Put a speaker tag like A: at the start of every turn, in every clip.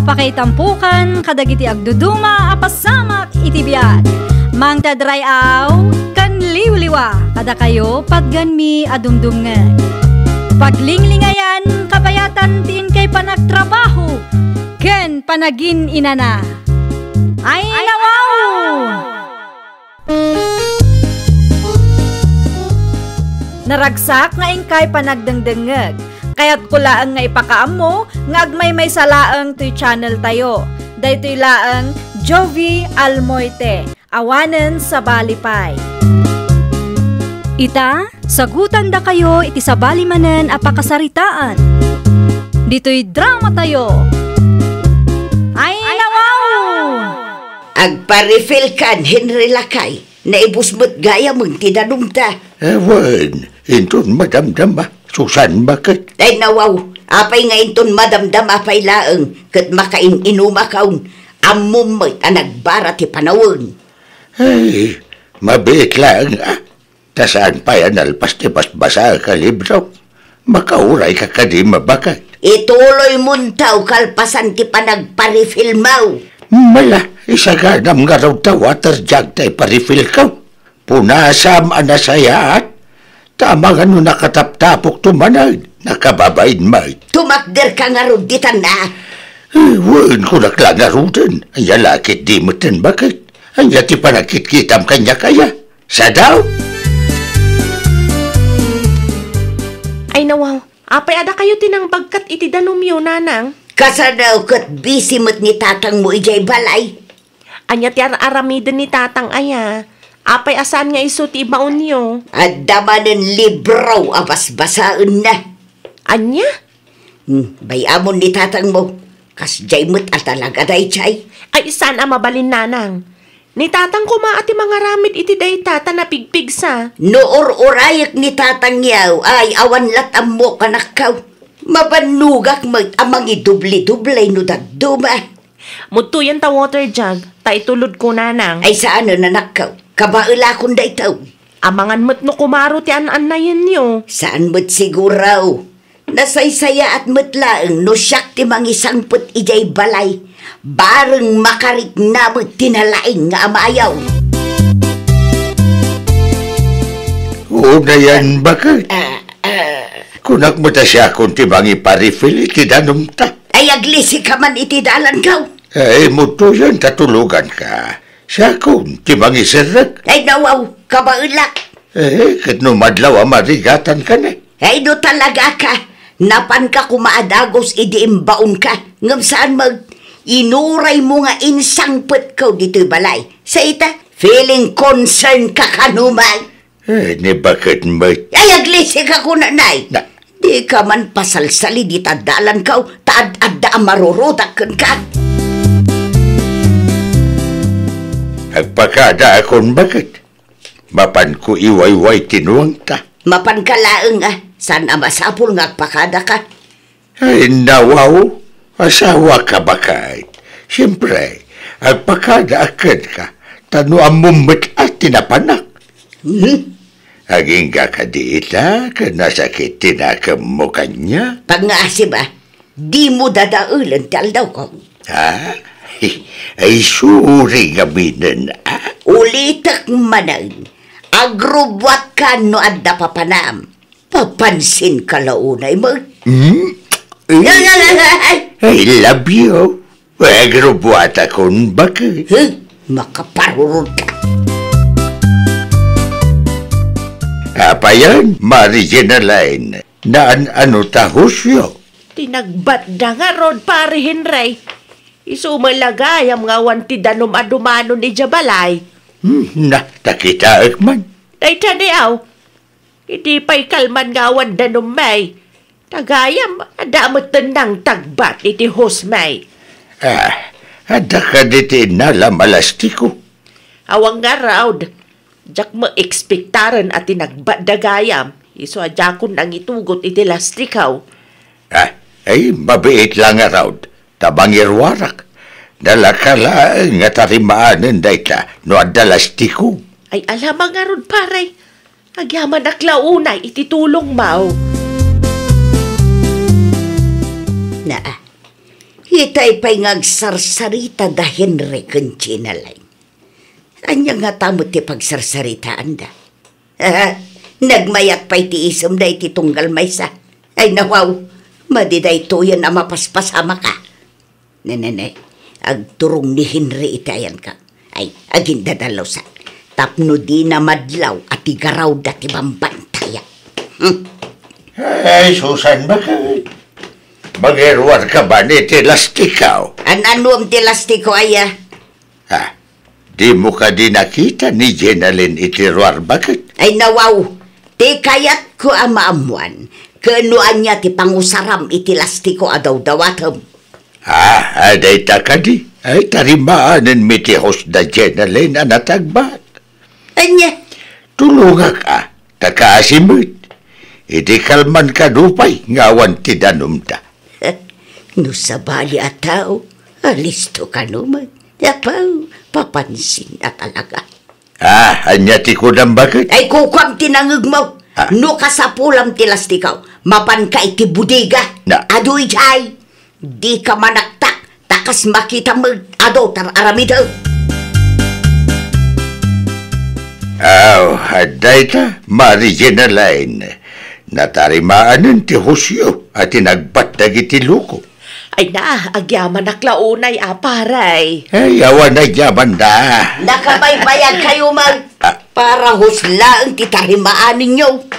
A: apakaitampukan kadagiti agduduma apasamak iti biag. Mang tadrayaw kan liwliwa kada kayo patganmi adumdumngeg. Paglinglingayan kabayatan tiin kay panagtrabaho ken panagin inana. Ay nawaw! Naragsak nga ingkay panagdengdengeg. Kaya't kulaang nga ipakaam mo, nga agmay salaang to'y channel tayo. Daytoy laang Jovi Almoite, awanen sa balipay. Ita, sagutan da kayo iti sa balimanen apakasaritaan. Dito'y drama tayo. Ay nawaw!
B: Agpa-refill kan, Henry Lakay. Naibusmot gaya mong tinanumta.
C: Ewan, inton madamdam ba? Susan bakit?
B: Day nawaw, apay nga inton madamdam apay laeng, kat makain inumakaon, amumay nagbara ti panawon.
C: Ay, mabit lang ah. Tasaan pa yan alpas ti basbasa ka libro. Makauray ka di mabakat.
B: Ituloy muntaw kalpasan ti panagpa-refill mau.
C: Mala, isaganam nga raw ta water jug tayo pa-refill ka. Punasam anasayaat. Tama nga no nakataptapok tumanag. Nakababain may.
B: Tumakder ka nga ruditan na.
C: Wan ko naklang nga rudan. Anya lakit di mo tan bakit. Anya ti panakit-kitam kanya kaya. Sa daw?
D: Ay nawaw, apay ada kayo tinang bagkat iti danumyo, nanang.
B: Kasadaw kat busy mo't ni tatang mo ijay balay.
D: Anya ti aramiden ni tatang aya. Apay asan nga iso ti ibaon niyo.
B: At damanen libraw abas-basaan na.
D: Anya?
B: Bayamon ni tatang mo. Kas jay mo't at talaga day chay.
D: Ay saan ang mabalin, nanang? Ni tatang kuma ati mga ramid iti day tata na pigpigsa.
B: Noor-urayak ni tatang yaw ay awan latam mo kanakaw. Mabanugak amang idubli-dublay no dagduma.
D: Mutuyan ta water jug, ta itulod ko, nanang.
B: Ay saan na nanakaw? Kabaila kong day taw.
D: Amangan mo't no kumaro ti an na yan niyo.
B: Saan mo't siguraw? Nasaysaya at mutlaang no siyak ti mangisang put ijay balay. Bareng makarik na mo't tinalaing nga amayaw.
C: Una yan bakit? Kunak mo ta siya kung tibang iparifil iti danum ta.
B: Ay aglisi ka man iti dalan kaw.
C: Ay muto yan tatulugan ka. Siya kung tibang isirag.
B: Ay nawaw, kabailak.
C: Kat no madlaw marigatan ka na.
B: Ay do talaga ka. Napan ka kumaadagos idi imbaon ka. Ngam saan inuray mo nga insangpet ka dito'y balay. Sa ita, feeling concern ka kanumay.
C: Ni bakit may...
B: Ay aglisi ka kunanay. Di ka man pasalsali di tadalan ka. Taad-adda marurutak ka.
C: Agpakada akong bakit? Mapan ko iwayway tinuang ta.
B: Mapan ka laeng San amasapul nga agpakada ka?
C: Ay nawaw, asawa ka bakit? Siyempre, agpakada akad ka. Tano ang mumit at tinapanak. Aging kakadiita ka nasakit tinakam mo kanya.
B: Pangasib di mo dadaulan tal daw ko.
C: Ay suri nga minan
B: Ulitak manan, agrubwat ka no adda papanam. Papansin ka launay mo.
C: I love you. Agrubwat akong bakit?
B: Makaparurod ka.
C: Apa yan? Mariginaline. Na ano tahusyo?
D: Tinagbadda nga rod, pare Henry. Isumalagay ang mga wanti danom adumano ni Jabalay.
C: Takita man.
D: Day taniaw, hindi pa'y kalman nga wan danom may. Tagayam, adamot ng tagbat iti hosmay.
C: Ada ka diti nalam alastiko.
D: Awang nga raud, jak mo ekspektaran at tinagbadagayam. Iso adjakon ang itugot iti lastikaw.
C: Ay, mabiit lang nga raud. Tabangirwarak. Dalakala nga tarimaanan dayta no adalastiko.
D: Ay alamang nga ron pare. Agyaman aklaunay ititulong mau.
B: Hitay pa'y ngagsarsarita da Henry kung chinalay. Anya nga tamot ti pagsarsaritaan da. Nagmayat pa'y ti isam da iti tunggal maysa. Ay nawaw, madiday to yan na mapaspasama ka. Nananay, agturong ni Henry itayan ka. Ay, aging dadalaw sa tapno di na madlaw at igaraw dati bambantaya.
C: Ay, Susan, bakit? Mag-erwar ka ba ni tilastikaw?
B: Anuam ti lastiko aya?
C: Ha? Di mo ka di nakita ni Jenalyn itirwar, bakit?
B: Ay nawaw, ti kayat ko amaamuan. Kanuan niya ti pangusaram iti lastiko adaw dawatam.
C: Aday ta ka di. Ay, tarimaanan mi ti host da Jenalyn na natagbat.
B: Anya?
C: Tulunga ka, takaasimit. Iti kalman ka dupay, ngawan ti danom ta.
B: No sabali at tao, alisto ka naman. Yapaw, papansin na talaga.
C: Anya ti ko ng bakit?
B: Ay kukwam tinangag mo. No kasapulam ti lastikaw, mapan ka iti budiga.
C: Na.
B: Adoy jay, di ka manaktak, takas makita mo ado tar aramidaw.
C: Haday ta, Jenalyn. Natarimaanan ti husyo at tinagbatag iti luko.
D: Ay na, agyaman naklaunay aparay.
C: Ay, awan na yaman da.
B: Nakabaybayag kayo mag para husla ang titarimaan ninyo.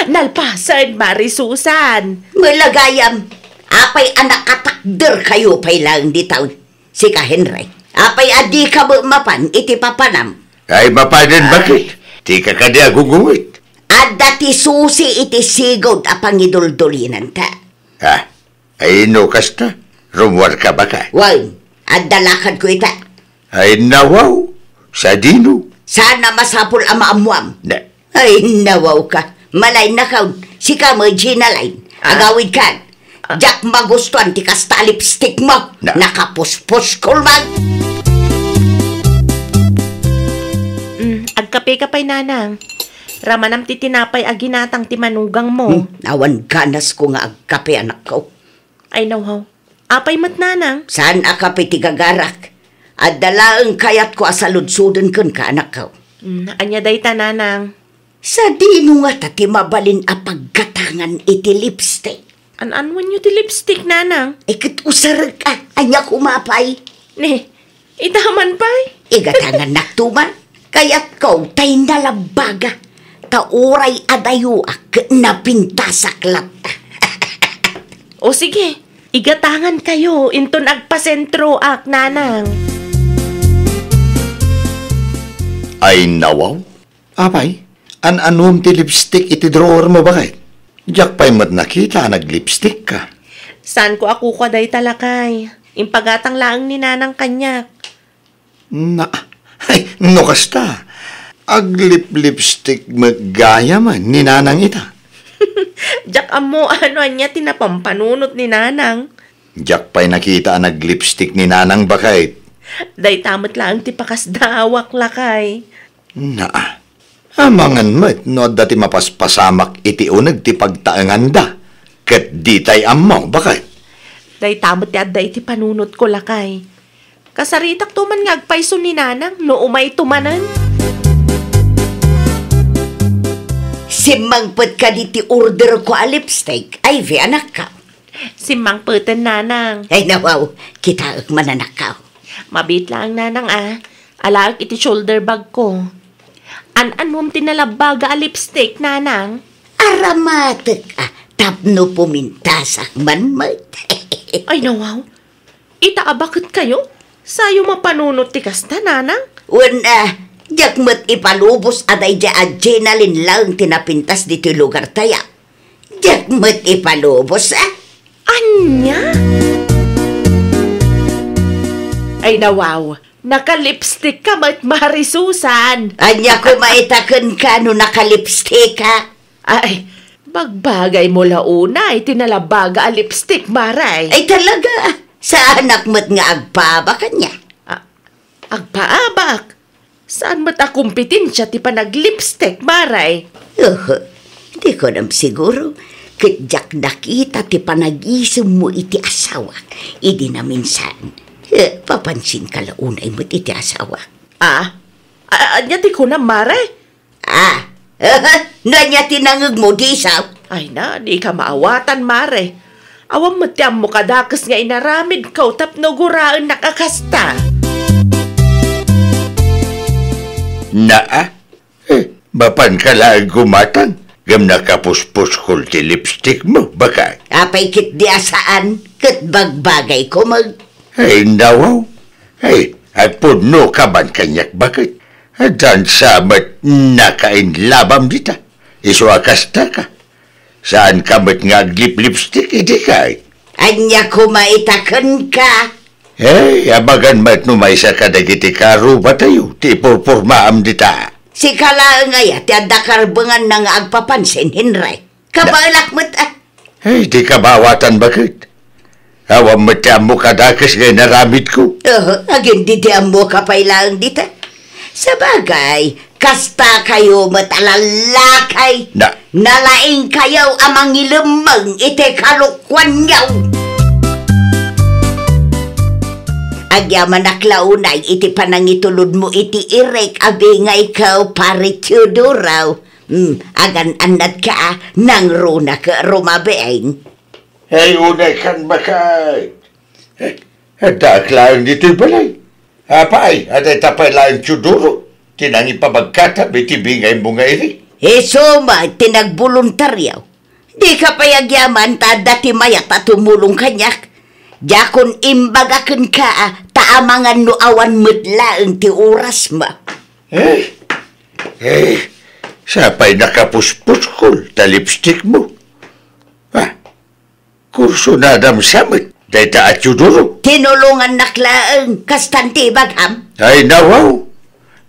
D: Nalpasan, Mari Susan.
B: Malagayam, apay anak katakder kayo pay lang ditaw. Si ka Henry, apay adi ka mapan iti papanam.
C: Ay, mapanan bakit? Di ka kadi agugungit.
B: At dati susi iti sigod apang iduldulinan ta.
C: Ay, no kasta. Rumwar ka ba ka?
B: Wow, at dalakad ko ita.
C: Ay, nawaw. Sa dino.
B: Sana masapul amaamuam.
C: Na.
B: Ay, nawaw ka. Malay na ka, si ka mo Jenalyn. Agawid ka. Jack magustuhan ti kasta lipstick mo.
C: Na.
B: Nakapuspos kulman.
D: Agkape ka pa'y nanang. Ramanam ti tinapay aginatang ti manugang mo.
B: Awan ganas ko nga agkape anak ko.
D: Ay nawaw. Apay mat nanang.
B: Saan akape ti gagarak? At dalaang kayat ko asaludsudan kun ka anak ko.
D: Anya day ta nanang.
B: Sa dino nga tati mabalin a paggatangan iti lipstick.
D: An-anwan nyo ti lipstick nanang.
B: Ikit usar ka, anya kumapay.
D: Ne, itaman pa'y.
B: Igatangan naktuman, kayat ko tay nalabaga. Tauray adayo ak napintasaklat.
D: O sige, igatangan kayo, inton agpasentro ak nanang.
C: Ay, nawaw. Apay, an-anom ti lipstick iti drawer mo bakit? Diyak pa'y mat nakita, nag-lipstick ka.
D: Saan ko ako day talakay? Impagatang laang ni nanang kanyak.
C: Ay, no kasta. Aglip-lipstick magaya man ni nanang ita.
D: Jack amo, ano anya tinapampanunot ni nanang.
C: Diyak pa'y nakita nag-lipstick ni nanang bakit?
D: Day tamot lang ti pakasdawak lakay.
C: Amangan mo't no dati mapaspasamak iti unag ti pagtaangan da. Kat di tay amaw, bakit?
D: Day tamot ti adday ti panunot ko lakay. Kasaritak tuman nga agpaiso ni nanang no umay tumanan.
B: Simangpet ka di ti order ko a lipstick. Ay, anak ka.
D: Simang peten nanang.
B: Ay, nawaw, kita mananak ka.
D: Mabit lang nanang Alaag iti shoulder bag ko. An-anom tinalabaga a lipstick nanang.
B: Aramatek tapno pumintasak manmat.
D: Ay nawaw. Ita bakit kayo? Sayo mapanunot ti kasta nanang?
B: Diyak mo't ipalubos aday di a Jenalyn lang tinapintas dito lugar taya. Diyak mo't ipalubos
D: Anya? Ay nawaw. Naka-lipstick ka mat Mari Susan.
B: Anya ko maitaken ka no naka-lipstick ka.
D: Ay, bagbagay mo launa ay tinalabaga a lipstick Maray.
B: Ay talaga, sa anak mo't nga agpaba kanya.
D: Agpaabak? Saan mo't akumpitensya ti panag-lipstick Maray?
B: Hindi ko nam siguro. Kadyak nakita ti panag-isum mo iti asawa. Idi na minsan. Papansin ka launay mo iti asawa.
D: Anya ti ko na, mare?
B: Nanya tinangag mo di isaw.
D: Ay na, di ka maawatan, mare. Awang matyam mo kadakas nga inaramid ka tapno guraan nakakasta.
C: Mapan ka lang gumatang. Gam nakapuspos ko ti lipstick mo, baka?
B: Apay kit di asaan, kat bagbagay ko mag...
C: Ay, nawaw. Ay, puno ka man kanyak, bakit? Dan samat nakain labam dita. Iswakasta ka. Saan ka mat nga lipstick, iti ka?
B: Anya ko maitakan ka.
C: Hey, abagan mat numaysa ka dagiti karo ba tayo? Ti purpurmaam dita.
B: Si kala nga ya, ti adakarbangan na nga agpapansin, Henry. Kabalak mo't
C: Hey, di ka bawatan bakit? Awam matya mo kadakas nga naramid ko.
B: Agin di mo kapailang dita. Sa bagay, kasta kayo matalalakay. Nalaing kayo amang ilemang iti kalukwan yaw. Agyaman naklaunay iti panangitulod mo iti irek abi nga ikaw pare Teodoro. Agan anad ka nang runa ka rumabein.
C: Hey, unay kan bakay. Daklaan dito'y balay. Apay, aday tapay lang Teodoro. Tinangi pabagkata, bitibingay mo nga iri.
B: Soma, tinagboluntaryaw. Di ka payagyaman, dati mayat at tumulong kanyak. Jakon imbagakan ka, taamangan no awan mutlaang ti oras ma.
C: Sapay nakapuspos ko, ta lipstick mo. Kurso na dam samit, day ta at Teodoro.
B: Tinulungan naklaang, kastanti bagham.
C: Ay, nawaw.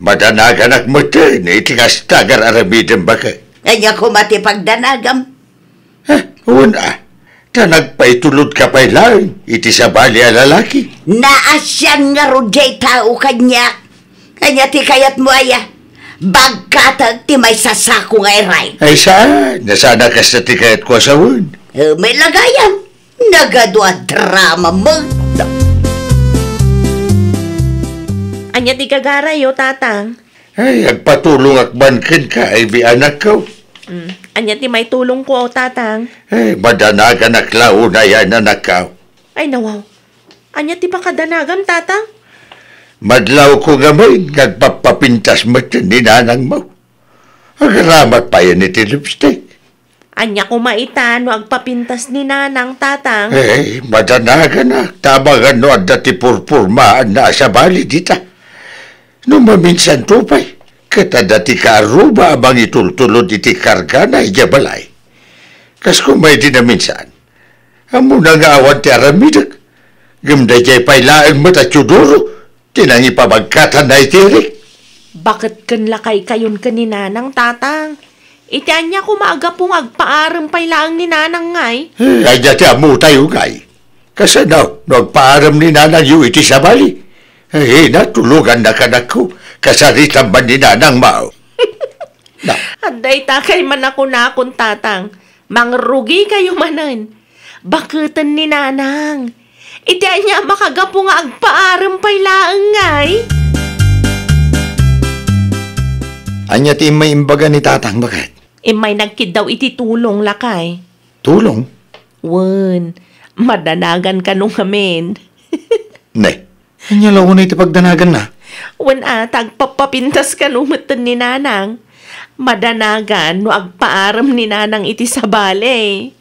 C: Madanagan ak mata, na itingas tagar aramidin baka.
B: Anya ko matipagdanagam.
C: Una, nagpaitulod ka pa'y lang, iti sa bali a lalaki.
B: Naasyan nga rujay tao kanya. Kanya ti kayat mo aya. Bagkatag ti may sasako nga iray.
C: Ay saan? Nasana ka sa ti kayat ko asawun.
B: May lagayam. Nagadwa drama mo.
D: Anya ti kagaray, tatang.
C: Ay, agpatulong akbankin ka, ay bi anak ko.
D: Anya ti may tulong ko, tatang.
C: Ay, madanagan aklaw na yan anak ko.
D: Ay, nawaw. Anya ti pakadanagan, tatang?
C: Madlaw ko gamay, nagpapapintas mo ni nanang mo. Agaramat pa yan iti lipstick.
D: Anya ko maitan, no agpapintas ni nanang, tatang.
C: Eh, madanagan na. Tabangan no at dati purpurmaan na sa bali dita. No maminsan tupay, kata dati karuba abang itultulod iti karga na ijabalay. Kas kung may di na minsan, amo na nga awan ti aramidag. Gimda jay pailaan mo ta Teodoro, tinangi pabagkatan na itirik.
D: Bakit kanlakay kayon ka ni nanang, tatang? Itian niya ko maaga pong agpaaram pailaang ni nanang ngay.
C: Ay, dati amo tayo ngay. Kasi no, nagpaaram ni nanang yu iti sa bali. Natulugan na kanak ko. Kasaritan man ni nanang mao.
D: Anday takay man ako nakon, tatang. Mangrugi kayo manan. Bakutan ni nanang. Itian niya makagapo nga agpaaram pailaang ngay.
E: Anya ti may imbaga ni tatang, bakit?
D: May nagkid daw iti tulong lakay.
E: Tulong?
D: Wen, madanagan ka nung amin.
E: Ne, anya lang ko na iti pagdanagan na.
D: Wen tagpapapintas ka nung matan ni nanang. Madanagan no agpaaram ni nanang iti sa bale.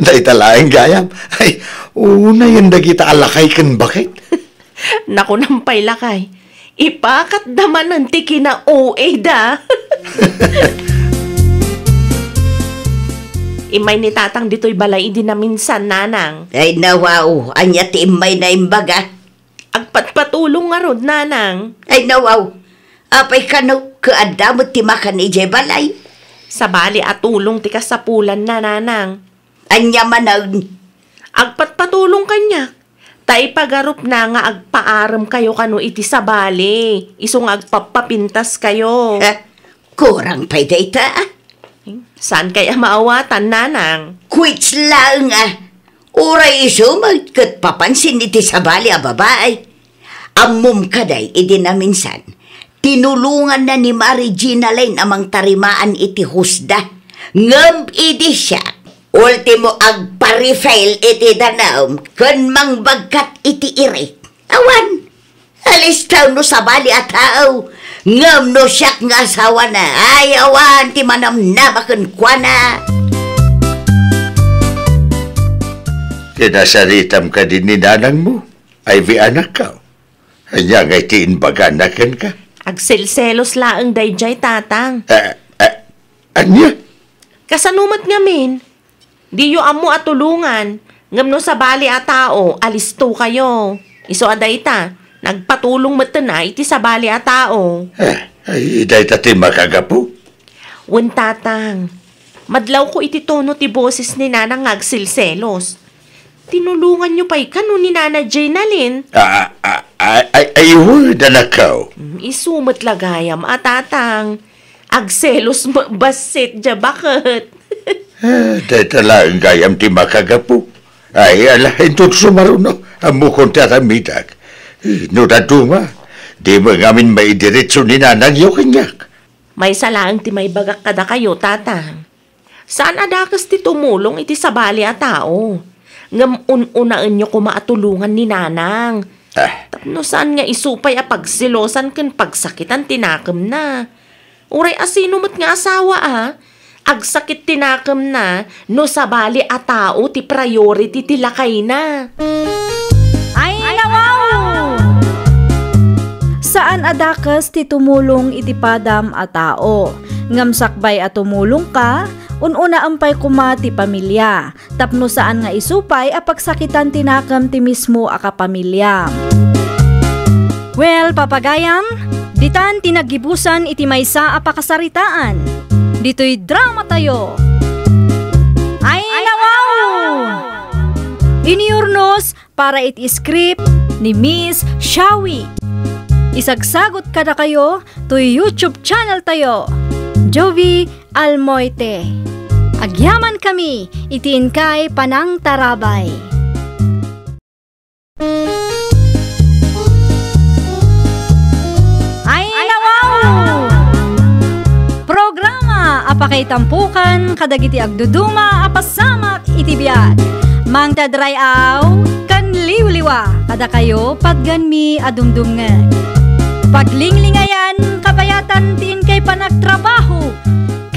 E: Dahil talaing gayam. Ay, una yan dagita alakay kan bakit?
D: Naku nampay lakay. Ipakat daman ng tiki na OA da. Imay ni tatang dito'y balay di na minsan, nanang.
B: Ay nawaw, anya ti imay na imbaga.
D: Agpatpatulong nga rod, nanang.
B: Ay nawaw, apay kano kaadamot ti makan ije balay.
D: Sa bali at tulong ti kasapulan na, nanang.
B: Anya manag.
D: Agpatpatulong kanya. Tay pagarup na nga agpaaram kayo kano iti sa bali. Isong agpapapintas kayo.
B: Kurang pa'y data.
D: Saan kaya maawatan, nanang?
B: Quits lang Uray iso magkat papansin iti sabali a babae. Ammom kaday iti na minsan. Tinulungan na ni Mary Gina Lane amang tarimaan iti husda. Ngam iti siya. Ultimo agpa-refail iti danaom kun mangbagkat iti irik. Awan. Alis tayo no sabali at tao. Ngam no siyak nga asawa na. Ay awan ti manam na bakun kwa na.
C: Kinasaritam ka din ni nanang mo. Ay vi anak ka. Hanya ngay tiinbaganakan ka.
D: Agselselos laang dayjay, tatang.
C: Anya?
D: Kasanumat ngamin. Di yu amo at tulungan. Ngam no sa bali a tao, alisto kayo. Iso aday ta. Nagpatulong matanay iti sa bali a tao.
C: Ay, iday tati makagapo.
D: Wen, tatang. Madlaw ko iti tono ti boses ni nanang agselselos. Tinulungan niyo pa'y kano ni Nana Jane Alin.
C: Ayun, nanakaw.
D: Isumat lagayam, tatang. Agselos basit, dya bakit?
C: Dahil talagang gayam ti makagapo. Ay, alahin to sumaruno. Amukon tatamidag. No daduma, di mo ngamin maidiretso ni nanang yung kanyak.
D: May salaang ti may bagak kada kayo, tatang. Saan adakas ti tumulong iti sabali a tao? Ngam unaan nyo kumaatulungan ni nanang. Tapno saan nga isupay a pagsilosan ken pagsakitan tinakam na. Uray asino mat nga asawa agsakit tinakam na no sabali a tao ti priority ti lakay na.
A: Ay nawaw! Saan adakas ti tumulong iti padam a tao? Ngam sakbay a tumulong ka, ununa ampay kuma ti pamilya. Tapno saan nga isupay a pagsakitan tinakam ti mismo a kapamilya. Well, papagayam, ditan tinagibusan iti maysa a pakasaritaan. Dito'y drama tayo. Ay nawaw! Iniurnos para iti script ni Miss Shawi. Isagsagot kada kayo to YouTube channel tayo, Jovi Almoite. Agyaman kami, itiin kay Panang Tarabay. Ay nawaw! Programa apakay tampukan kadagiti agduduma apasamak iti biag. Mang tadrayaw kan liwliwa kada kayo pagganmi adumdumngan. Paglinglingayan kabayatan tiin kay panagtrabaho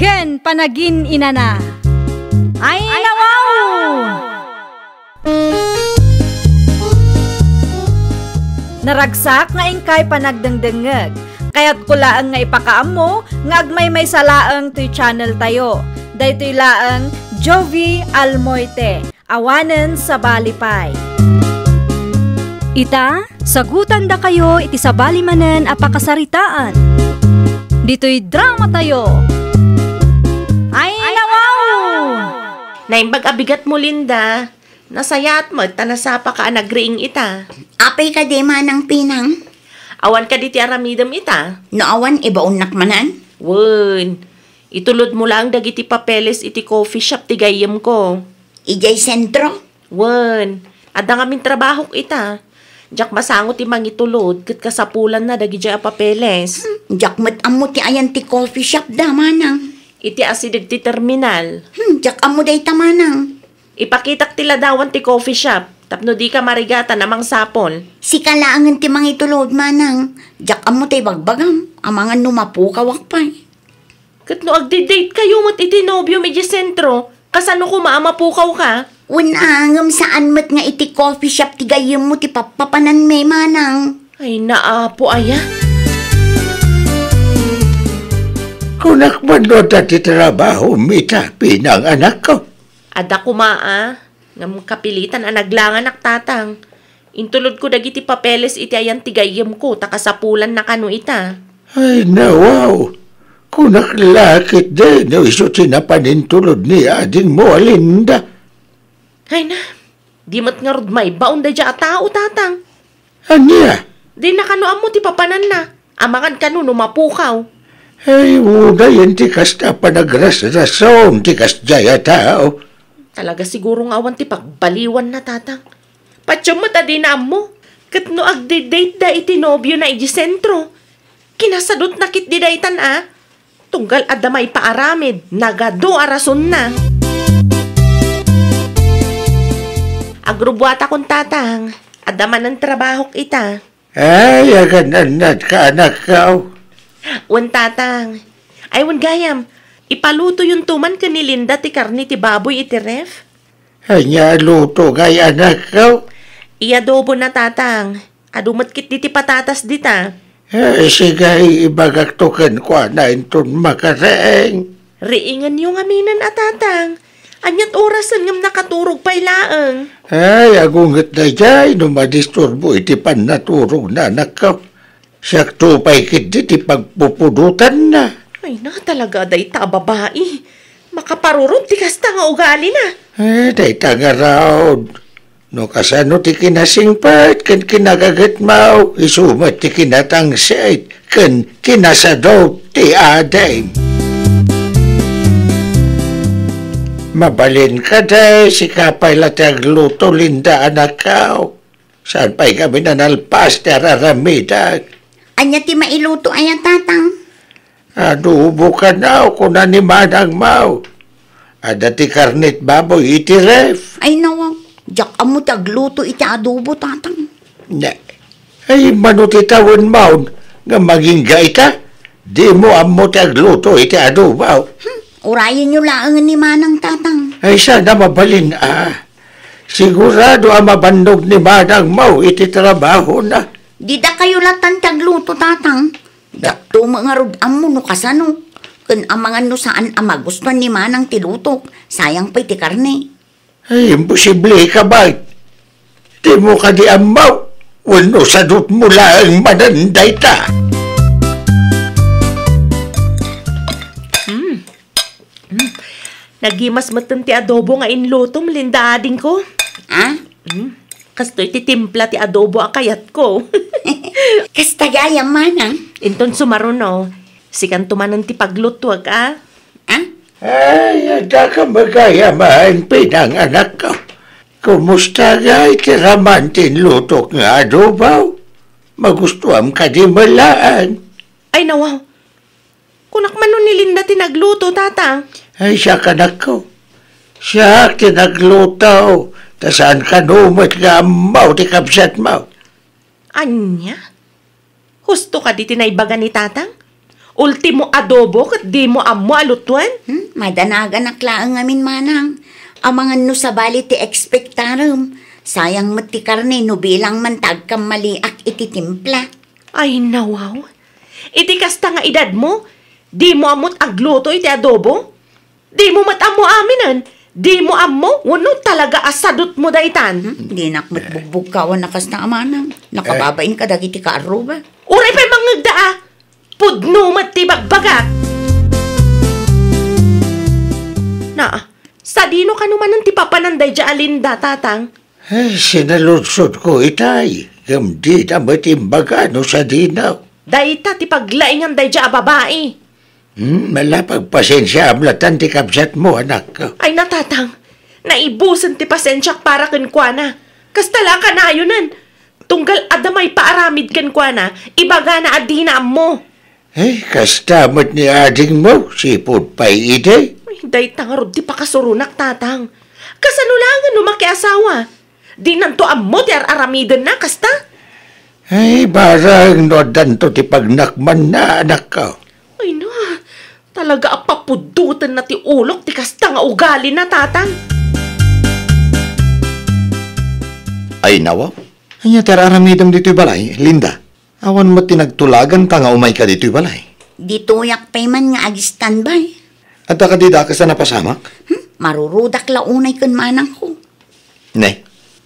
A: ken panagin inana. Ay nawaw! Naragsak nga ingkay panagdengdengeg. Kaya't kulaan nga ipakaam mo nga agmay may salaang to'y channel tayo. Daytoy laang Jovi Almoite. Awanen sa balipay. Ita, sagutan da kayo iti sabali manen apakasaritaan. Dito'y drama tayo. Ay nawaw!
D: Naimbag abigat mo, Linda. Nasayat mo, tanasapa ka nagriing ita.
B: Apay ka di manang pinang.
D: Awan ka di ti aramidam ita.
B: No awan ibaunak manan.
D: Wen, itulod mo lang dagiti papeles iti coffee shop ti gayem ko.
B: Ijay sentro.
D: Wen, adda ngamin trabaho ita. Diyak masangot ti mangitulod ket kasapulan na dagiti a papeles.
B: Jak met amo ti ayan ti coffee shop da manang.
D: Iti asidig ti terminal.
B: Jak amo day ta manang.
D: Ipakitak ti ladawan ti coffee shop. Tapno di ka marigata namang sapol.
B: Si kalaangan ti mangitulod manang. Jak amo tay bagbagam. Amangan numapukawak pa.
D: Ket no agdi-date kayo mat iti nobyo medyo sentro. Kasano ko maamapukaw ka?
B: Unangam saan mat nga iti coffee shop ti gayem mo ti papapanan may manang.
D: Ay naapo aya.
C: Kunak man no dati trabaho, mita, pinang anak ko.
D: Ada kumaa. Ngam kapilitan anaglangan tatang. Intulod ko dagiti papeles iti ayan tigayem ko takasapulan na kano ita.
C: Ay nawaw. Kunak lakit din, no iso tinapanintulod ni ading mo, Linda.
D: Ay na, di mat nga rod may baon da dya a tao, tatang.
C: Anya?
D: Di na kano amo ti papanan na. Amangan kano numapukaw.
C: Ay, una yan ti kasta panagras-rason, ti kasjaya tao.
D: Talaga siguro nga awan ti pagbaliwan na tatang. Patsyo mo ta din mo. Kat no agdi-date da iti nobyo na iji sentro. Kinasadot na kit di daytan Tunggal adamay paaramid, nagado arason na. Agrubwata kong tatang, adaman ng trabaho ita.
C: Ay, agananat ka anak kao.
D: Wan tatang, ay wan gayam, ipaluto yung tuman ka ni Linda ti karni ti baboy iti ref.
C: Anya luto ngay anak kao.
D: Iadobo na tatang, adumat kit ti patatas dita.
C: Ay, sigay ibagaktukan ko na inton makareeng.
D: Riingan yung aminan tatang. Anyat orasan ngam nakaturog pa'y laeng.
C: Ay, agungat na jay, numadisturbo iti pan naturog na anak kao. Sakto pa'y kit iti pagpupudutan na.
D: Ay na, talaga day ta babae. Makaparurot ti kasta nga ugali na.
C: Ay, day tangaraod. No kasano ti kinasingpat, kan kinagagat mau, isumat ti kinatangsit, kan kinasadaw ti aday. Mabalin ka day, si kapay latag luto Linda anak kao. Saan pa'y kami nanalpas ti araramidag?
B: Anya ti mailuto aya tatang.
C: Adubo ka na kung nanimanang mau. Ada ti karnit baboy iti ref.
B: Ay nawaw, jak amo tagluto iti adobo tatang.
C: Ne. Ay manutitawan maun nga maging gaita. Di mo amo tagluto iti adubaw.
B: Urayan nyo laang ni manang tatang.
C: Ay sana mabalin Sigurado ang mabandog ni Manang Mau iti trabaho na.
B: Di da kayo latan tagluto tatang. Jak to mga rod amo no kasano. Kun amangan no saan ama gusto ni manang tilutok. Sayang pa iti karne.
C: Ay, imposible ka ba? Di mo ka di amaw. Wano sadot mo lang mananday ta.
D: Nagimas matan ti adobo nga inlutom, Linda ading ko. Kasto'y ti timpla ti adobo ang kayat ko.
B: Kasta gaya manang.
D: Inton sumaruno, sikan tumanan ti paglutwag
C: Ay, ada ka magayaman pinang anak ko. Kumusta nga itiraman tinlutok nga adobaw? Magustuhan ka di malaan.
D: Ay nawaw, kunak man nun ni Linda tinagluto, tatang.
C: Ay, siya kanak ko. Siya tinagluto. Tasaan ka numot nga amaw ti kapsat mo.
D: Anya? Husto ka di tinaibagan ni tatang? Ultimo adobo kat di mo amo alutuan?
B: Madanaga naklaang amin manang. Amangan no sa bali ti expectarum. Sayang mati karne no bilang mantag kam maliak iti timpla.
D: Ay nawaw. Iti kasta nga edad mo, di mo amot agluto iti adobo? Di mo matamo aminan? Di mo amo? Wano talaga asadot mo daitan?
B: Di nakmat bugbog kawan nakas na amanang. Nakababain ka dagiti ka aruba.
D: Uray pa'y mangagda Pudno mat ti bagbagat. Na, sa dino ka naman ang tipapananday dya Linda, tatang?
C: Ay, sinalutsod ko itay. Gamdi na matimbaga no sa dinaw.
D: Dayta ti paglaingan day dya babae.
C: Malapagpasensya amlatan ti kapsat mo, anak ko.
D: Ay natatang, naibusan ti pasensyak para kenkwana. Kastala ka na ayunan. Tunggal adamay paaramid kenkwana, ibaga na adina mo.
C: Eh, kastamot ni ading mo, sipod pa'y ide.
D: Ay, dayta nga rod ti pakasurunak, tatang. Kasanulangan no makiasawa. Di nanto ammo ti aramidan na, kasta?
C: Ay, barang no danto ti pagnakman na, anak ko.
D: Ay no, talaga apapudutan na ti ulok ti kasta nga ugali na, tatang.
E: Ay nawa, anya teraramidam dito'y balay, Linda. Awan mo tinagtulagan ta nga umay ka dito'y balay.
B: Dituyak pay man nga agi standby.
E: At ka di dakas na napasamak?
B: Marurudak launay kun manang ko.
E: Ne,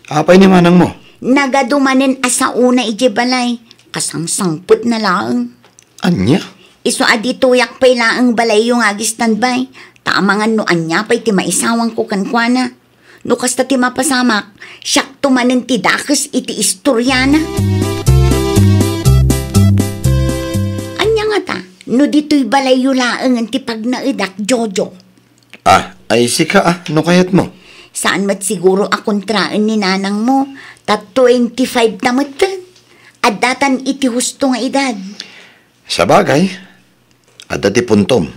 E: apay ni manang mo?
B: Nagadumanin asa una iji balay. Kasangsangput na laang.
E: Anya?
B: Iso adituyak pay laang balay yung agi standby. Taamangan no anya pay ti maisawang ko kankwana. No kasta ti mapasamak, siyak tumanin ti dakas iti istoryana. Anya nga ta, No dito'y balay yulaang ang tipag na idak, Jojo.
E: Ay sika no kayat mo?
B: Saan mat siguro akong traan ni nanang mo? 25 na matan. At datan iti husto nga edad.
E: Sa bagay, at dati puntom.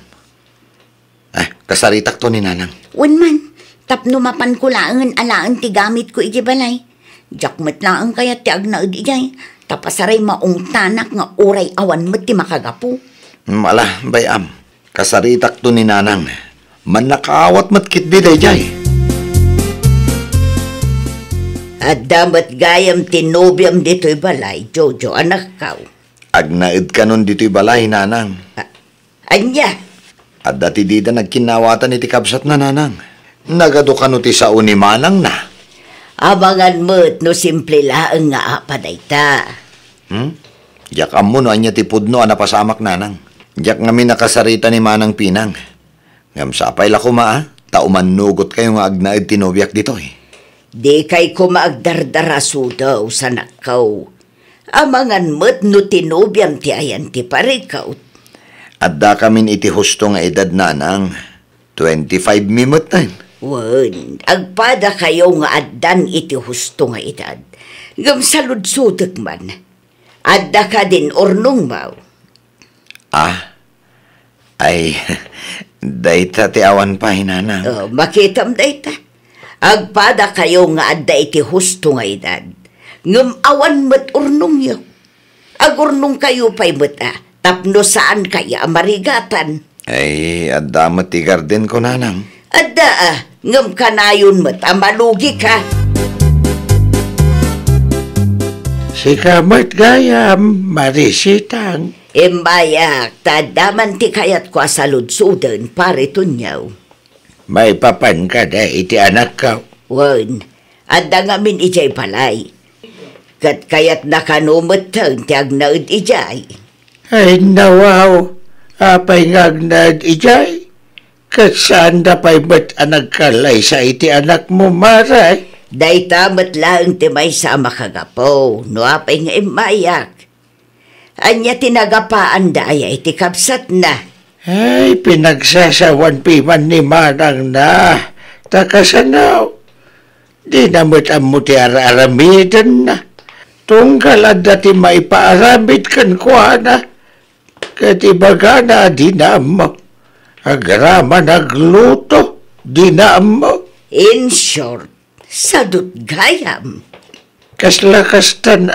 E: Kasaritak to ni nanang.
B: Unman, tapno mapan ko laangan alaan ti gamit ko iti balay. Jakmat laang kaya ti agnaad ijay. Tapasaray maong tanak nga uray awan mo ti makagapu.
E: Mala, bayam. Kasaritak to ni nanang. Man nakaawat matkit biday jay.
B: At damat gayam tinobyam dito'y balay, Jojo, anak kaw.
E: Agnaid ka nun dito'y balay, nanang.
B: Anya?
E: At dati dida nagkinawatan iti kabsat na nanang. Nagado ka no ti sao ni manang na.
B: Abangan mo't no simple laang nga apaday ta.
E: Jak amo no anya ti pudno anapasamak nanang. Jak ngami nakasarita ni manang pinang. Ngam sapay la kuma tauman nugot kayo nga agnaid tinobyak dito'y.
B: Di kay ko maagdardaraso daw sa nakaw. Amangan mo't no tinobyam ti ayan ti parikaw.
E: At da kamin iti husto nga edad nanang. 25 mimot na.
B: Wan, agpada kayo nga addan iti husto nga edad. Ngam saludsudek man. Adda ka din ornong maw.
E: Ay, dayta ti awan pa hinanang.
B: Makitam dayta. Agpada kayo nga adda iti husto nga edad. Ngam awan mat urnong yo. Agurnong kayo pa'y mata. Tapno saan kaya marigatan.
E: Ay, adda mati garden ko nanang.
B: Adda ngam kanayon mata malugi ka.
C: Sikamat gayam, marisitang.
B: Embayak, tadaman ti kayat ko asaludsudan pare tunyaw.
C: May papan ka da iti anak ka.
B: Wan, adda ngamin ijay palay. Kat kayat nakanumatang ti agnaud ijay.
C: Ay nawaw, apay ngagnad ijay. Kat saan da pa'y ba't anagkalay sa iti anak mo, maray?
B: Day tamat lang ti may sa makagapo, no apay nga imayak. Anya tinagapaan daya iti kapsat na.
C: Ay, pinagsasawan piman ni manang na. Takasanaw. Di na mo't amo ti aramidan na. Tunggal at dati maipaaramid kan kwa na. Katibaga na di na mo. Agrama nagluto, di na mo.
B: In short, sadut gayam.
C: Kaslakastan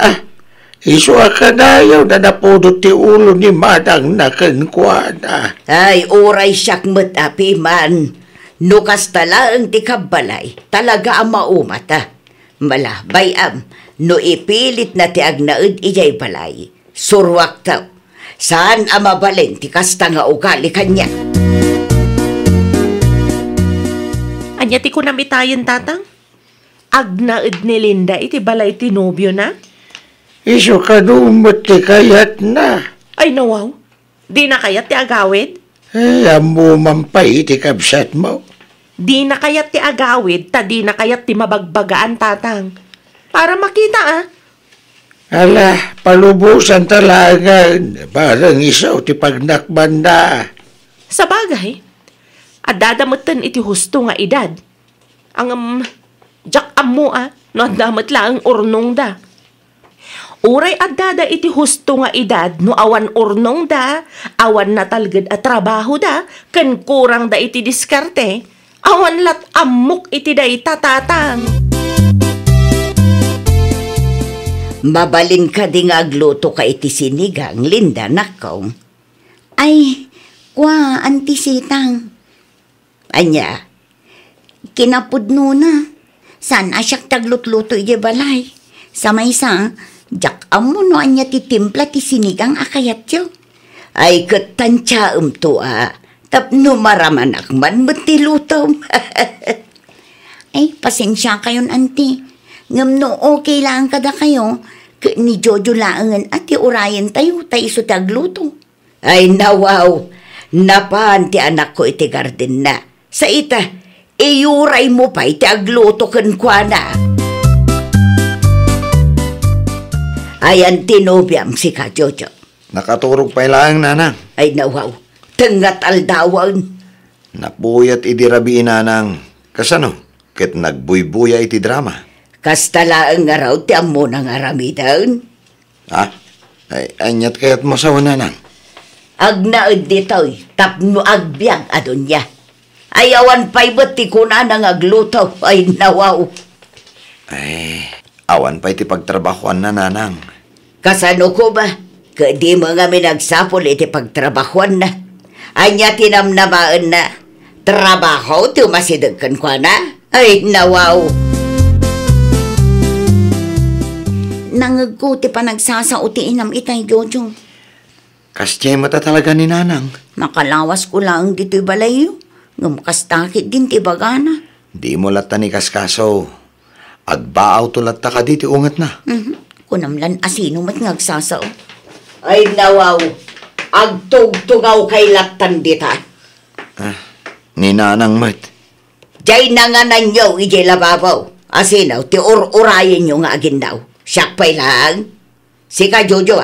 C: Isu akanayaw na napudot ti ulo ni manang na kenkwana.
B: Ay, oray siyak mo't api man. Nukas tala ang ti kabalay, talaga ang maumata. Mala, bayam, no ipilit na ti agnaud ijay balay. Surwak taw, saan ang mabalin ti kasta nga ugali kanya?
D: Anya ti ko namitayan, tatang? Agnaud ni Linda iti balay ti nobyo na?
C: Isu kanumot ti kayat na.
D: Ay nawaw, di na kayat ti agawid?
C: Ay, amo mampay ti kabsat mo.
D: Di na kayat ti agawid, ta di na kayat ti mabagbagaan, tatang. Para makita
C: Ala, palubusan talagan. Parang isaw ti pagnakban na.
D: Sa bagay, adadamutan iti husto nga edad. Ang jak amo no adamat lang urnong da. Uray adada iti husto nga edad no awan urnong da, awan natalged at trabaho da, ken kurang da iti diskarte, awan lat amok iti da itatang.
B: Mabalin ka di nga agluto ka iti sinigang, Linda, nakaw. Ay, kwa, antisitang. Anya, kinapudno na. Saan asyak taglutluto iti balay? Sa may sa, jak amo no anya ti timpla ti sinigang akayat yo. Ay katansya to tapno maramanak man ti lutaw. Ay pasensya kayon anti. Ngam no okay lang kada kayo. Ni Jojo laangan at ti urayan tayo iso tagluto. Ay nawaw. Napaan ti anak ko iti garden na. Sa ita, iuray mo pa iti agluto kan kwa na. Ayan tinobyam si ka Jojo.
E: Nakaturog pa lang, nanang.
B: Ay nawaw, tengat aldawan.
E: Napuyat idirabi nanang. Kasano? Ket nagbuybuya iti drama.
B: Kastalaang nga raw ti ammo ng aramidan.
E: Ay, anyat kayat mo sa nanang.
B: Agnaad dito'y tapno agbyag adon niya. Ayawan pa'y ba't ti kuna nang agluto. Ay nawaw.
E: Ay, awan pa iti pagtrabahoan na nanang.
B: Kasano ko ba? Kadi mga minagsapol iti pagtrabahoan na. Anya tinamnamaan na. Trabaho ti masidagkan kwa na. Ay nawaw. Nangagkuti pa nagsasauti inam itay Jojo.
E: Kasya mata talaga ni nanang.
B: Makalawas ko lang dito'y balayo. Ngamakastakit din ti bagana.
E: Di mo lata ni kaskaso. Agbaaw to lata ka diti ungat na.
B: Kunamlan asino mat ngagsasao. Ay nawaw. Agtugtugaw kay latan dita.
E: Ni nanang mat.
B: Jay nanganan nyo ijay lababaw. Asinaw ti urayin nyo nga agindaw. Siyak pa'y lang. Sika Jojo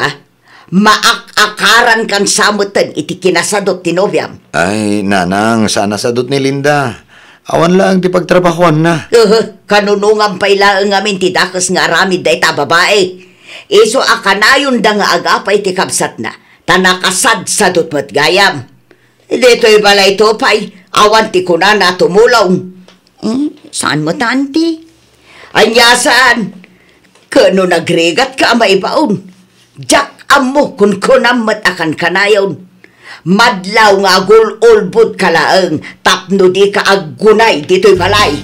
B: maak-akaran kang samutan iti kinasadot ti Novyam.
E: Ay, nanang, sana sadot ni Linda. Awan lang ti pagtrabahoan na.
B: Kanunungan pa'y lang ngamin ti dakas nga aramid da ita babae. Iso akanayon da nga agapay ti kabsat na. Tanakasad sadot mat gayam. Dito'y balay to pa'y awan ti kuna na tumulong. Saan mo tanti? Anyasaan? Kano nagregat ka maibaon? Jak amo kun kunamat akan kanayon. Madlaw nga gululbud kalaang tapno di ka aggunay dito'y balay.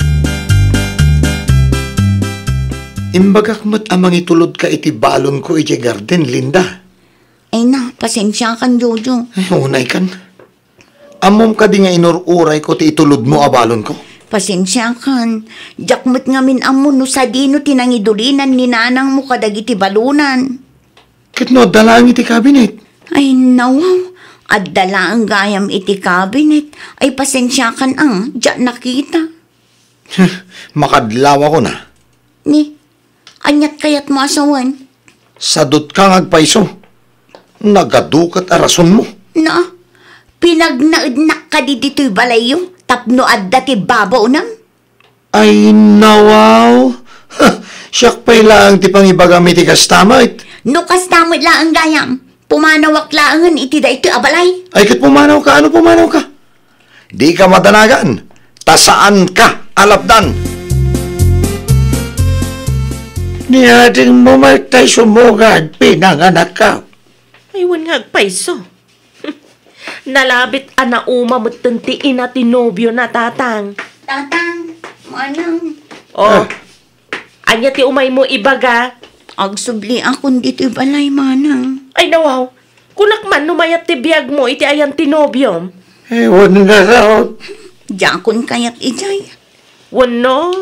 E: Imbagak mo't amang itulod ka iti balon ko iti garden, Linda.
B: Ay na, pasensya kan Jojo.
E: Ay, unay kan. Amom ka di nga inururay ko ti itulod mo a balon ko.
B: Pasensya kan. Jakmat ngamin amo no sa dino tinangidulinan ni nanang mo kadagiti balunan.
E: Kitno, dalang iti kabinet.
B: Ay nawaw. At dala ang gayam iti kabinet. Ay pasensya kan ang dyan nakita.
E: Makadlaw ako na.
B: Ni, anyat kayat mo asawan.
E: Sadot kang agpaiso. Nagadukat a rason mo.
B: Na, pinagnaudnak ka di dito'y balayo. Tapno adda ti babaw nam.
E: Ay, nawaw. Siyak pa'y lang ti pangibagami ti kastamit.
B: No kastamit lang ang gayam. Pumanawak laangan iti da ito abalay.
E: Ay, kat pumanaw ka? Ano pumanaw ka? Di ka matanagan. Tasaan ka, alapdan.
C: Ni ating mamatay sumugad, pinanganak ka.
D: Aywan nga agpaiso. Nalabit anauma matanti ina tinobyo na tatang.
B: Tatang, manang.
D: Anya ti umay mo ibaga.
B: Agsubli akong dito'y balay manang.
D: Ay nawaw, kunak man numayat ti biyag mo iti ayan tinobyom.
C: Ewan nga raw.
B: Jakon kayat ijay.
D: Wano,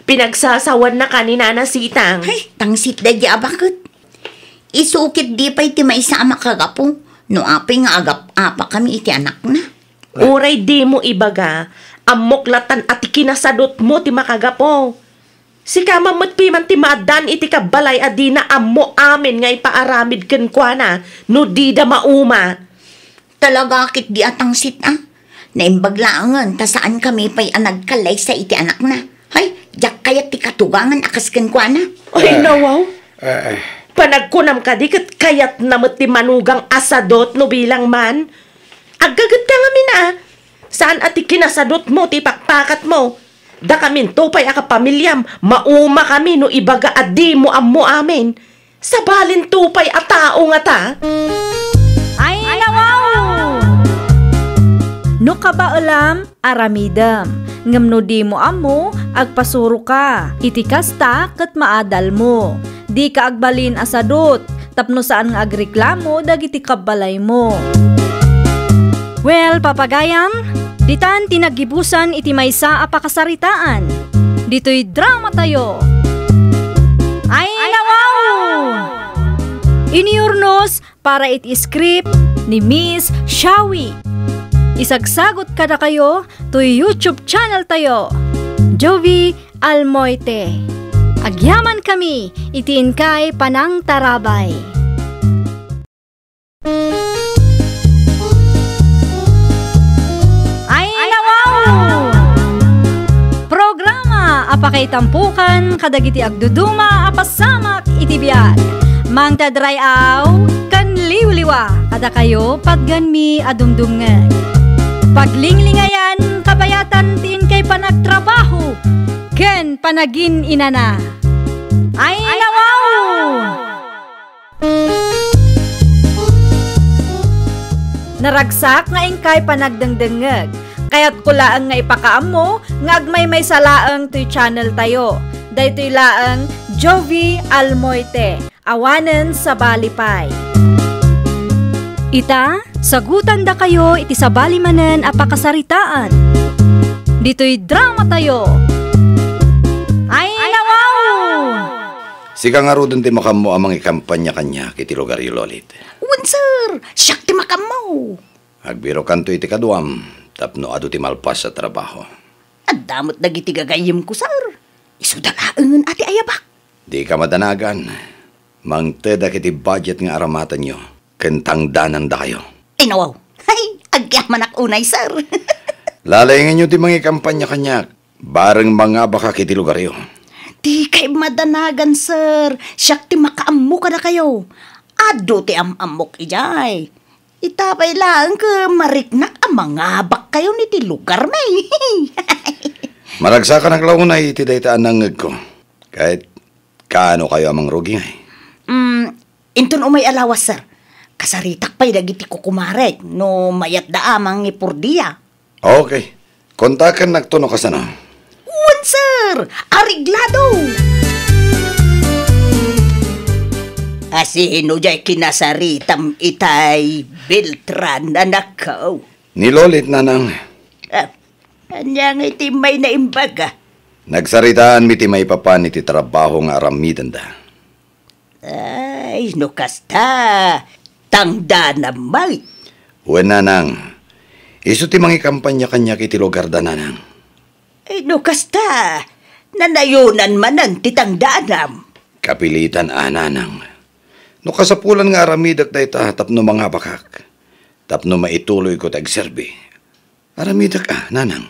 D: pinagsasawan na kanina na sitang.
B: Ay, tangsit da di abakot. Isukit di pa iti maisama kagapo. No apay nga agap-apa kami iti anak na.
D: Uray di mo ibaga, amoklatan at kinasadot mo ti makagapo. Si kamamot piman ti maadan iti kabalay adina amo amin nga ipaaramid ken kwa na no di da mauma.
B: Talaga kit di atang sit Naimbaglaangan ta saan kami pa'y anagkalay sa iti anak na. Hay, jak kayat ti katugangan akas ken kwa na.
D: Ay nawaw. Panagkunam ka di kat kayat namot ti manugang asadot no bilang man. Aggagat ka nga mina. Saan ati kinasadot mo ti pakpakat mo? Da kamin tupay aka pamilyam, mauma kami no ibaga adi mo ammo amin. Sabalin tupay a tao nga ta.
A: Ay nawaw! No kabaulam, aramidam. Ngam no di mo amo, agpasuro ka. Iti kasta kat maadal mo. Di ka agbalin asadot. Tapno saan nga agreklamo, dagiti kabalay mo. Well, papagayam, ditan tinagibusan iti maysa a pakasaritaan. Dito'y drama tayo. Ay nawaw! Iniurnos para iti script ni Miss Shawi. Isagsagot kada kayo to YouTube channel tayo. Jovi Almoite. Agyaman kami, itiin kay Panang Tarabay. Ay nawaw! Programa apakay tampukan kadagiti agduduma apasamak iti biag. Mang tadrayaw kan liwliwa kada kayo pagganmi adumdumngeg. Paglinglingayan kabayatan tiin kay panagtrabaho ken panagin inana. Ay nawaw! Naragsak nga ingkay panagdengdengeg. Kaya't kulaang nga ipakaamo nga agmay may salaang to'y channel tayo. Daytoy laang Jovi Almoite. Awanen sa Balipay. Ita, sagutan da kayo iti sa balimanen apakasaritaan. Dito'y drama tayo. Ay nawaw!
E: Sika nga ro dun ti makamo amang ikampanya kanya kiti lugar yu lolit.
B: Wan, sir. Siyak ti makamaw.
E: Agbiro kanto iti kaduam, tapno adu ti malpas sa trabaho.
B: At damot nagiti gagayim ko, sir. Isudalaangan ati ayabak.
E: Di ka madanagan. Mangteda kiti budget nga aramatan nyo. Kentang danan da kayo.
B: Ay, nawaw. Ay, agyaman unay, sir.
E: Lalayngin nyo ti mga kampanya kanyak. Bareng mga baka kiti lugar yo.
B: Di kay madanagan, sir. Siyak ti makaammo ka na kayo. Ado ti amok ijay. Itapay lang ka mariknak ang mga bak kayo ni ti lugar may.
E: Maragsa ka naglaunay iti daytaan ng ngeg ko. Kahit kaano kayo amang rugi ngay.
B: Inton umay alawas, sir. Kasaritak pa'y dagiti ko kumarek no mayat da amang ipurdiya.
E: Okay. Kontakan nagtuno ka sana.
B: Wan, sir. Ariglado. Asino jay kinasaritam itay Beltran anak ko.
E: Nilolit nanang.
B: Anyang iti may naimbaga.
E: Nagsaritaan mi ti may papan iti trabaho nga aramidan da.
B: Ay, no kasta. Tangda naman.
E: Uwan nanang. Iso ti mga kampanya kanya kiti lugar da nanang.
B: Ay, no kasta. Nanayunan manan titangdanam.
E: Kapilitan nanang. No kasapulan nga aramidak da ita tapno mga bakak. Tapno maituloy ko tagserbi. Aramidak nanang.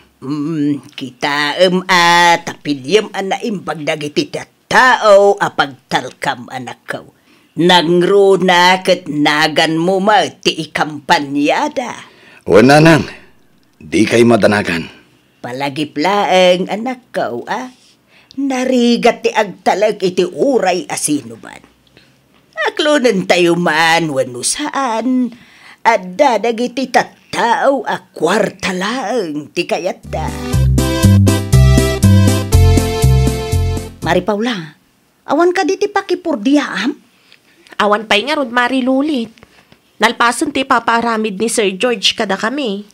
B: Kita tapilyam anaimbag dagiti tao apagtalkam anak ko. Nangruna ket nagan mo ti ikampanyada.
E: O nanang, di kay madanagan.
B: Palagiplaeng anak ko, narigat ti agtalag iti uray asino man. Aklunan tayo man wano saan, adda dagiti tattao kwarta lang ti kayata. Mari Paula, awan ka di ti pakipurdiyaam?
D: Awan pa'y nga rod Mari Lulit. Nalpasan ti paparamid ni Sir George kada kami.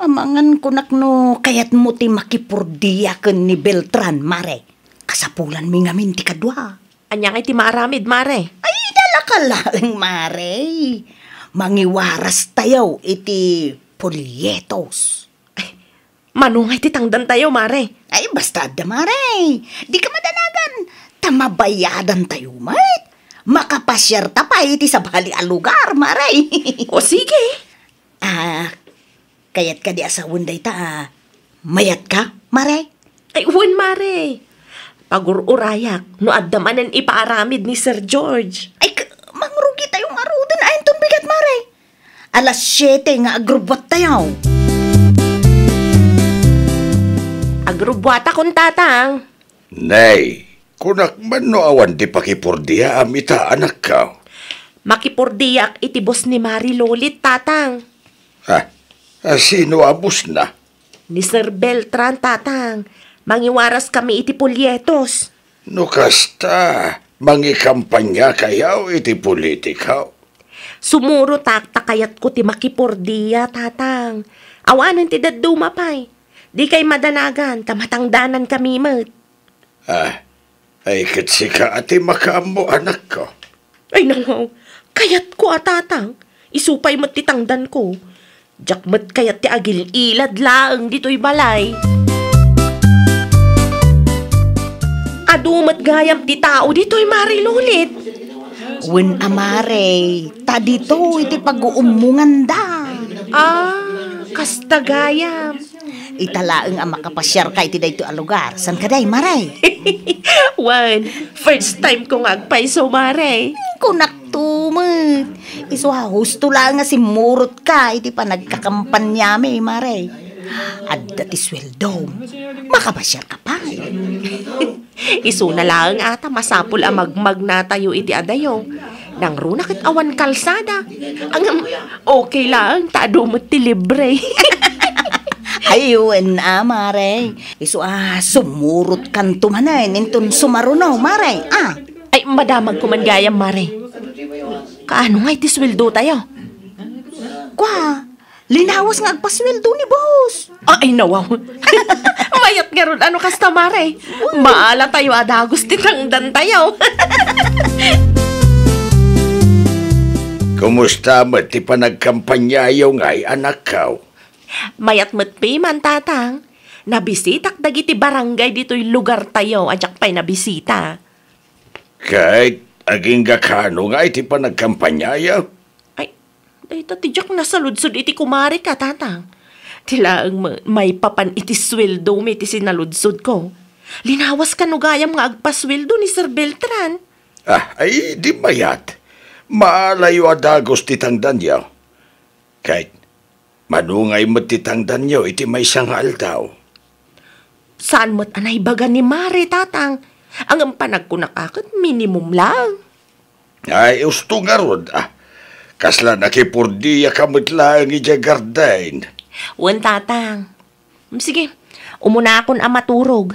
B: Amangan kunak no kayat mo ti makipurdiyaken ni Beltran, Mare. Kasapulan mi ngamin ti kadwa.
D: Anyang iti maaramid, Mare.
B: Ay, dala ka lang, Mare. Mangiwaras tayo iti polyetos.
D: Manungay ti tangdan tayo, Mare.
B: Ay, basta da, Mare. Di ka madanagan. Tamabayadan tayo, mat. Makapasyar tapay iti sa bali a lugar, Mare.
D: O sige.
B: Kayat ka di asawon day ta. Mayat ka, Mare?
D: Ay, uwan, Mare. Pagururayak, no addamanan ipaaramid ni Sir George.
B: Ay, mangrugi tayong arudan ayon tong bigat, Mare. Alas 7 nga agrubot tayo.
D: Agrubwata kung tatang.
C: Nay, kunak man no awan di pakipurdiya amita anak ka.
D: Makipurdiyak iti boss ni Mari Lolit, tatang.
C: Sino abus na?
D: Ni Sir Beltran, tatang. Mangiwaras kami iti polyetos.
C: No kasta, mangikampanya kayaw iti politikaw.
D: Sumuro takayat ko ti makipurdiya, tatang. Awanan ti daduma pay. Di kay madanagan, tamatangdanan kami mat.
C: Ay katsi ka ati makaamo anak ko.
D: Ay nangaw, kayat ko tatang. Isupay mat ti tangdan ko. Diyak mat kayat ti agil ilad laang dito'y balay. Adumat gayam ti tao dito'y Mari Lulit.
B: Wen amare, ta dito iti pag-uumungan da.
D: Kasta gayam.
B: Italaeng ang makapasyar ka iti dayto a lugar. San ka day, maray?
D: Wan, first time ko nga agpaiso, Mare.
B: Kunak tumit. Iswa, husto lang nga si murot ka iti pa nagkakampanyami, maray. Adda ti sweldo. Makapasyar ka pa.
D: Iso na lang ata masapul ang magmag na tayo iti adayo. Nang runa kit awan kalsada. Ang okay lang, tado mo ti libre.
B: Ayun, mare. Iso, sumurot kan tumanan. Intun sumaruno, mare.
D: Ay, madamag ko man gayam, Mare. Kaano nga iti sweldo tayo?
B: Kwa, linawas nga agpasweldo ni boss.
D: Ay, nawaw. Mayat nga ron, ano kasta, Mare? Maala tayo, adagos tinangdan tayo.
C: Kumusta mo ti panagkampanyayo nga'y anak kaw?
D: Mayat matpi man, tatang. Nabisitak dagiti barangay dito'y lugar tayo, adyak pa'y nabisita.
C: Kahit aging gakano nga iti panagkampanyayo?
D: Ay, dahito tijak nasaludsod iti kumari ka, tatang. Tilaang may papan iti sweldo mi iti sinaludsod ko. Linawas ka no gayam nga agpasweldo ni Sir Beltran.
C: Ay di mayat. Maalayo adagos titangdan yaw. Kahit manungay mo titangdan yaw iti may sangal daw.
D: Saan mo't anay baga ni Mare, tatang? Ang panagkunakakot, minimum lang.
C: Ay, usto nga rod. Kasla nakipurdiya kamot lang ijagardain.
D: Wan, tatang. Sige, umuna akong amaturog.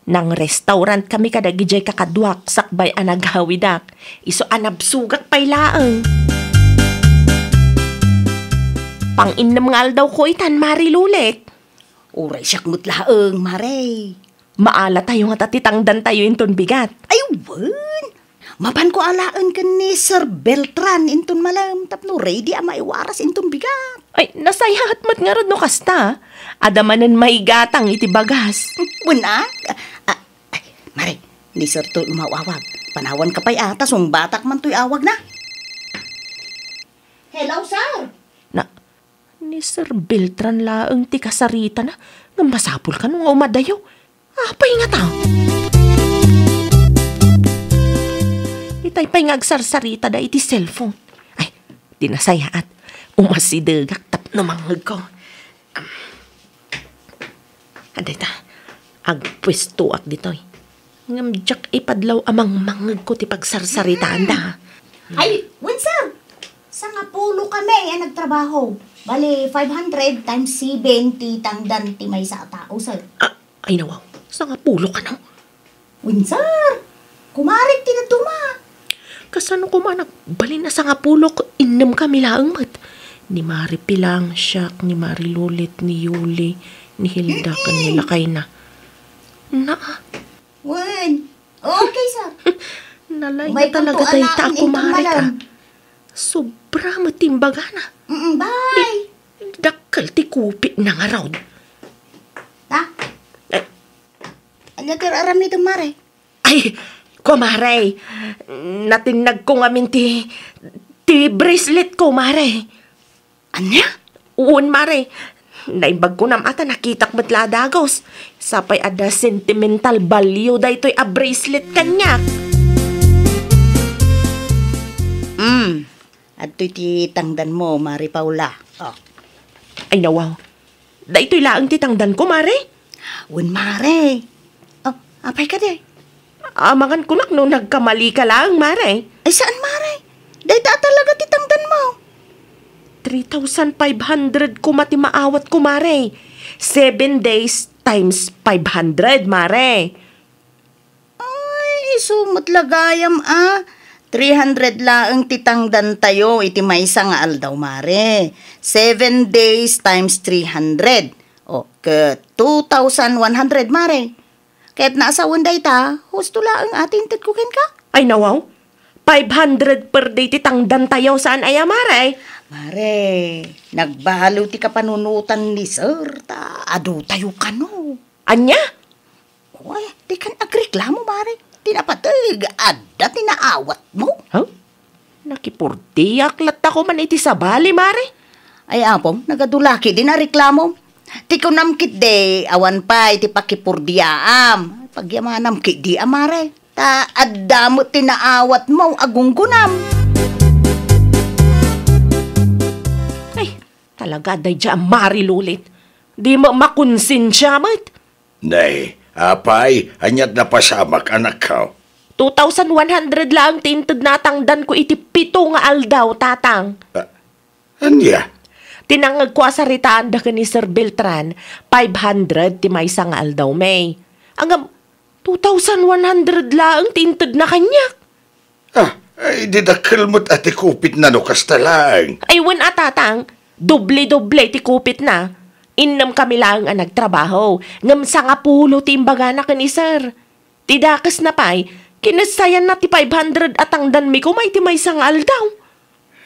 D: Nang restaurant kami kadagijay kakadwak, sakbay anaghawidak. Iso anabsugak pay laeng. Pang-inam ngal daw ko itan, Mari Lulit.
B: Uray siyak mo't laeng, mare.
D: Maala tayo nga tatitangdan tayo inton bigat.
B: Ay, wan. Mapan ko alaan ka ni Sir Beltran inton malam. Tapno ready maiwaras inton bigat.
D: Ay, nasayahat mat nga rod no kasta. Adamanan may gatang iti bagas.
B: Wala? Ay, mare, ni Sir to umawawag. Panawan ka pa'y atas,ung batak man to'y awag na. Hello, sir.
D: Ni Sir Beltran laeng ti kasarita na. Nga masapul ka nung umadayo. Apay nga tao. Itay pa'y ngagsarsarita da iti cellphone. Ay, dinasayaat. Umasidagak tap na manghag ko. Aday ta, agpwesto ak ditoy. Ngamjak ipadlaw amang manghag ko ti pagsarsaritaan da.
B: Ay, wan sir. Sa nga pulo kami ang nagtrabaho. Bali, 500 times 70 tangdan ti may sa tao, sir.
D: Ay nawaw, sa nga pulo ka na.
B: Wan sir, kumarik ti na tuma.
D: Kasano ko man nagbalin na sa nga pulo ko, inam kami laang mat. Ni Mari Pilang, Siak, ni Mari Lulit, ni Yuli, ni Hilda, kanila kay na.
B: Wan, okay sir.
D: Nalay na talaga tayo ta kumari ka. Sobra matimbaga na.
B: Bye.
D: Dakal ti kupit na nga raw.
B: Ha? Ano aram nito, Mare?
D: Ay, kumare. Natinag ko nga ti bracelet ko, Mare.
B: Anya?
D: Uon, Mare. Naimbag ko nam ata nakitak matla dagos. Sapay ada sentimental value da ito'y a bracelet kanya.
B: At ito'y tangdan mo, Mari Paula. Oh.
D: Ay nawaw. Da ito'y laang titangdan ko, Mare.
B: Wan, Mare. Oh, apay ka day.
D: Amangan ko nak no nagkamali ka lang, Mare.
B: Ay, saan, Mare? Day ta talaga titangdan mo.
D: 3,500 ko mati maawat ko, Mare. 7 days times 500, Mare.
B: Ay, sumot lagayam 300 laang titangdan tayo, iti maysa nga aldaw, Mare. 7 days times 300. O, ke 2,100, Mare. Kaya't naasawan day ta, husto laang atin titkukin ka.
D: Ay nawaw, 500 per day titangdan tayo saan aya, Mare.
B: Mare, nagbahalo ti kapanunutan ni Sir, ta adu tayo ka no.
D: Anya?
B: Uy, di kan agreklamo, Mare. Tinapatag, adda tinaawat mo.
D: Huh? Nakipurdiyak lat ako man iti sabali, mare.
B: Ay apong, nagadulaki din na reklamo. Ti ko namkit de, awan pa iti pakipurdiaam. Pagyamanam kit di amare. Ta addamo tinaawat mo agunggunam.
D: Ay, talaga day dyan marilulit. Di mo makonsinsya mat.
C: Nay, apay, anyat na pasamak anak ko.
D: 2,100 lang tinted natangdan ko iti 7 nga aldaw, tatang.
C: Anya?
D: Tinangag ko asaritaan da ka ni Sir Beltran, 500 ti may isang aldaw may. Ang 2,100 lang tinted na kanyak.
C: Ay, didakil mo't ati kupit na no kastalang.
D: Ay, wan tatang, doble-doble ti kupit na. Innam kami lang ang nagtrabaho. Ngam sa nga pulo ti imbaga na ka ni Sir. Tidakas na pa'y, kinasayan na ti 500 at ang danmi ko may ti may isang aldaw.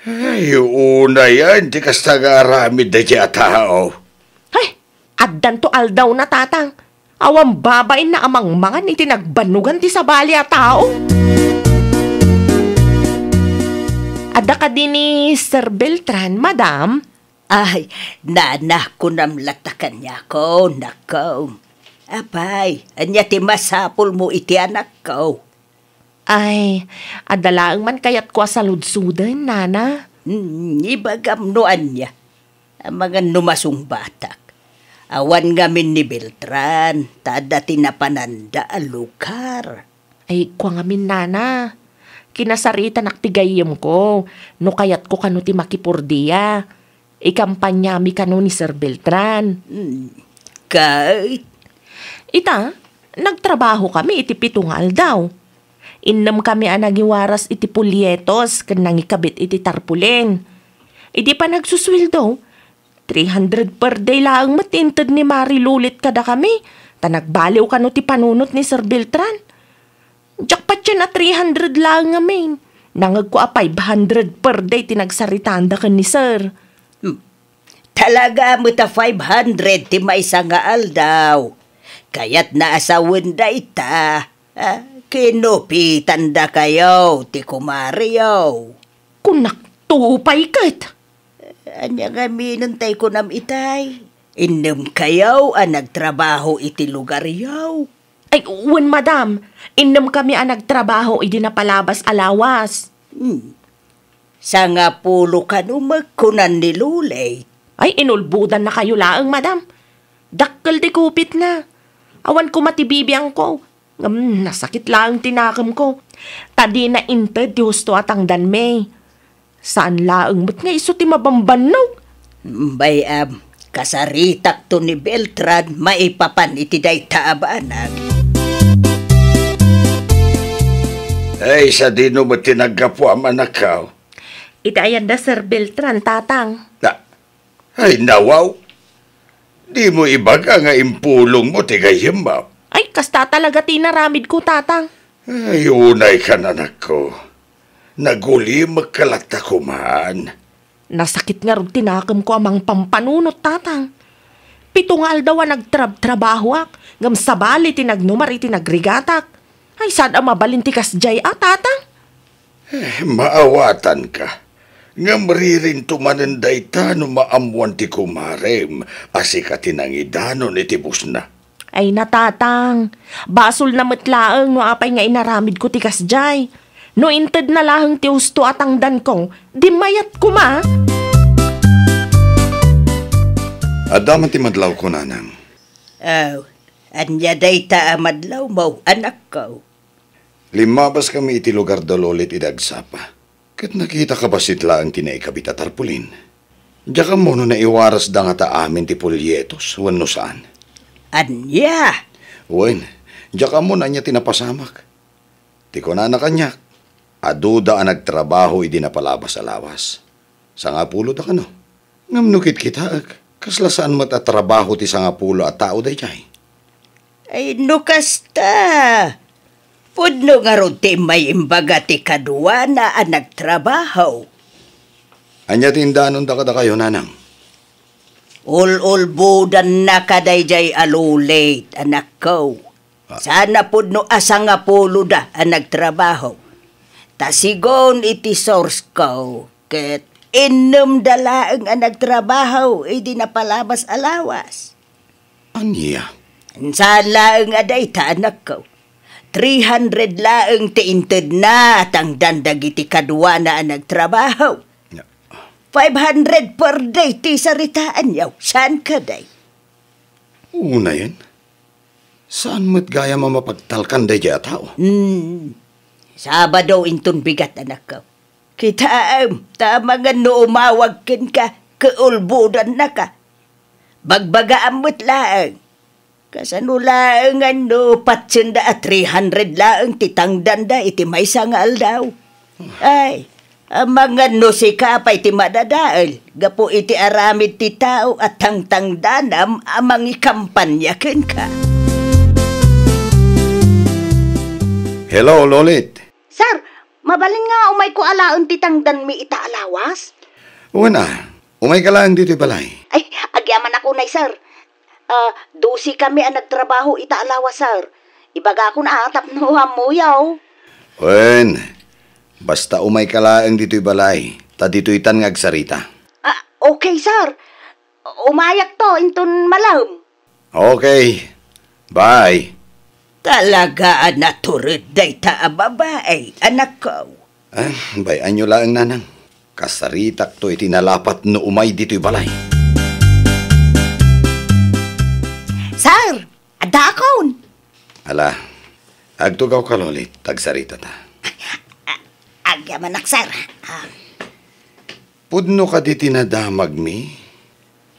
C: Ay, una yan, di kasta nga aramid na dya tao.
D: Ay, addan to aldaw na tatang. Awang babain na amang mga ni tinagbanugan ti sabali a tao. Adda ka din ni Sir Beltran, madam?
B: Ay, nanak ko namlatakan niya ko, nakaw. Apay, anya ti masapul mo iti anak ko.
D: Ay, adalaang man kayat ko sa ludsudan, nana.
B: Ibagam noan niya. Ang mga numasong batak. Awan ngamin ni Beltran, tada tinapananda ang lukar.
D: Ay, kwa ngamin, nana. Kinasarita naktigayim ko, no kayat ko kano ti makipurdiya. Ikampanya mi kano ni Sir Beltran.
B: Kahit?
D: Ita, nagtrabaho kami iti 7 nga aldaw. Innam kami anagiwaras iti pulyetos kan nangikabit iti tarpulin. Idi pa nagsuswildo, 300 per day lang matinted ni Mari Lulit kada kami. Tanagbaliw kano ti panunot ni Sir Beltran. Jakpat siya na 300 lang ngamin. Nangag ko 500 per day tinagsaritaan kan ni Sir.
B: Talaga mo ta 500 ti may nga aldaw. Kaya't naasawan da ita. Kinupitan da kayo, ti kumariyo.
D: Kunaktupay kat.
B: Anya nga minantay ko nam itay. Inom kayo ang nagtrabaho iti lugar yaw.
D: Ay, wan madam. Innam kami ang nagtrabaho iti napalabas alawas.
B: Sa nga pulo ka magkunan ni Lulay.
D: Ay, inulbudan na kayo laang madam. Dakkel di kupit na. Awan ko matibibiyang ko. Nasakit lang tinakam ko. Tadi na inted di husto at ang danme. Saan laang ba't nga iso ti mabambanog?
B: Bayam, kasaritak to ni Beltran maipapan iti day taabanag.
C: Ay, sa dino mo tinagapo ang manakaw.
D: Itayan da Sir Beltran, tatang.
C: Ay, nawaw. Di mo ibaga nga impulong mo tigayim mo.
D: Ay, kasta talaga tinaramid ko, tatang.
C: Ay, unay ka na nako. Naguli magkalata ko man.
D: Nasakit nga rin tinakam ko amang pampanunot, tatang. 7 nga aldaw nagtrabaho ak. Ngam sabali tinagnumar itinagrigatak. Ay, saan ang mabalintikas jay tatang?
C: Maawatan ka. Nga maririn tumananday ta no maamuan ti kumarem. Asi ka tinangidano ni tibus na.
D: Ay natatang, basol na matlaang no apay nga inaramid ko tikas jay. No inted na lahang ti husto at ang dan ko, di mayat ko ma.
E: Adaman ti madlaw ko, nanang.
B: Anya day ta amadlaw mo, anak ko.
E: Limabas kami iti lugar dalolit idagsapa. Kat nakita ka ba sitla ang tinaikabit at tarpulin? Diya ka mo no naiwaras da nga ta amin ti pulyetos, wano saan?
B: Anya?
E: Wen, diya ka mo na niya tinapasamak. Ti ko na kanyak. Aduda ang nagtrabaho idi napalabas sa lawas. Sa nga pulo da ka no. Ngamnukit kita, kaslasaan matatrabaho ti sa nga pulo at tao day jay.
B: Ay nukasta. Pudno nga ron ti may imbaga ti kadwa na ang nagtrabaho.
E: Anya tindanon da kada kayo, nanang?
B: Ulbudan na kadayjay alulit, anak ko. Sana pudno asa nga pulo da ang nagtrabaho. Tasigon iti source ko. Ket inom dalaang ang nagtrabaho, di napalabas alawas.
E: Anya?
B: Saan laang aday ta anak ko? 300 laang tiinted na tangdan dagiti kadwa na ang nagtrabaho. 500 per day ti saritaan yaw. Saan ka day?
E: Una yan. Saan mo't gaya mamapagtalkan day jaya tao?
B: Sabado inton bigat anak ko. Kita tama nga no umawag kin ka, kaulbudan na ka. Bagbagaan mo't laang. Kasano laang ano, patsenda at 300 laang titangdan da iti may sangal daw. Ay, ang mga no si kapay ti madadaal. Gapo iti aramid ti tao at tangtangdanam amang ikampanya kin ka.
E: Hello, Lolit.
F: Sir, mabalin nga umay ko alaon titangdan mi ita alawas?
E: Una, umay ka lang dito balay.
F: Ay, agyaman ako na, sir. Dusi kami ang nagtrabaho ita alawas, sir. Ibaga ko na atap no hamuyaw.
E: Wen, basta umay ka lang dito balay. Ta dito itan nga agsarita.
F: Okay, sir. Umayak to, inton malam.
E: Okay, bye.
B: Talaga naturid day ta babae, anak ko.
E: Bayan nyo lang nanang. Kasaritak to itinalapat no umay dito'y balay.
F: Sir, adakon.
E: Ala, agtugaw ka Lolit, tagsarita ta.
F: Agyaman ak, sir.
E: Pudno ka di tinadamag mi?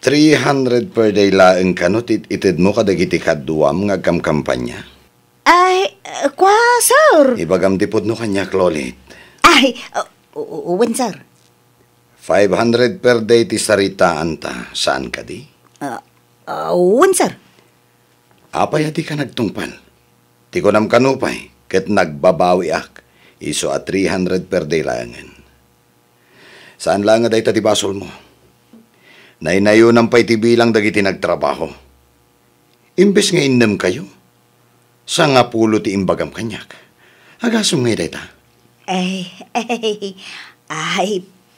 E: 300 per day laeng kanot itid mo kadagiti kaduam nga kampanya.
F: Ay, kwa, sir.
E: Ibagam di pudno kanyak Lolit.
F: Ay, uwan, sir.
E: 500 per day ti saritaan ta. Saan ka di?
F: Uwan, sir.
E: Apay di ka nagtungpal. Ti ko nam kanupay, ket nagbabawi ak. Iso at 300 per day laangan. Saan lang nga day ti basol mo? Nainayo ng pa'y ti bilang dagiti nagtrabaho. Imbes nga innem kayo, sa nga pulo ti imbagam kanyak. Agasong nga day ta.
F: Ay,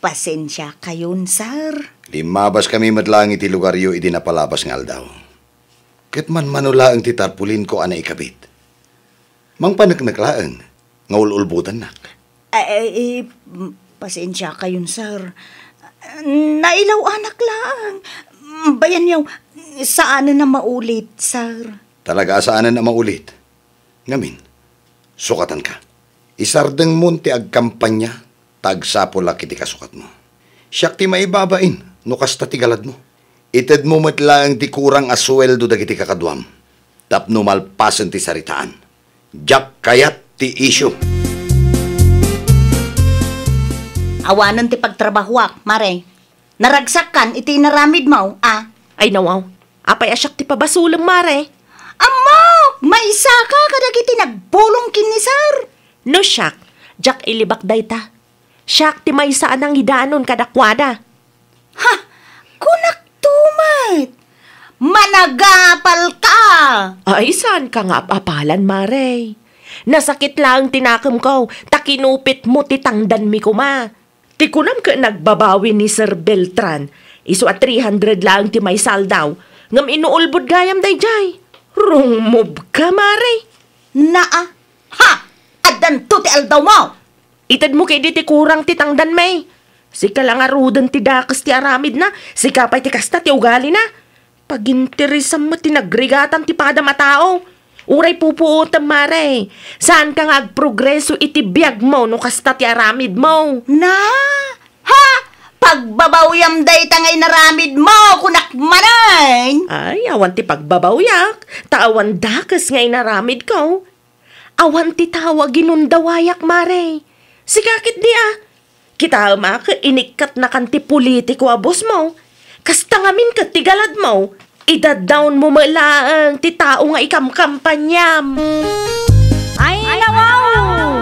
F: pasensya kayon, sir.
E: Limabas kami madlang iti lugaryo iti napalabas nga aldaw. Ket man manula ang ti tarpulin ko anay ikabit. Mang panagnaklaang, nga ululbutan nak.
F: Ay, pasensya kayon, sir. Nailaw anak lang. Bayan yaw, saan na maulit, sir?
E: Talaga saan na maulit? Ngamin, sukatan ka. Isardeng munti ag kampanya, tagsapula kiti kasukat mo. Siyak ti maibabain, nukas ta tigalad mo. Ited mo matlaang ti kurang asweldo dagiti kakadwam. Tapno malpasan ti saritaan. Jak kayat ti isyo.
F: Awanan ti pagtrabahuak, mare. Naragsak kan, iti naramid mo,
D: Ay nawaw, apay asyak ti pabasulang mare.
F: Amo, maisa ka kadagiti nagpulong kini, sir.
D: No siyak, jak ilibak day ta. Siyak ti may saan ang idaanon kadakwada.
F: Ha, kunak tumat. Managapal ka.
D: Ay, saan ka nga apalan, mare? Nasakit lang tinakam ko, takinupit mo titangdan mi kuma. Ti kunam ka nagbabawi ni Sir Beltran. Iso at 300 lang ti may saldaw. Ngam inuulbod gayam day jay. Rungmob ka, mare.
F: Naa. Ha, adan to ti aldaw mo.
D: Itad mo kay di ti kurang titangdan may. Sika lang arudan ti dakas ti aramid na. Sika pa'y ti kasta ti ugali na. Paginterisam mo ti nagrigatan ti padama tao. Uray pupuotam, mare. Saan ka nga agprogreso iti biyag mo no kasta ti aramid mo?
F: Na, ha, pagbabawyam day tangay naramid mo, kunak manay.
D: Ay, awan ti pagbabawyak. Taawan dakas ngay naramid ko. Awan ti tawa ginundawayak, mare. Sikakit di Kita mak, inikat na kanti politiko abos mo. Kasta ngamin ka tigalad mo. Idadawn mo malaang ti tao nga ikamkampanyam.
A: Ay, nawaw!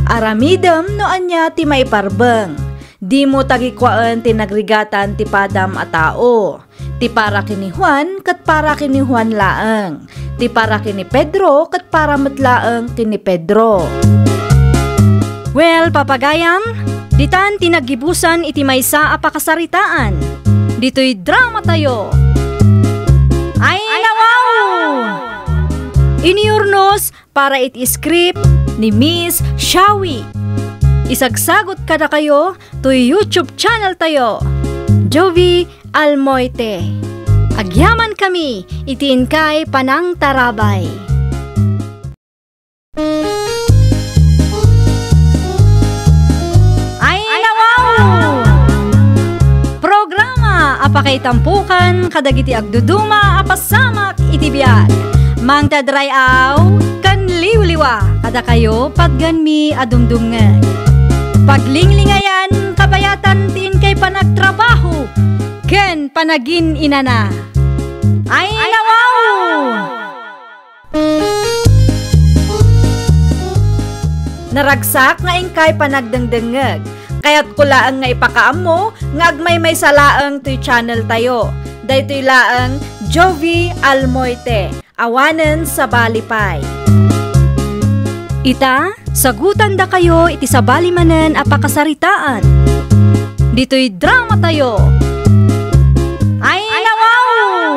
A: Aramidem no anya ti may parbeng. Di mo tagikwaan ti nagrigatan ti padam a tao. Ti para kini Juan kat para kini Juan laeng. Ti para kini Pedro kat para matlaeng kini Pedro. Well, papagayam, ditan tinagibusan iti maysa a pakasaritaan. Dito'y drama tayo. Ay nawaw! Iniurnos para iti script ni Miss Shawi. Isagsagot kada kayo to YouTube channel tayo, Jovi Almoite. Agyaman kami, itiin kay Panang Tarabay. Ay nawaw! Programa apakay tampukan kadagiti agduduma apasamak iti biag. Mang tadrayaw kan liwliwa kada kayo pagganmi adumdumngeg. Paglinglingayan kabayatan tiin kay panagtrabaho ken panagin inana. Ay nawaw! Naragsak nga ingkay panagdengdengeg. Kaya't kulaang nga ipakaam mo nga agmay may salaang to'y channel tayo. Daytoy laang Jovi Almoite. Awanen sa balipay. Ita, sagutan da kayo iti sabali manen apakasaritaan. Dito'y drama tayo. Ay nawaw!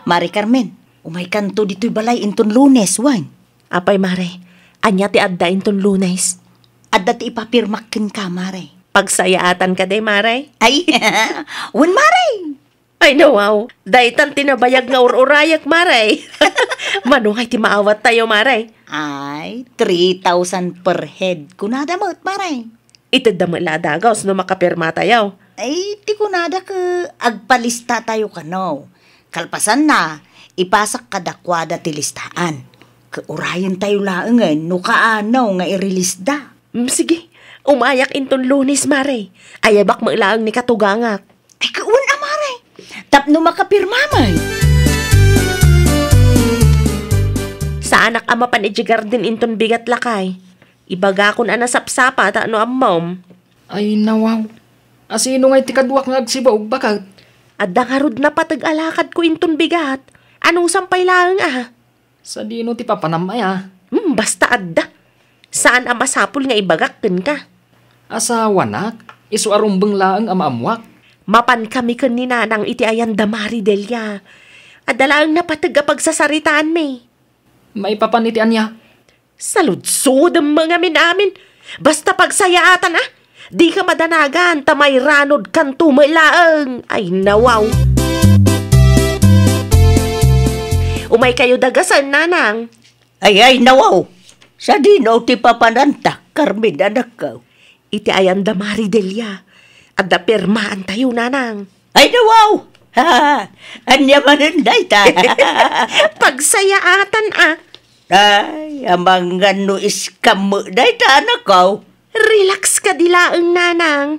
F: Mari Carmen, umay kanto dito'y balay inton Lunes, wan.
D: Apay, Mare, anya ti adda inton Lunes.
F: Adda ti ipapirmakin ka, Mare.
D: Pagsayaatan ka day, Mare.
F: Ay, wan Mare!
D: Ay nawaw, daytan tinabayag nga ururayak, Mare. Manungay ti maawat tayo, Mare.
F: Ay, 3,000 per head. Kunada mo, Mare.
D: Itid da maladagaw no makapirma tayo.
F: Ay, ti kunada ka agpalista tayo kano. Kalpasan na, ipasak kadakwada ti listaan. Kaurayan tayo laangan, no kaanaw nga i-release da.
D: Sige, umayak inton Lunes, Mare. Ayabak maulaang ni katugangak.
F: Ay, kaun na, Mare. Tapno makapirma, may.
D: Sa anak ama pan garden inton bigat lakay. Ibaga kon ana sapsapa ta ano ammom.
G: Ay nawaw. Asino nga iti kadwak nga agsiba og bakat?
D: Adda karud na patag-alakad ko inton bigat. Anong sampay lang
G: Sa dino ti papanamay
D: basta adda. Saan ang masapul nga ibagakken ka?
G: Asawa nak, isu arumbeng laang amaamwak.
D: Mapan kami kan ni nanang iti ayan damari Delia. Adalaang napatag pagsasaritaan me.
G: May papanitian niya.
D: Saludsod ang mga minamin. Basta pagsayaatan di ka madanagan, tamay ranod kan tumalaang. Ay nawaw. Umay kayo dagasan, nanang.
B: Ay, nawaw. Sa dino ti papananta, Carmen, anak ka.
D: Iti ayan damari Delia. Adda pirmaan tayo, nanang.
B: Ay, nawaw. Ha, anya manunday ta.
D: Pagsayaatan
B: Ay, amang no iskam mo day ta, anak ko.
D: Relax ka dilaang, nanang.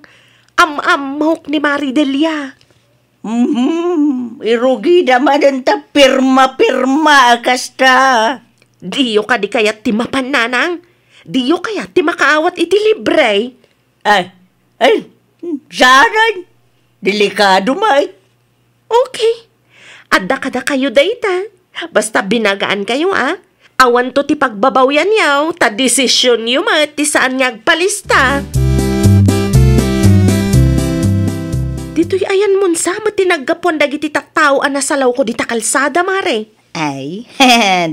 D: Am-amhok ni Maridelia.
B: Irugi naman ang ta pirma-pirma akasta.
D: Diyo ka di kayat ti mapan, nanang. Diyo kayat ti makaawat iti libre.
B: Ay, sana. Delikado, may.
D: Okay. Adda kada kayo dayta. Basta binagaan kayo, Awan to ti pagbabawyan yaw, ta desisyon yu ti saan ngagpalista. Dito'y ayan munsa, matinagapon dagiti tattao anasalaw ko di takalsada, Mare.
F: Ay,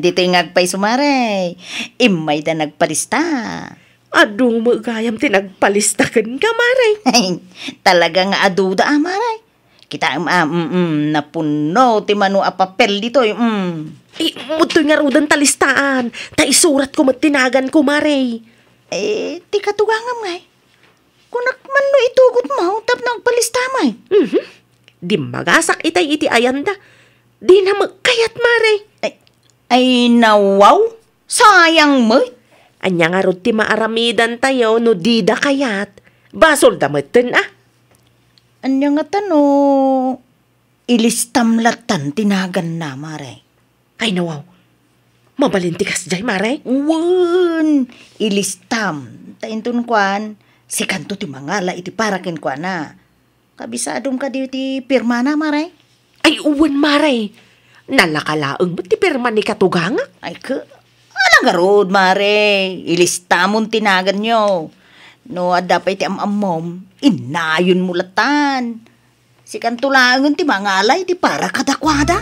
F: dito yung ngagpay sumare. Imay da nagpalista.
D: Adu magayam tinagpalista kan ka, Mare.
F: Talagang aduda, Mare. Kita napuno ti manu a papel dito.
D: Mutoy nga rudan talistaan. Ta isurat ko magtinagan ko, Mare.
F: Ti katugangam ngay. Kunak man no itugot mo, tap nagpalista, may.
D: Di magasak itay iti ayanda. Di na magkayat, Mare.
F: Ay nawaw. Sayang mo.
D: Anya nga rod ti maaramidan tayo no di da kayat. Basol dametten,
F: Anya nga tano, ilistamlatan tinagan na, Mare.
D: Ay nawaw. Mabalintikas jay, Mare.
F: Wan, ilistam. Taintun kwan, si kanto ti mangala iti parakin kwa na. Kabisadom ka di ti pirma na, Mare.
D: Ay uwan, Mare. Nalakalaang ba't ti pirma ni katuganga?
F: Ay ka, ala Nagarod, mare. Ilista mong tinagan nyo. No, adapay ti amamom, inayon mulatan. Si kantulangan ti mangalay ti para kadakwada.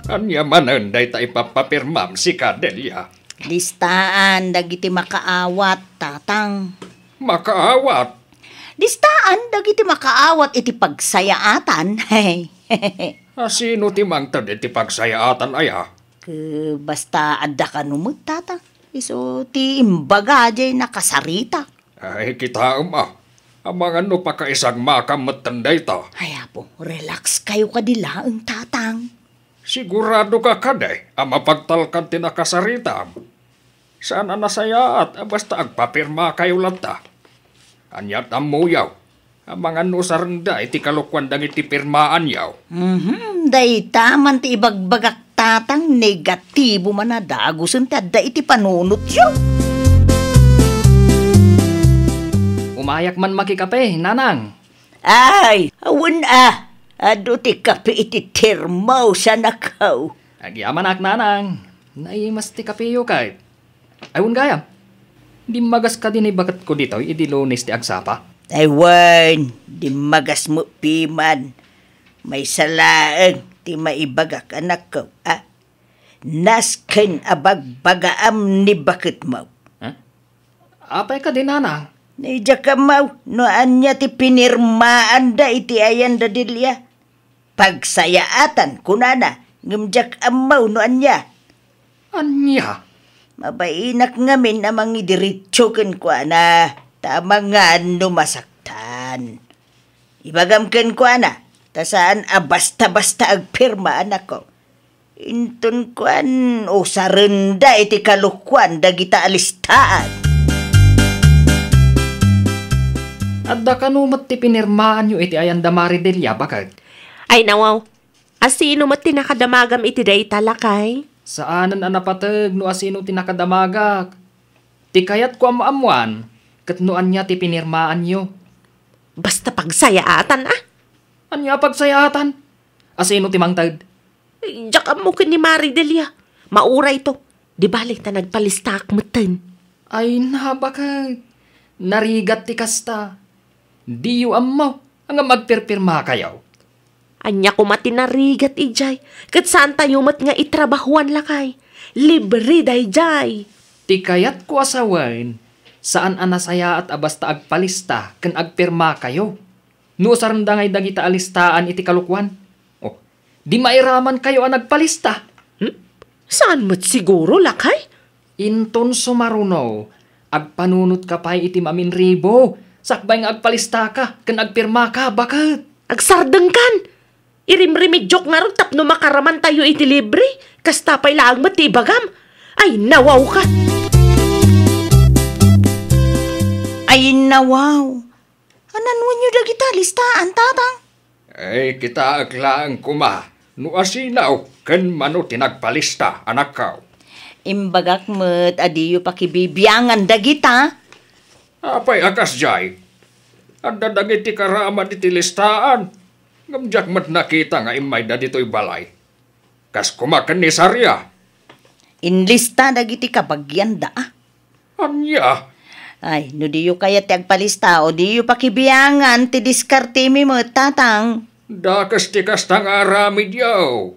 H: Anya manan day ta ipapapirmam si Cadelia.
F: Listaan, dagiti makaawat, tatang.
H: Makaawat.
F: Listaan, dagiti makaawat iti pagsayaatan.
H: Sino ti mangtad iti pagsayaatan aya?
F: Basta adda ka numot, tatang. Iso ti imbaga jay nakasarita.
H: Ay, kita Amangan no pa kaisang makamatan day ta.
F: Ay, apo, relax kayo kadila ang tatang.
H: Sigurado ka kaday, mapagtalkan ti nakasarita. Saan nasayaat, basta agpapirma kayo lata. Anyat amuyaw, mga nusaranda iti kalukwan dang iti pirmaan yaw.
F: Day taman ti ibagbagak tatang negatibo man na dagusan ti adda iti panunot yun.
G: Umayak man makikape, nanang.
B: Ay, awan ado ti kape iti termo sa nakaw.
G: Agyaman ak, nanang. Naimas ti kape yo kay. Ayun gaya. Di magas ka din bagat ko dito, idi Lunes ti agsapa.
B: Aywan, di magas mo piman. May salaang ti maibagak anak ko. Nasken abagbagaam ni bakit mo.
G: Apay ka din, nanang.
B: Naidya ka mau, noan niya ti pinirmaan da iti ayan da dilya. Pagsayaatan, kunana, ngamjak amaw noan niya.
G: Anya?
B: Mabainak ngamin namang idiritsukin ko na tamang masaktan. Ibagamken ko tasaan basta-basta agpirma anak ko. Intun kuan o sarenda iti kalukwan dagita alistaan.
G: Adda kanumat ti pinirmaan nyo iti ayan da Maridelia, bakit?
D: Ay nawaw, asino mat tinakadamagam iti day talakay?
G: Saanan anapatag no asino tinakadamagak? Ti kayat ko amamuan, katnuan niya ti pinirmaan nyo.
D: Basta pagsayaatan
G: Anya pagsayaatan? Asino ti mangtag?
D: Diyak mo ni Maridelia. Mauray to. Di balik ta nagpalistak matan.
G: Ay na, bakit? Narigat ti kasta. Di yu amaw, ang magpirpirma kayaw.
D: Anya ko matinarigat ijay. Kat saan tayo mat nga itrabahuan lakay. Libre day jay.
G: Ti kayat ko asawain, saan anasaya at basta agpalista kan agpirma kayo. No sarandangay dagita alistaan iti kalukwan. Oh, di mairaman kayo ang nagpalista.
D: Saan mat siguro lakay?
G: Inton sumaruno, agpanunot ka pa'y iti maminribo. Sakbay nga agpalista ka, kan agpirma ka, bakit?
D: Agsardeng kan. Irimrimidjok nga ron tapno makaraman tayo iti libre. Kastapay laang matibagam. Ay, nawaw ka.
F: Ay, nawaw. Ananwan nyo dagita listaan, tatang?
H: Ay, kita aglaang kuma. No asinaw, kan mano tinagpalista, anak ka.
F: Imbagak mo't adiyo pakibibiyangan dagita.
H: Apay akas jay. Anda dagiti karaman iti listaan. Ngamjak mat nakita nga imay da dito'y balay. Kas kumakan ni Sarya.
F: Inlista dagiti kabagyan da.
H: Anya?
F: Ay, no diyo kaya ti agpalista o diyo pakibiyangan ti diskartimi mo, tatang.
H: Dakas ti kastang aramid yaw.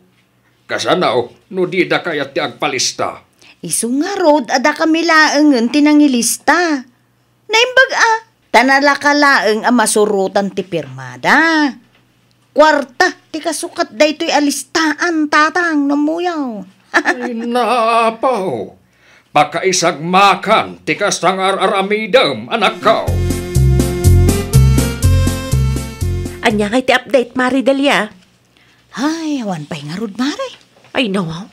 H: Kasanaw, no di da kaya ti agpalista.
F: Isu nga rod, ada kami laengen tinangilista. Naimbag tanalakalaeng masurutan ti pirmada. Kwarta, ti kasukat da ito'y alistaan, tatang, namuyaw.
H: Ay, napaw. Pakaisag makan, ti kastang aramidam, anak ka.
D: Anya kay ti update, Maridelia.
F: Ay, awan pa'y nga rod, mare.
D: Ay, nawaw.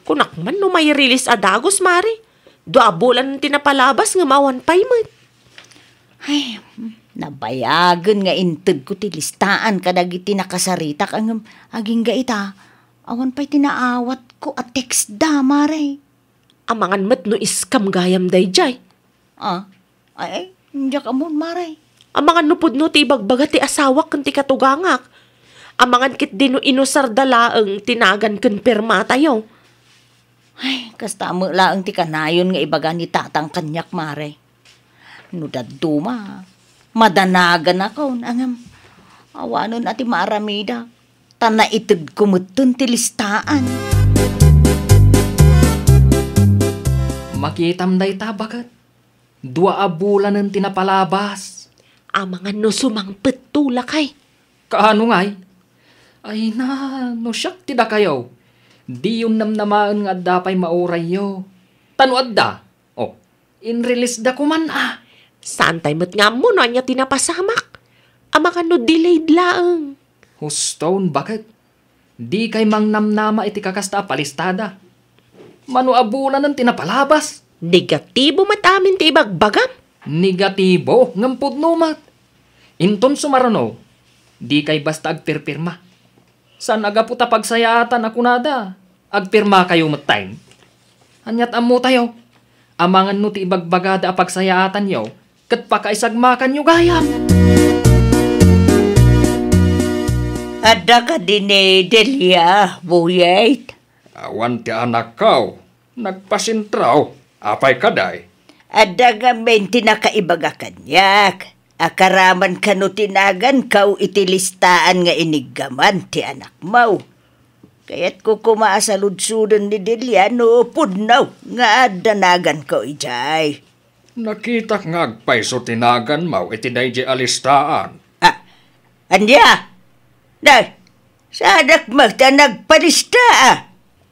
D: Kunak man no may release adagos, Mari. Duabulan tinapalabas nga mawan pa'y mo.
F: Ay, nabayagan nga inted ko ti listaan kadagiti nakasarita kang aging gaita. Awan pa'y tinaawat ko at text da, mare.
D: Amangan mat no iskam gayam day jay.
F: Ay, hindi ka mo, mare.
D: Amangan no pudno ti ibagbaga ti asawak kan ti katugangak. Amangan kit dino inusar dalaang tinagan ken perma tayo.
F: Ay, kasta mo laang ti kanayon nga ibaga ni tatang kanyak, mare. No daduma, madanagan ako, angam. Awanon ati maaramida, tana itid kumutun ti listaan.
G: Makitam day tabagat. 2 bulan ng tinapalabas.
D: Amangan no sumangpet tulakay.
G: Kaano ngay? Ay na, no siyak tida kayo. Di yun namnamaan nga dapay mauray yo. Tano adda? Oh, in-release da kuman ah.
D: Santay mo't nga mo no niya tinapasamak. Amangan no delayed laang.
G: Huston, bakit? Di kay mang namnama iti kakasta palistada. Manuabulan ng tinapalabas.
D: Negatibo matamin ti ibagbagam.
G: Negatibo, ngampod numat. Inton sumarano, di kay basta agpirpirma. San agaputa pagsayatan ako nada, agpirma kayo matay. Anyat amo tayo, amangan no ti ibagbagada a pagsayatan yaw, kat pakaisagmakan yo gayam.
F: Ada ka din Delia, buyait.
H: Awan ti anak kau, nagpasintraw, apay kaday.
F: Ada ka menti na kaibaga kanyak. Akaraman ka no tinagan kau itilistaan nga inigaman ti anak mau. Kaya't ko kumaasaludsudan ni Delia no pudnaw nga adanagan ko ijay.
H: Nakita nga agpayso tinagan mau iti dayjay alistaan.
F: Ah, andya? Day, sadak magta nagpalista ah.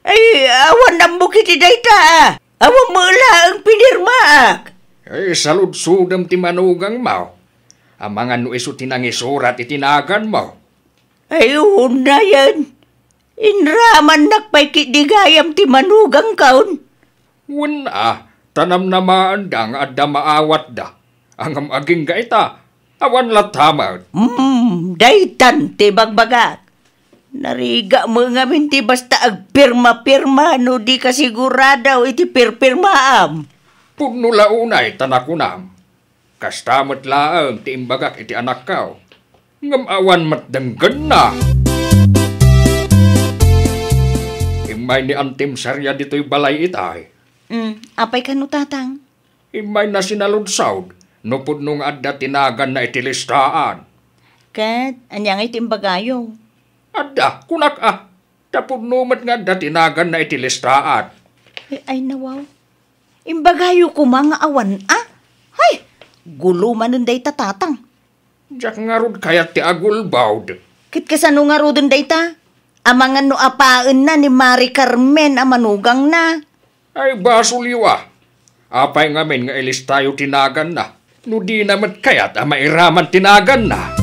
F: Ay, awan na mo kiti dayta ah. Awan mo lang pinirmaak.
H: Ay saludsudam ti manugang mau. Amangan no iso tinangisurat itinagan mo.
F: Ay, na yan. Inraman nakpaikidigayam ti manugang kaon.
H: Wala, tanam namaan da nga adda maawat da. Ang aging gaita, awan latamad.
F: Daytan ti bagbagat. Nariga mo nga minti basta agpirma-pirma no di ka siguradaw iti pirpirmaam.
H: Puno launay tanakunam. Kastamot laang ti imbagak iti anak kau. Ngam awan matdanggan na. Imay ni antim sarya dito'y balay itay.
F: Apay ka no tatang?
H: Imay na sinaludsawd. Nupod nung adda tinagan na itilistaan.
F: Kat, anyang itimbagayo.
H: Adda, kunak ah. Tapod numat nga adda tinagan na itilistaan.
F: Ay nawaw. Imbagayo ko mga awan ah. Hay! Gulo manon day tatang.
H: Diyak nga rod kayat ti agulbawd.
F: Kit kasano nga rodon day ta? Amangan no apaan na ni Mari Carmen amanugang na.
H: Ay basuliwa. Apay ngamin nga ilis tayo tinagan na. No di naman kayat mairaman tinagan na.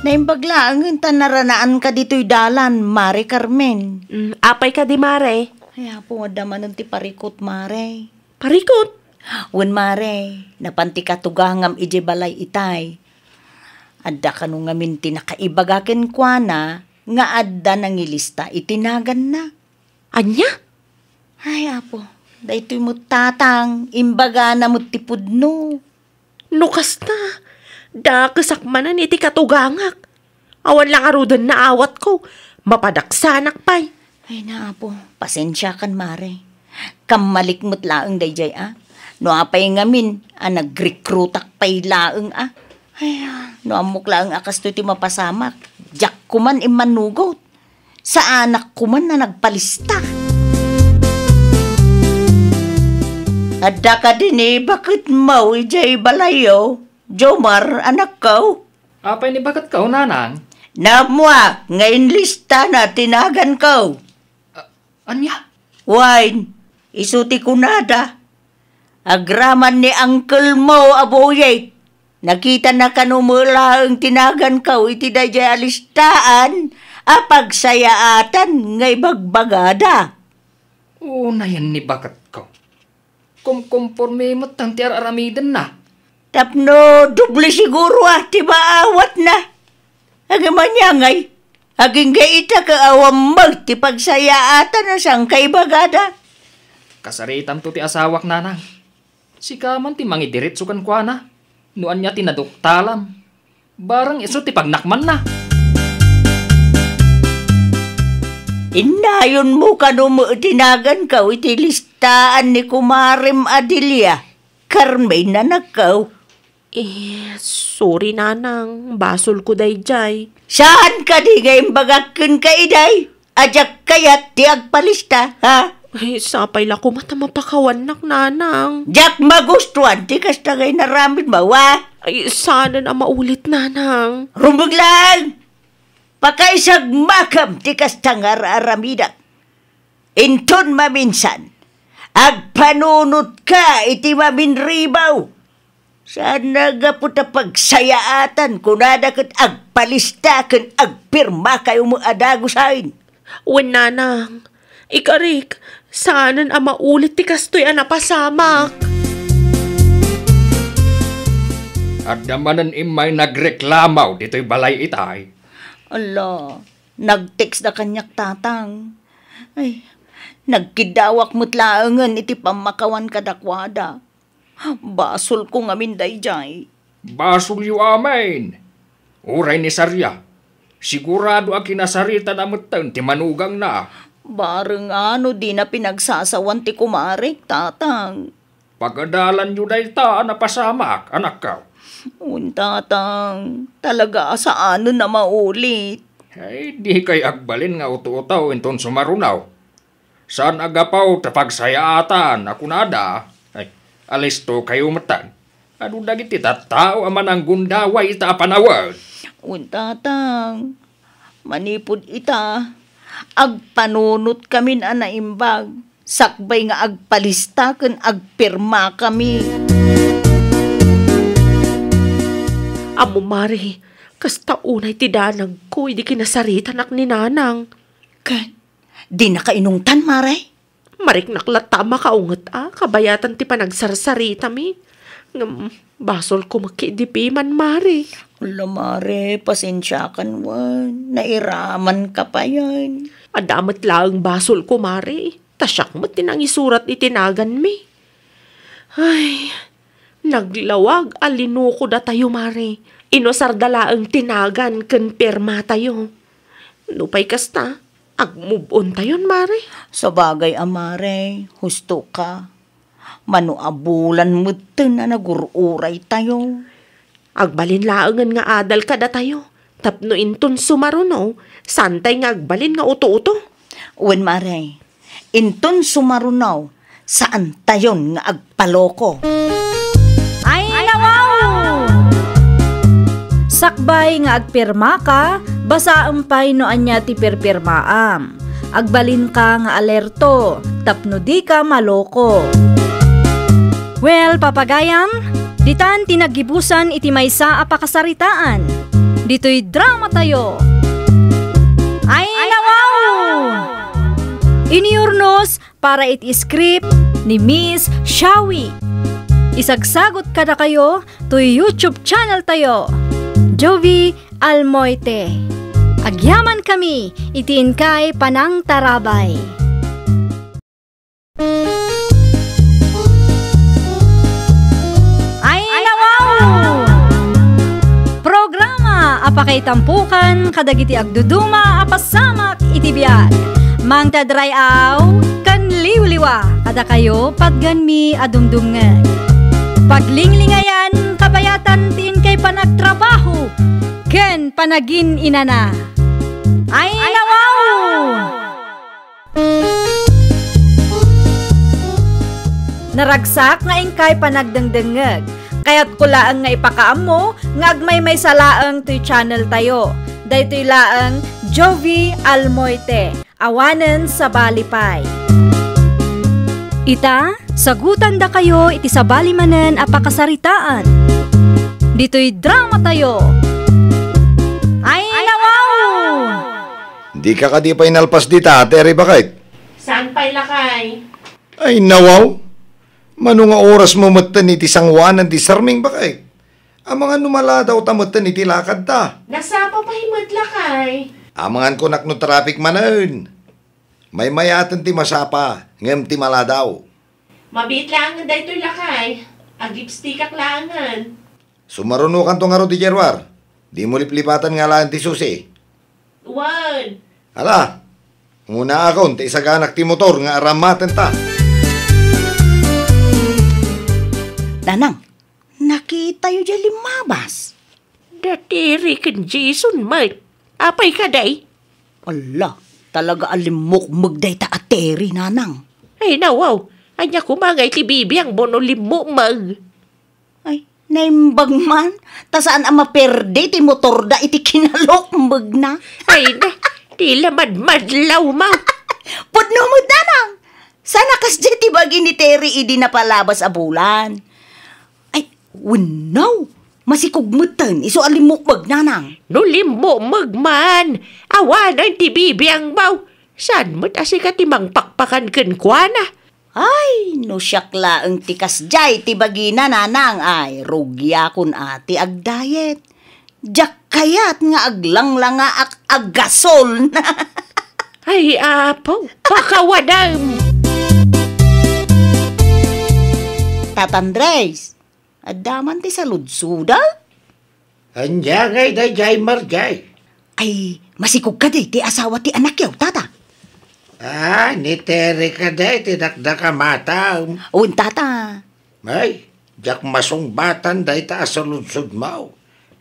F: Naimbaglaang tanaranaan ka dito'y dalan, Mari Carmen.
D: Apay ka di mare.
F: Ay, po, adaman ti parikot, Mare.
D: Parikot.
F: Wen Mare, napanti katugangam ije balay itay. Adda ka nung ngamin tinakaibagaken kwa na, nga adda nang ilista itinagan na.
D: Anya?
F: Ay, apo, daytoy mo tatang, imbaga na mo tipudno.
D: Nukas na. Da kasakmanan iti katugangak. Awan lang arudan na awat ko. Mapadaksanak pay.
F: Ay na apo, pasensya kan Mare. Kamalikmot laeng dayjay ah. No apay ngamin, nag-recruitak pay laeng ah. Ay, no amok laeng akas to ti mapasamak. Jak kuman imanugot. Sa anak kuman na nagpalista. Adda ka din bakit mau ijay balayo? Jomar, anak ko.
G: Apay ni bakat ka, nanang?
F: Namwa, ngayon lista na tinagan ko.
G: Anya?
F: Wine, isuti ko nada. Agraman ni uncle mo, aboyay. Nakita na kanumula ang tinagan ko, iti dayjay alistaan, apagsayaatan ngay bagbagada.
G: Oo na yan ni bakat ko. Kumporme mo tang tiar aramidan na.
F: Tapno, dubli siguro ti maawat na. Agamanyangay, aging gaita ka awam mag ti pagsayaatan na sang kay bagada.
G: Kasaritam to ti asawak nanang. Si kaman ti mangidiritso kan kwa na. Nuan niya tinaduktalam. Barang iso ti pagnakman na.
F: Inayon mo mo tinagan ka iti listaan ni Kumarim Adelia. Carmen na nakaw.
D: Sorry nanang, basol ko dayjay.
F: Saan ka di ngayong bagakin ka iday? Ajak kayat di agpalista, ha?
D: Ay, sapay la ko mata mapakawanak nanang.
F: Jak magustuhan, di kasta ngay naramid mawa.
D: Ay, sana na maulit nanang.
F: Rumbog lang! Pakaisag makam, di kasta nga aramida. Inton maminsan, agpanunot ka iti maminribaw. Saan nagaputa pagsayaatan kunada kat agpalista kan agpirma kayo mo adagusain.
D: Wen nanang, ikarik, saanan maulit ti kastoy napasamak.
H: At damanan imay nagreklamaw dito'y balay itay.
F: Ala, nag-text na kanyak tatang. Ay, nagkidawak mo't laangan iti pamakawan kadakwada. Basol ko nga minday jay.
H: Basol yu amin. Uray ni Sarya. Sigurado ang kinasarita na mutan ti manugang na.
F: Bareng di na pinagsasawan ti kumarik, tatang.
H: Pagadalan yu day ta napasamak, anak ka.
F: Tatang, talaga saan na maulit.
H: Ay, di kay agbalin nga utu-utaw inton sumarunaw. Saan agapaw tapagsayaatan ako nada? Ay, alisto kayo matan. Ano dagiti tattao aman ang gundaway ita panawag?
F: Tatang, manipod ita. Agpanunot kami na naimbag. Sakbay nga agpalista ken agpirma kami.
D: Amo mari, kasta unay ti danag ko, hindi kinasarita nak ni nanang.
F: Kan, di na kainungtan, maray?
D: Marik naklata makaungat kabayatan ti panagsarsarita mi. Basol ko makidipi man mari.
F: Wala mare, pasensya kan wan. Nairaman ka pa yan.
D: Adamat lang basol ko mari. Tasyak mo tinangisurat itinagan mi. Ay, naglawag alinuko da tayo mari. Inosardala ang tinagan ken perma tayo. Nupay kasta, ag-move on tayon mari.
F: Sa bagay amare, husto ka. Manuabulan mo na nagururay tayo.
D: Agbalin laangan nga adal kada tayo. Tapno inton sumaruno, santay nga agbalin nga uto-uto.
F: Uwan mare, inton sumarunaw, saan tayon nga agpaloko?
A: Ay, nawaw! Sakbay nga agpirma ka, basa ampay no anya ti pirpirmaam. Agbalin ka nga alerto, tapno di ka maloko. Well, papagayam, ditan tinagibusan iti maysa a pakasaritaan. Dito'y drama tayo. Ay, nawaw! Iniurnos para iti script ni Miss Shawi. Isagsagot kada kayo to YouTube channel tayo. Jovi Almoite. Agyaman kami, itiin kay Panang Tarabay. Ay, nawaw! Programa apakay tampukan kadagiti agduduma apasamak iti biag. Mang tadrayaw kan liwliwa kada kayo pagganmi adumdumngeg. Paglinglingayan kabayatan tiin kay panagtrabaho ken panagin inana. Ay, nawaw! Naragsak nga ingkay panagdengdengeg. Kaya't kulaang nga ipakaam mo nga agmay salaang to'y channel tayo. Daytoy laang Jovi Almoite. Awanen sa balipay. Ita, sagutan da kayo iti sabali manen apakasaritaan. Dito'y drama tayo. Ay, nawaw!
E: Di ka kadi pa inalpas di tateri bakit?
D: Saan pa'y lakay?
E: Ay nawaw! Mano nga oras mo matan iti sangwanan ti sarming bakit? Ang mga numala daw tamatan iti lakad ta.
D: Nasapa pa'y madlakay.
E: Amangan ko nakno traffic manan. May mayatan ti masapa, ngem ti mala daw.
D: Mabit langan da ito'y lakay. Agipstikak langan.
E: Sumaruno kan to nga ro ti Jerwar. Di mo liplipatan nga lang ti susi.
D: Wan!
E: Hala, muna ako, ti isaganak ti motor nga aramatan ta.
F: Nanang, nakita yu dyan limabas.
D: Datiri kan Jason, mate. Apay ka, day?
F: Ala, talaga alimok magday ta ateri, nanang.
D: Ay, nawaw. Anya kumagay ti bibi ang bono limo mag.
F: Ay, naimbag man. Ta saan ang maperde ti motor da iti kinalokmag na.
D: Ay, na. Tila madmadlaw, ma.
F: Pudno mo, nanang. Sana kas dyan ti bagi ni Terry idi na palabas a bulan. Ay, winaw. Masikugmutan, iso alimukbag, nanang.
D: No limo magman. Awanan ti bibi ang baw. San mo't asi ka timang pakpakan ken kuana?
F: Ay, no syakla ang tikas jay ti bagi na, nanang. Ay, rugya kun ati ag diet. Jak kayat nga aglang nga aggasol na.
D: Ay, apaw. Pakawadam.
F: Tatandres, adaman ti saludsuda?
C: Anya ngay day marjay.
F: Ay, masikog ka di ti asawa ti anak yaw, tata.
C: Ni Terry ka day, tinakda ka mata.
F: Un, tata.
C: Ay, jak masungbatan day ta asaludsud mau.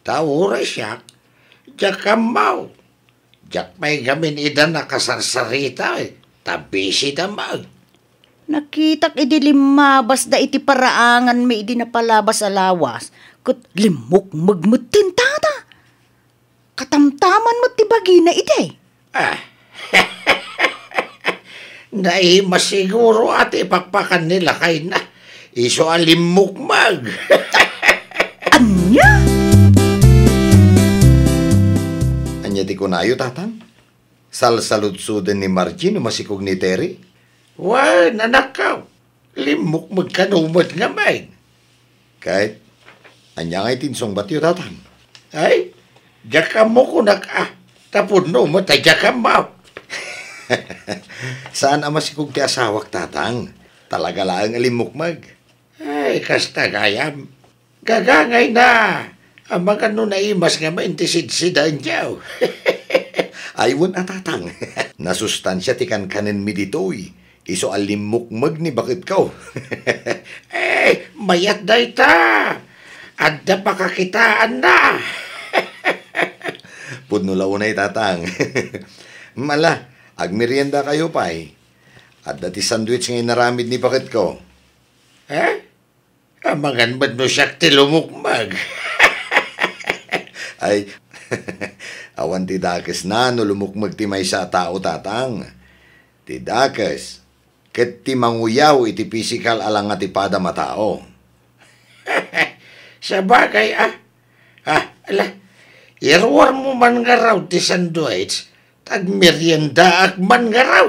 C: Taura siya, jak ka mau. Jak may gamin ida nakasarsarita, tabisi da mau.
F: Nakitak idi limabas da iti paraangan may idi na palabas alawas. Kat limok magmutin, tata. Katamtaman mo ti bagi na iti.
C: Naima siguro at ipakpakan nila kay na. Iso alimukmag.
F: Anya?
E: Anya di ko nayo, tatang? Salsaludsudan ni Margie no masikog ni Terry?
C: Wan, nanakaw. Limukmag kanumot nga may.
E: Kahit, anya ngay tinsong batyo, tatang?
C: Ay, jaka mo ko tapon no mo tayo jaka mo.
E: Saan ang masikog ti asawak, tatang? Talaga lang alimukmag.
C: Ay, kasta gayam. Gagangay na. Ang mga nunaimas nga maintisid-sidan diyaw.
E: Aywan tatang. Nasustansya ti kanin mi ditoy. Iso alimukmag ni bakit kaw.
C: Mayat day ta. Adda pa kakitaan na.
E: Pudno launay, tatang. Mala, agmerienda kayo pa'y. At dati sandwich ngay naramid ni bakit ko.
C: Amangan ba't mo siya tilumukmag?
E: Ay, awan ti dakes na no lumukmag ti may sa tao, tatang. Ti dakes, ket ti manguyaw iti physical alang nga ti pada matao.
C: Sa bagay, ala, irwar mo man nga raw ti sandwich, tag merienda ak man nga raw.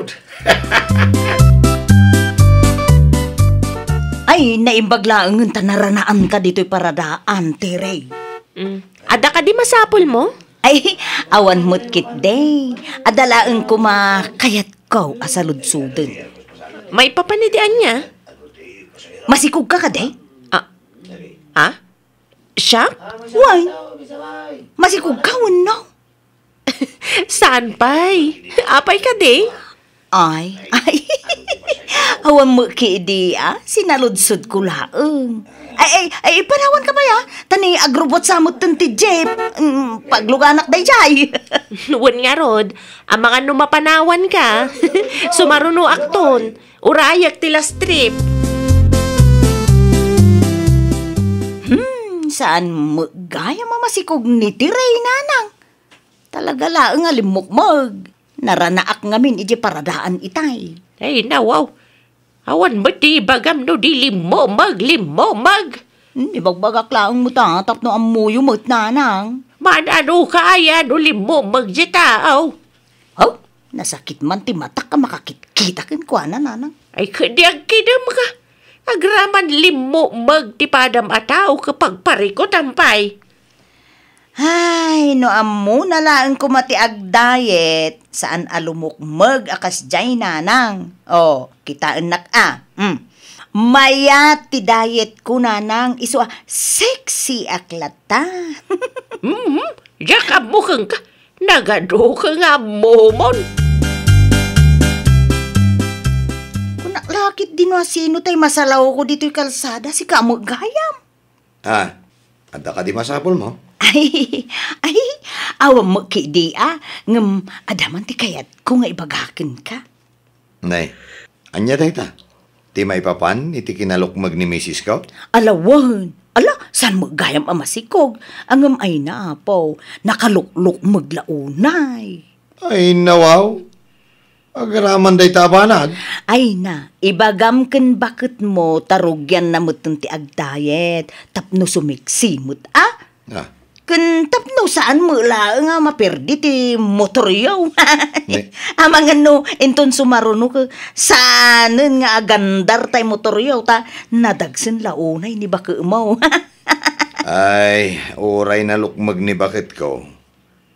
F: Ay, naimbaglaang ta naranaan ka dito'y paradaan, Tere.
D: Ada ka di masapol mo?
F: Ay, awan mo't kit day. Adalaan ko kayat ko asaludsudan.
D: May papanidian niya?
F: Masikog ka day?
D: Siya?
F: Why? Masikog ka, no?
D: Saan pa'y? Apay ka di?
F: Ay, awan mo ki sinaludsod ko laang. Ay, panawan ka ba ya? Tani agrobot samot ti Jeep. Pagluganak day jay.
D: Nuwan nga rod, ang mga numapanawan ka. Sumaruno akton, urayak tila strip.
F: Saan mo gaya mamasikog ni Tiray, nanang? Talaga laang alimukmag. Naranaak ngamin iji paradaan itay.
D: Ay, nawaw. Awan ba di bagam no di limomag.
F: Ibagbagak laang mo tatap no amuyo mo't, nanang.
D: Manano kaya no limomag di tao?
F: Oh, nasakit man ti mata ka makakit-kita kin kwa na, nanang.
D: Ay, kadiag kidam ka. Agraman limomag ti padam ataw kapag parikot ampay.
F: Ay, no amo na lang kumati ag diet. Saan alumukmag akas jay, nanang. Oh, kitaan nak Mayat ti diet ko nanang iso sexy aklata.
D: Diyak amukang ka. Nagado ka nga momon.
F: Kung naklakit din wa sino tay masalaw ko dito'y kalsada, si kamo gayam.
E: Ada ka di masapol mo?
F: Ay, awam mo kidi ngam adaman ti kayat ko nga ibagakin ka.
E: Nay, anya tayo ta? Ti may papan, iti kinalukmag ni Mrs. ko?
F: Alawan, saan mo gayam amasikog? Angam ay naapaw, nakalukluk maglaunay.
E: Ay, nawaw. Agaraman day tabanag.
F: Ay na, ibagam ken bakit mo tarugyan na mutong ti agdayet, tapno sumiksimot, Kun tapno saan mo nga maperdi ti motoryaw. Amangan no, inton sumaruno ka, saanen nga agandar tay motoryaw ta, nadagsen launay ni baka umaw.
E: Ay, oray na lukmag ni bakit ko.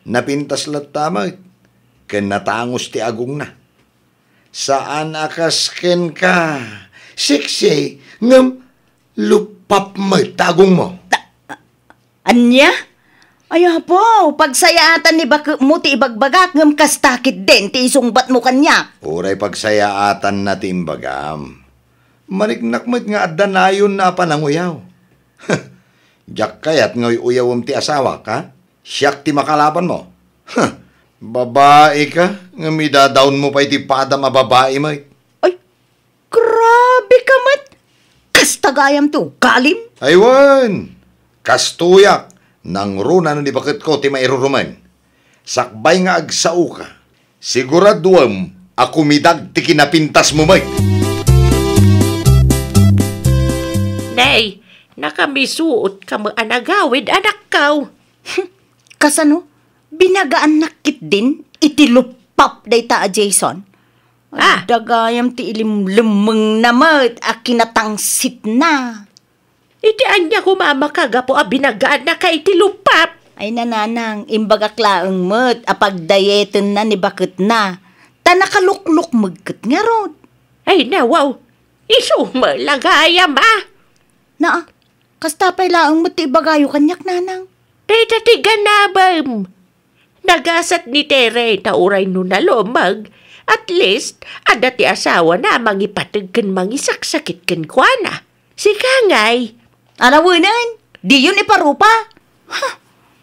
E: Napintas lat tamag. Ken natangos ti agong na. Saan akasken ka? Siksi, ngam lupap mo tagong mo.
F: Anya? Ay po, pagsayatan ni baka mo ti ibagbagak ngam kastakit din ti isungbat mo kanya.
E: Oray pagsayaatan na ti imbagam. Maniknakmat nga adanayon na pananguyaw. Diyak kayat ngoy uyawam ti asawa ka? Siyak ti makalaban mo. Babae ka? Nga midadawn mo pa iti pada mababae mo.
F: Ay, grabe ka mat. Kastagayam to, kalim.
E: Aywan, kastuyak. Nang runa ni bakit ko ti mairuruman. Sakbay nga agsao ka. Siguraduam ako midag ti kinapintas mo may.
D: Nay, nakamisuot ka mo anagawid anak kaw.
F: Kasano? Binagaan nakit din, itilupap day ta Jason. Dagayam ti ilimlumeng namat, akinatangsit na.
D: Iti anya humama kagapo binagaan na kay tilupap.
F: Ay nananang, imbagaklaang mo't apagdayeten na ni bakit na. Ta nakalukluk magkat nga rod.
D: Ay nawaw, iso malagayam
F: Na, kastapay laang mo't ibagayo kanyak nanang.
D: Day dati ganabam. Nagasat ni Tere tauray no na lumag. At least, ada ti asawa na mangipatag kan mangisaksakit kan kuana. Si Kangay.
F: Alawanan, di yun iparupa.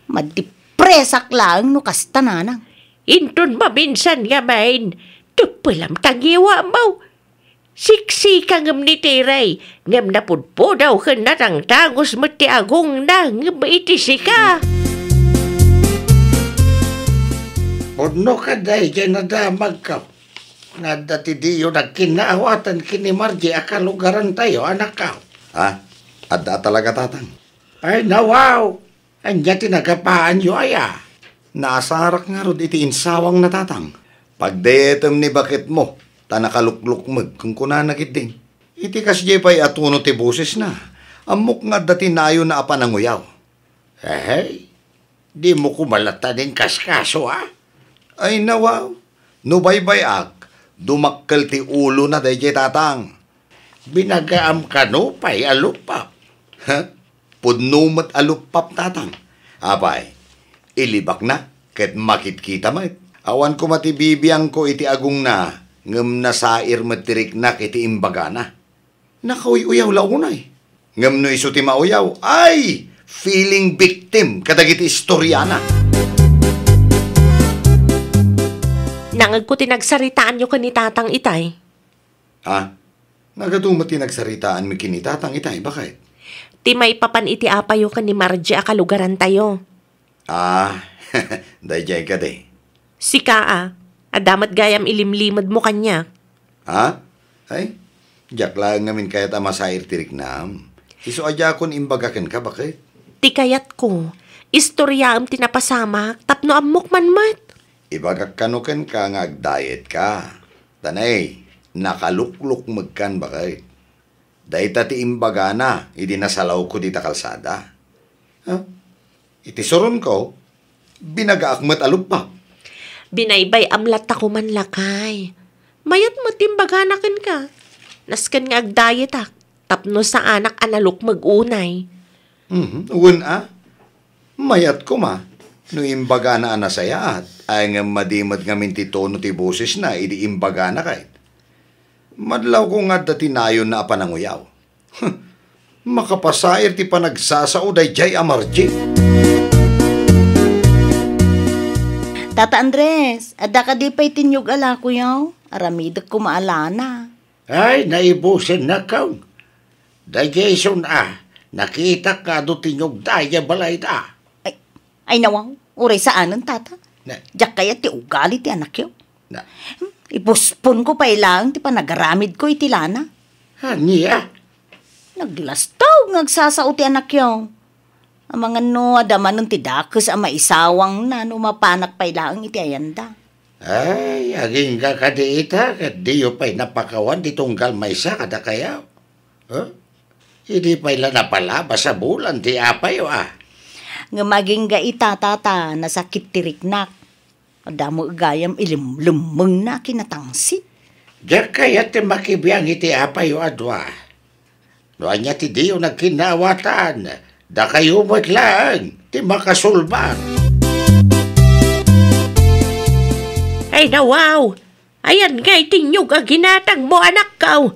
F: Madipresak lang no kasta nanang.
D: Inton maminsan nga main, tupalam tangiwa mo. Siksi ka ngam ni Tere, ngam napudpo daw ka natang tangos mati agong na ngam itisi ka.
C: Puno ka day, dyan nadamag ka. Nga dati di yun nagkinaawatan kini Margie akalugaran tayo, anak ka.
E: Ada talaga tatang.
C: Ay, nawaw. Anya tinagapaan yu aya.
E: Naasarak nga rod iti insawang na tatang. Pagdayetem ni bakit mo, tanakaluklukmag kung kunanagit din. Iti kasjay pa'y atuno ti boses na. Amok nga dati nayo na apananguyaw.
C: Hey, di mo kumalata din kaskaso,
E: Ay nawaw, nubaybayak, dumakkel ti ulo na dayjay tatang.
C: Binagaam ka no, pa'y alupap.
E: Pudnumat alupap tatang. Apay, ilibak na, ket makitkita mat. Awan ko matibibiyang ko iti agong na, ngam nasair matirik na iti imbaga na. Nakauy-uyaw launay. Ngam no iso ti mauyaw, ay, feeling victim kadagiti istoryana.
D: Nangag ko tinagsaritaan nyo ka ni tatang itay.
E: Nagadumat tinagsaritaan mi kinitatang itay, bakit?
D: Ti may papan iti apayo ka ni Margie akalugaran tayo.
E: Dayjay ka de.
D: Sika adamat gayam ilimlimad mo kanya.
E: Ay, diyak lang ngamin kayat amasair tirik nam. Iso adya kon imbagaken ka, bakit?
D: Ti kayat ko, istoryaam tinapasamak, tapno amok man mat.
E: Ibagak kanuken ka nga agdayet ka. Tanay, nakalukluk magkan bakit? Dahita ti imbaga na, idi nasalaw ko di ta kalsada. Iti suron ko, binagaakmat alupa.
D: Binaybay amlat ako man lakay. Mayat mo timbaganakan ka. Naskan nga agdayet Tapno sa anak analok mag-unay.
E: Uwan mayat ko ma. No imbaga na anasaya at ay nga madimad nga minti tono ti boses na, idi imbaga na kahit. Madlaw ko nga dati nayon na apananguyaw. Makapasair ti panagsasao day jay amarji.
F: Tata Andres, ada ka di pa'y tinyog ala ko yaw. Aramidak ko maalana.
C: Ay, naibusin na kaun. Da Jason nakita ka do tinyog daya balay da.
F: Ay nawang, uray saanan tata.
C: Na,
F: Diyak kaya ti ugali ti anak yaw.
C: na,
F: Ipuspon ko pa ilang ti panagaramid ko iti lana.
C: niya.
F: Naglastaw ngagsasao ti anak yaw. Ang mga no, adaman ng tidakos ang maisawang na no mapanak pa ilang iti ayanda.
C: Ay, aging ka kadiita, kat diyo pa'y napakawan di tunggal may isa kada kayaw. Huh? Hindi pa'y la napalaba sa bulan ti apay
F: Nga maging gaita tata, nasakit tiriknak. Adamo gayam ilimlumeng na kinatangsit.
C: Diyak kaya ti makibiyang iti apay adwa. Noan niya ti diyo nagkinawatan, da kayo lang, ti makasulbang.
D: Ay nawaw! Ayan nga'y tinyog ang ginatang mo anak kaw.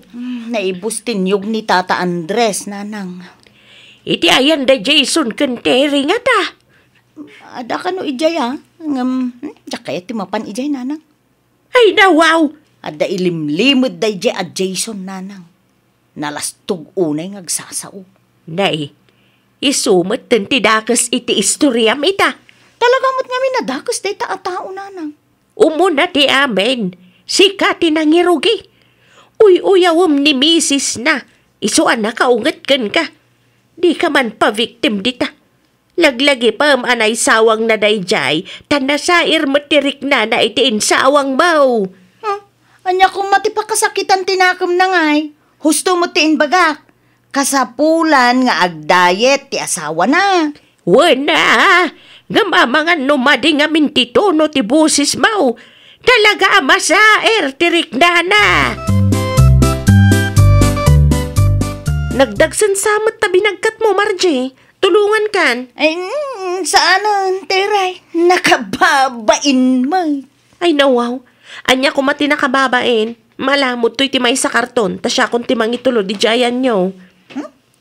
F: Naibus tinyog ni Tata Andres, nanang.
D: Iti ayan da Jason kenteri nga ta.
F: Ada ka no ijay diyak kaya ti mapan ijay, nanang.
D: Ay nawaw!
F: Ada ilimlimod da ijay at Jason, nanang. Nalastog unay ngagsasao.
D: Nay, isumot ten tidakas iti istoryam ita.
F: Talaga mo't nga minadakas day tao, nanang.
D: Umuna ti amen, sika tinangirugi. Uyawom ni misis na, isuan na kaungat kan ka. Di ka man pa-victim dita. Laglagi pa anay sawang na dayjay, tanasair matirik na itiin sawang mau.
F: Anya kung matipakasakitan tinakam na ngay, husto mo tiin bagak. Kasapulan nga agdayet ti asawa na.
D: Wala, nga mamangan numadi nga mintitono ti busis mau. Talaga masair tirik na. Nagdagsan samot tabi nagkat mo, Margie. Tulungan kan.
F: Ay, saanan, teray? Nakababain mo.
D: Ay nawaw, anya ko mati nakababain. Malamot to'y timay sa karton, ta siya kung timang itulo di jayan nyo.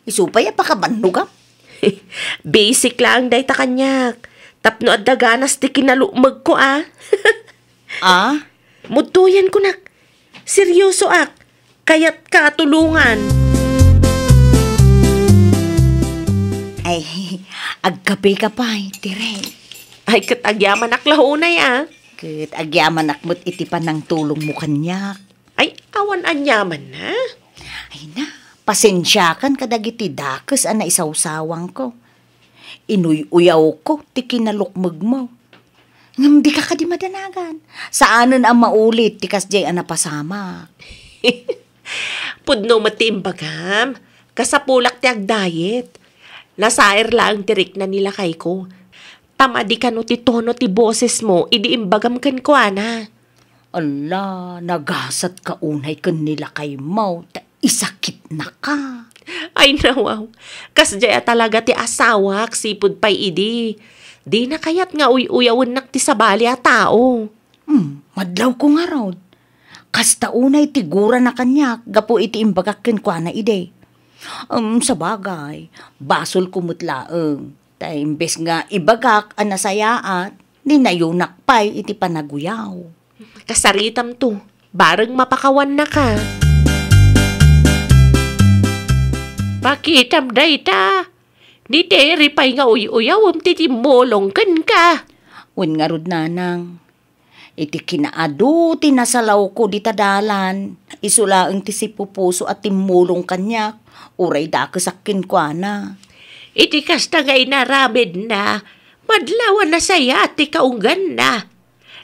F: Isupay pa ka banlugam?
D: Basic lang day ta kanyak. Tapno at daganas di kinalumag ko Mutuyan ko nak. Seryoso Kaya't katulungan.
F: Ay, agkape ka pa, tire.
D: Ay katagyaman aklahunay
F: Kat agyaman akmot iti pa ng tulong mo kanyak.
D: Ay awan anyaman na.
F: Ay na, pasensyakan kadagiti dakes ana isawsawang ko. Inuy-uyaw ko, ti kinalukmag mo. Ngam di ka di madanagan. Saanan ang maulit, ti kasjay ana pasama.
D: Pudno matiimbagam, kasapulak ti agdayet. Nasair lang tirik na nila kay ko. Tama di ka no ti tono ti boses mo, idiimbagam kan ko
F: Ala, nagasat ka unay kan nila kay mo, ta isakit na ka.
D: Ay nawaw, kasjaya talaga ti asawak, sipud pay idi. Di na kayat nga uyawon nak ti sabali a tao.
F: Madlaw ko nga raw. Kasta unay tigura na kanyak, gapo iti imbagak ken kwa na ide. Sa bagay, basol kumutlaeng. Ta imbes nga ibagak anasayaat, ninayunak pay iti panaguyaw.
D: Kasaritam to, bareng mapakawan na ka. Pakitam day ta. Di teri pay nga uyawom titimolong kan ka.
F: Wen nga rod nanang. Iti kinaadu tinasalaw ko di tadalan. Isulaeng ti sipupuso at timulong kanyak. Uray dakasakin ko na.
D: Iti kasta ngay naramid na. Madlawan na saya at ikaunggan na.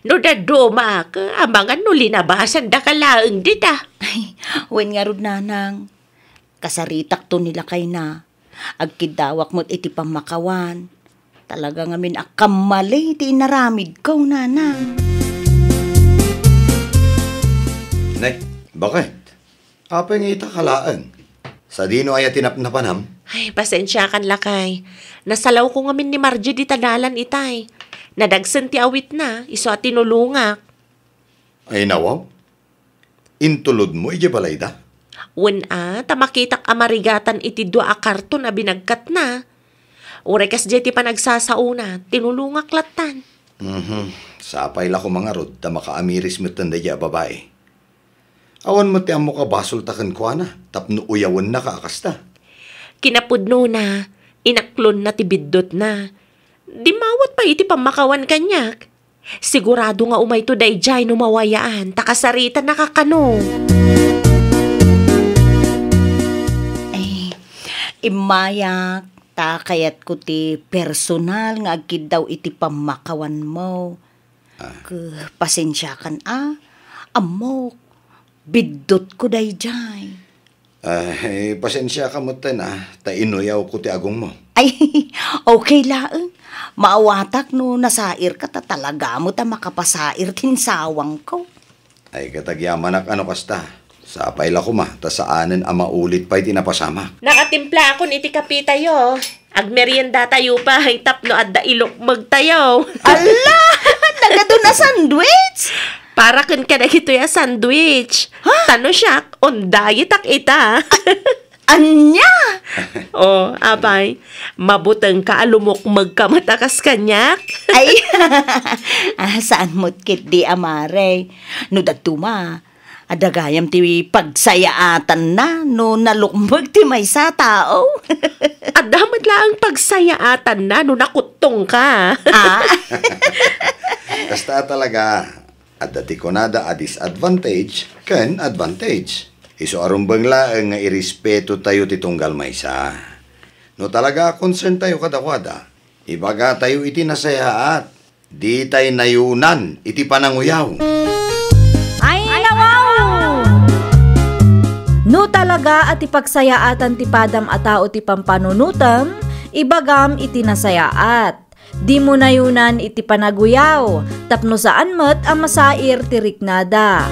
D: No dadoma ka, amangan no linabasan da kalaeng dita.
F: Ay, wen nga rod nanang. Kasaritak to nila kay na. Agkidawak mo't iti pamakawan. Talaga ngamin akamali iti inaramid ko, nanang.
E: Nay, bakit? Apay nga ita kalaan. Sa dino ay tinapnapanam?
D: Ay, pasensya kan lakay. Nasalaw ko ngamin ni Margie di tadalan itay. Nadagsan ti awit na, iso at tinulungak.
E: Ay nawaw? Intulod mo, ije balay da?
D: Tamakitak amarigatan iti dua a karton na binagkat na. Urekas jeti pa nagsasauna, tinulungak latan.
E: Sapay la ko mga rod, ta makaamiris mo tanda ya babae. Awan mo ti amo ka basol takan ko na, tapno uyawan na kakasta.
D: Kinapudno na, inaklon na ti biddot na. Di mawat pa iti pamakawan kanyak. Sigurado nga umay to dayjay no mawayaan, takasarita nakakano.
F: Imayak, takayat ko ti personal nga agkid daw iti pamakawan mo. Pasensya kan amok, biddot ko dayjay.
E: Ay, pasensya ka mo na, ta inuyaw ko ti agong mo.
F: Ay, okay laeng. Maawatak no nasair ka ta talaga mo ta makapasair tinsawang ko.
E: Ay, katagyaman ano kasta. Sapay la ko ma, ta saanen ama ulit pa'y tinapasama.
D: Nakatimpla ako iti kapitayo. Agmerienda tayo pa, ay tapno adda ilok magtayo.
F: Ala! Nagado na sandwich!
D: Para kan ka na ito ya sandwich. Tano siya, on diet ak ita.
F: Anya!
D: Abay, mabutang ka alumok magkamatakas kanyak.
F: Ay, saan mo't kit di amare? No datuma, adagayam ti pagsayaatan na no nalukmag ti may sa tao.
D: Adamat lang pagsayaatan na no nakutong ka.
E: Kasta talaga, at dati ko nada a disadvantage, ken advantage. Iso arumbang laeng nga irespeto tayo ti tunggal maysa. No talaga concern tayo kadakwada, ibaga tayo iti nasayaat, di tayo nayunan iti pananguyaw.
A: Ay, nawaw! No talaga at ipagsayaatan ti padam a tao ti pampanunutam, ibagam iti nasayaat. Di mo nayunan iti panaguyaw, tapno saan met ang masair ti riknada.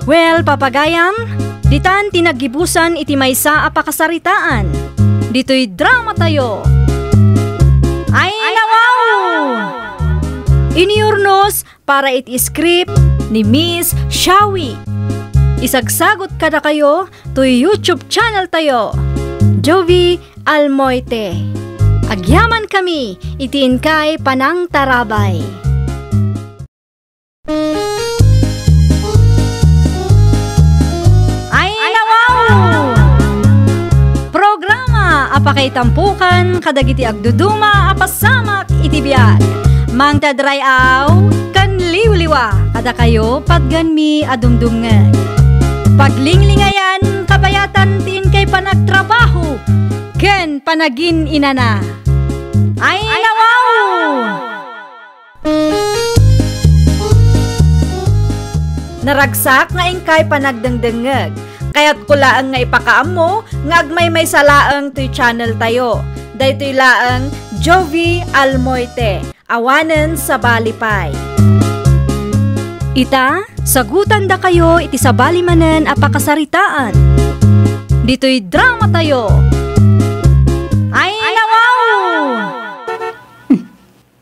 A: Well, papagayam, ditan tinagibusan iti maysa a pakasaritaan. Dito'y drama tayo. Ay, nawaw! Iniurnos para iti script ni Miss Shawi. Isagsagot kada kayo to YouTube channel tayo, Jovi Almoite. Agyaman kami, itiin kay Panang Tarabay. Ay, nawaw! Programa apakay tampukan kadagiti agduduma apasamak iti biag. Mang tadrayaw kan liwliwa kada kayo pagganmi adumdumngeg. Paglinglingayan kabayatan tiin kay panagtrabaho ken panagin inana. Ay, nawaw! Naragsak nga ingkay panagdengdengeg. Kaya't kulaang nga ipakaam mo, nga agmay may salaang to'y channel tayo. Daytoy laang Jovi Almoite, awanen sa Balipay. Ita, sagutan da kayo iti sa balimanen a pakasaritaan. Dito'y drama tayo. Ay, nawaw!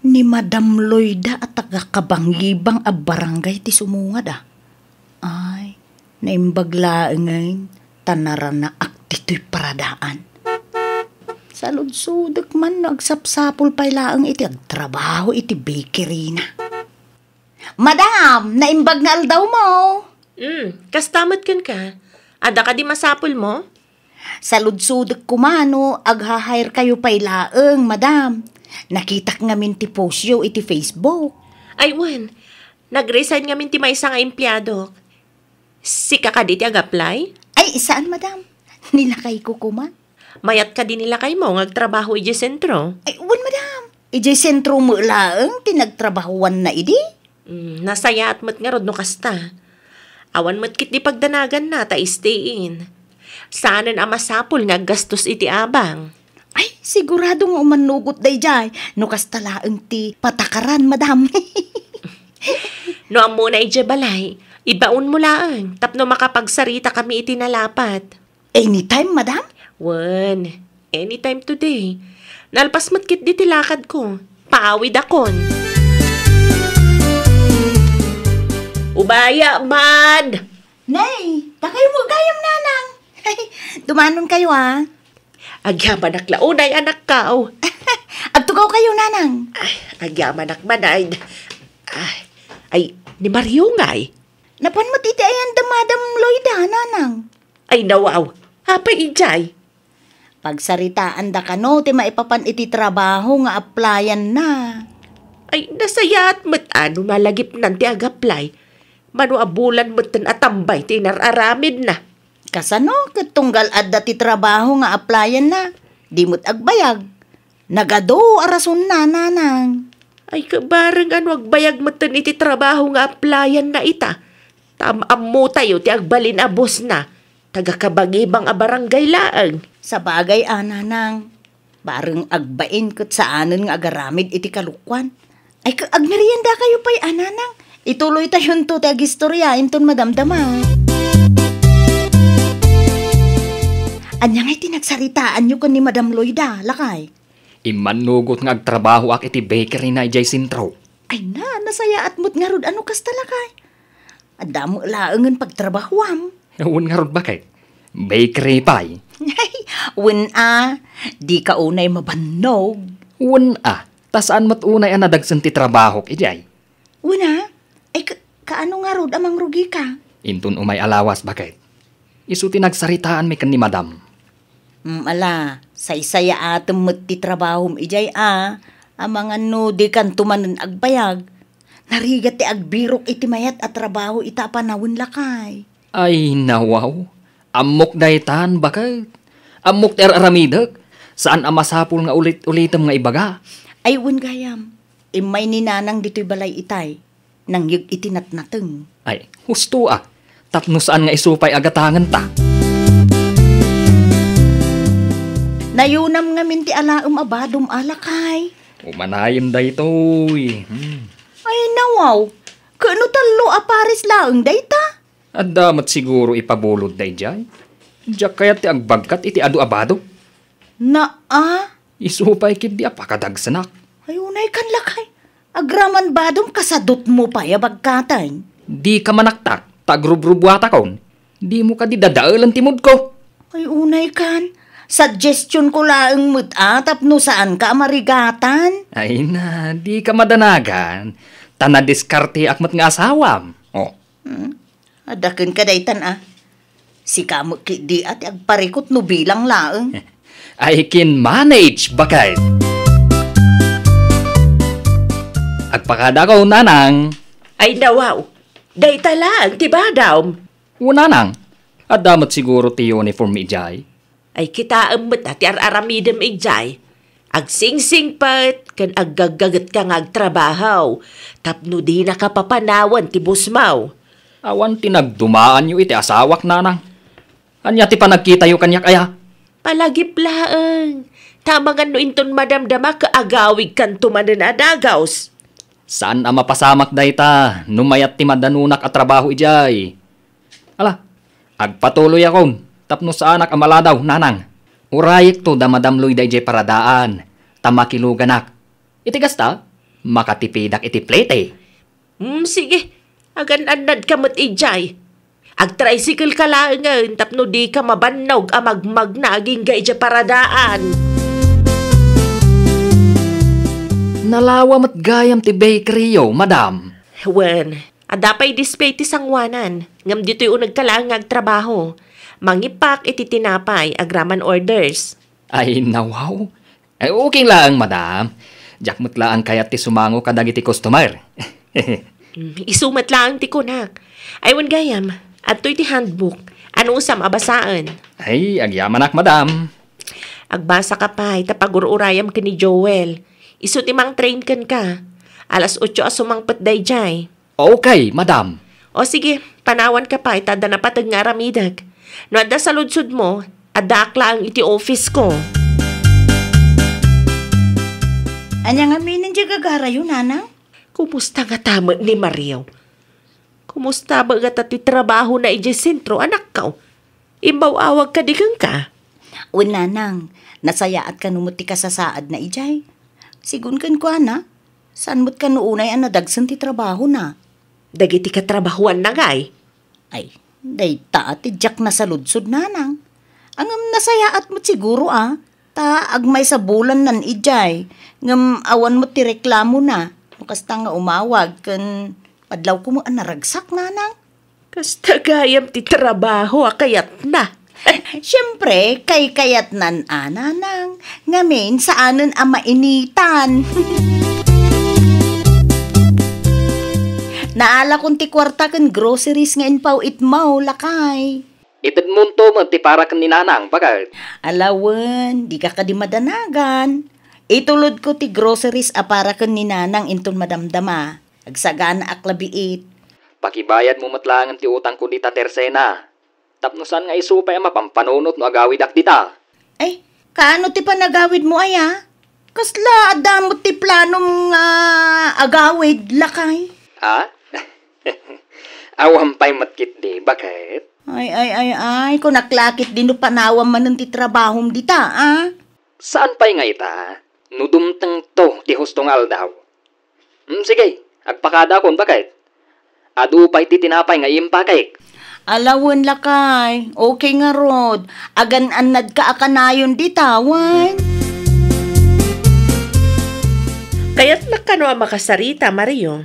F: Ni Madam Loida at taga-kabanggibang a barangay ti sumungad Ay, naimbagla ngayon, tanaran na aktito'y paradaan. Sa ludsudok man, nagsapsapol pa ilaang iti agtrabaho iti bakery na. Madam, naimbag na aldaw mo.
D: Kastamat kan ka. Ada ka di masapol mo?
F: Sa ludsudok kumano, aghahire kayo pa ilaang, madam. Nakitak ngamin ti post yo iti Facebook.
D: Ay, wan. Nag-resign ngamin ti may isang empleyado. Si kakaditi ag-apply?
F: Ay, saan, madam? Nilakay ko kuman.
D: Mayat ka din nilakay mo, ngagtrabaho iji sentro.
F: Ay, wan, madam. Iji sentro mo laang, tinagtrabahuan na idi.
D: Nasaya at mat nga rod no kasta. Awan mat kit di pagdanagan na, ta stay in. Saanan ang masapol nga gastos iti abang.
F: Ay, sigurado nga umanugot day jay. No kasta laang ti patakaran, madam.
D: No amo na ije balay, ibaon mo laang, tapno makapagsarita kami iti nalapat.
F: Anytime, madam?
D: Wan, anytime today. Nalpas matkit di tilakad ko. Paawid akon. Ubaya, man!
F: Nay, takay mo gayam nanang. Dumanon kayo
D: Agyaman ak launay anak ka.
F: Agtugaw kayo nanang.
D: Agyaman ak manay. Ay, ni Mario ngay.
F: Napan mo titi ayan da Madam Loida, nanang.
D: Ay, nawaw. Hapay ijay.
F: Pagsaritaan da ka no, ti maipapan iti trabaho nga applyan na.
D: Ay, nasayat mo't ano malagip nanti ag-apply. Mano abulan mo't atambay ti nararamid na.
F: Kasano, katunggal adda ti trabaho nga applyan na. Di mo't agbayag. Nagado, arason na, nanang.
D: Ay, kabarang ano agbayag mo't iti trabaho nga applyan na ita. Tamam mo tayo ti agbalin abos na. Taga-kabagibang a barangay laang.
F: Sa bagay, nanang. Bareng agbain kat saanan nga agaramid iti kalukwan. Ay, agmerienda kayo pa'y nanang. Ituloy tayon to ti agistoryain ton madamdama. Anya nga'y tinagsaritaan nyo kan ni Madam Loida, lakay.
G: Imanugot nga agtrabaho ak iti bakery na ijay sintro.
F: Ay nasaya at mo't nga rod ano kas talakay. Adamo laangan pagtrabahuam.
G: Ewan nga rod bakit? Bakery pa'y.
F: Ay, di ka unay mabannog.
G: Wan tasaan mat unay anadagsan ti trabaho ijay.
F: Una, ay kaano nga rod amang rugi ka?
G: Intun umay alawas bakit? Isu tinagsaritaan mi kan ni madam.
F: Saysaya atem met ti trabahom ijay amang ano di kan tumanen agbayag. Narigat ti agbirok iti mayat at trabaho ita panawin lakay.
G: Ay nawaw, amok daytan bakit? Amok ter aramidag, saan amasapul nga ulit-ulitam nga ibaga?
F: Ay gayam, imay ni nanang dito'y balay itay, nang yug itinatnateng.
G: Ay, husto tapno saan nga isupay agatangan ta.
F: Nayunam nga minti alaam abadom alakay.
G: Umanayim daytoy.
F: Ay nawaw, kano talo aparis laang dayta?
G: At damat siguro ipabulod dayjay. Diyak kaya ti agbagkat iti adu abado. Isupay kid di apakadagsanak.
F: Ay unay kan lakay. Agraman badom kasadot mo pa yabagkatan.
G: Di ka manaktak, tagrubrubuata kon. Di mo ka di dadaalan timod ko.
F: Ay unay kan. Suggestion ko laang mo't tapno saan ka marigatan.
G: Ay na, di ka madanagan. Tanadiskarte akmat nga asawam.
F: Adaken ka daytan Si kamot ki di at agparikot no bilang laang.
G: I can manage bakit? Agpakada ko, nanang.
D: Ay nawaw, dayta lang, tiba daw.
G: Nanang, at damat siguro ti uniform ijay.
D: Ay kita amot ti araramidem ijay. Agsingsing pat, kan aggagagat ka ngagtrabahaw. Tapno di nakapapanawan ti busmaw.
G: Awan tinagdumaan yu iti asawak, nanang. Anya ti panagkita yu kanyak aya?
D: Palagip laang. Tamangan no inton madamdama kaagawig kan tumanan adagaws.
G: Saan mapasamak dayta? Numayat ti madanunak at trabaho ijay. Agpatuloy akon. Tapno sa anak amaladaw, nanang. Urayik to da madamloy da ijay paradaan. Tamakiluganak. Itigas ta? Makatipidak iti plete.
D: Sige. Agan-anad ka mat ijay. Ag-tricycle ka lang tapno di ka mabannog amagmag na aging ga ijay paradaan.
G: Nalawa mat gayam ti bakery yo, madam.
D: Wen, adapay display ti sangwanan. Ngam dito'y unag ka lang agtrabaho. Mangipak iti tinapay, agraman orders.
G: Ay, nawaw. Ay, okay lang, madam. Jakmut lang kayat ti sumango kadag iti customer.
D: Isumat lang ti kunak. Aywan gayam, at to'y ti handbook. Ano usam abasaan?
G: Ay, agyaman ak, madam.
D: Agbasa ka pa, tapagururayam ka ni Joel. Isu timang train kan ka. Alas 8 asumangpet dayjay.
G: Okay, madam.
D: O sige, panawan ka pa, itada na patag nga ramidag. No adda sa ludsud mo, adda akla ang iti office ko.
F: Anya nga minin di gagara yun, nanang?
D: Kumusta nga tama ni Mario? Kumusta ba nga ti trabaho na iti sentro, anak ka? Imbaw-awag ka digang ka.
F: Uy, nanang, nasayaat ka numuti ka sa saad na ijay. Sigun kan ko, ana. Saan mo't ka noonay ang nadagsan ti trabaho na?
D: Dagiti ka trabahuan na gay.
F: Ay, day taat ti Jack na sa ludsod, nanang. Ang nasayaat mo't siguro, Ta, agmay sa bulan nan ijay. Ngam awan mo ti reklamo na. Kasta nga umawag, kan padlaw ko mo ang naragsak, nanang.
D: Kasta gayam ti trabaho, kayat na.
F: Siyempre, kayat nan, nanang. Ngamin, saanan ang mainitan. Naala kong ti kwarta kan groceries nga inpaw itmaw, lakay.
G: Itad mo to mo ti para kan ni nanang, bagay.
F: Alawan, di ka di madanagan. Itulod ko ti groceries para kan ni nanang inton madamdama. Agsagana aklabiit.
G: Pakibayad mo matlangan ti utang ko ni ta Tersena. Tapnosan nga isupay ang mapampanunot no agawid ak dita.
F: Ay, kaano ti panagawid mo aya? Kasla adamot ti planong agawid, lakay.
G: Awampay matkit di, bakit?
F: Ay, kung naklakit din no panawam man ng ti trabahom dita,
G: Saan pa'y nga ita? Nudumtang to, ti hustong aldaw. Sige, agpakada kon bakit? Adu pa'y ti tinapay nga impakik.
F: Alawan lakay, okay nga rod. Agan anad ka akanayon dita, wan.
D: Kaya't nakano ang makasarita, Mario.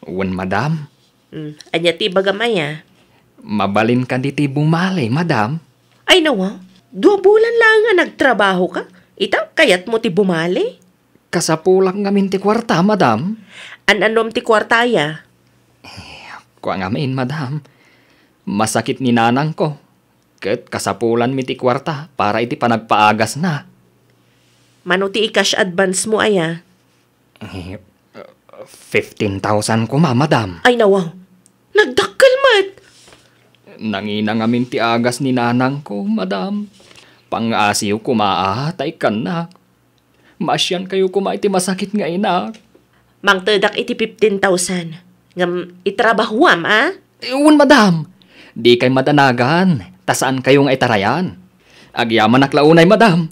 G: Wan, madam.
D: Anya ti bagamaya.
G: Mabalin ka diti bumali, madam.
D: Ay nawa, 2 bulan lang nga nagtrabaho ka. Ita, kayat mo ti bumali?
G: Kasapulak ngamin ti kwarta, madam.
D: An-anom ti kwartaya?
G: Kuha ngamin, madam. Masakit ni nanang ko. Ket kasapulan mi ti kwarta para iti panagpaagas na.
D: Mano ti i-cash advance mo aya?
G: 15,000 ko, madam.
D: Ay nawa, nagdakkel mat.
G: Nangina ngamin ti agas ni nanang ko, madam. Pang-asiw kumaatay ka na. Masyan kayo kumaiti masakit nga inak.
D: Mangtedak iti 15,000. Ngam itrabahuam,
G: Iwan, madam. Di kay madanagan. Tasaan kayo nga itarayan. Agyaman naklaunay, madam.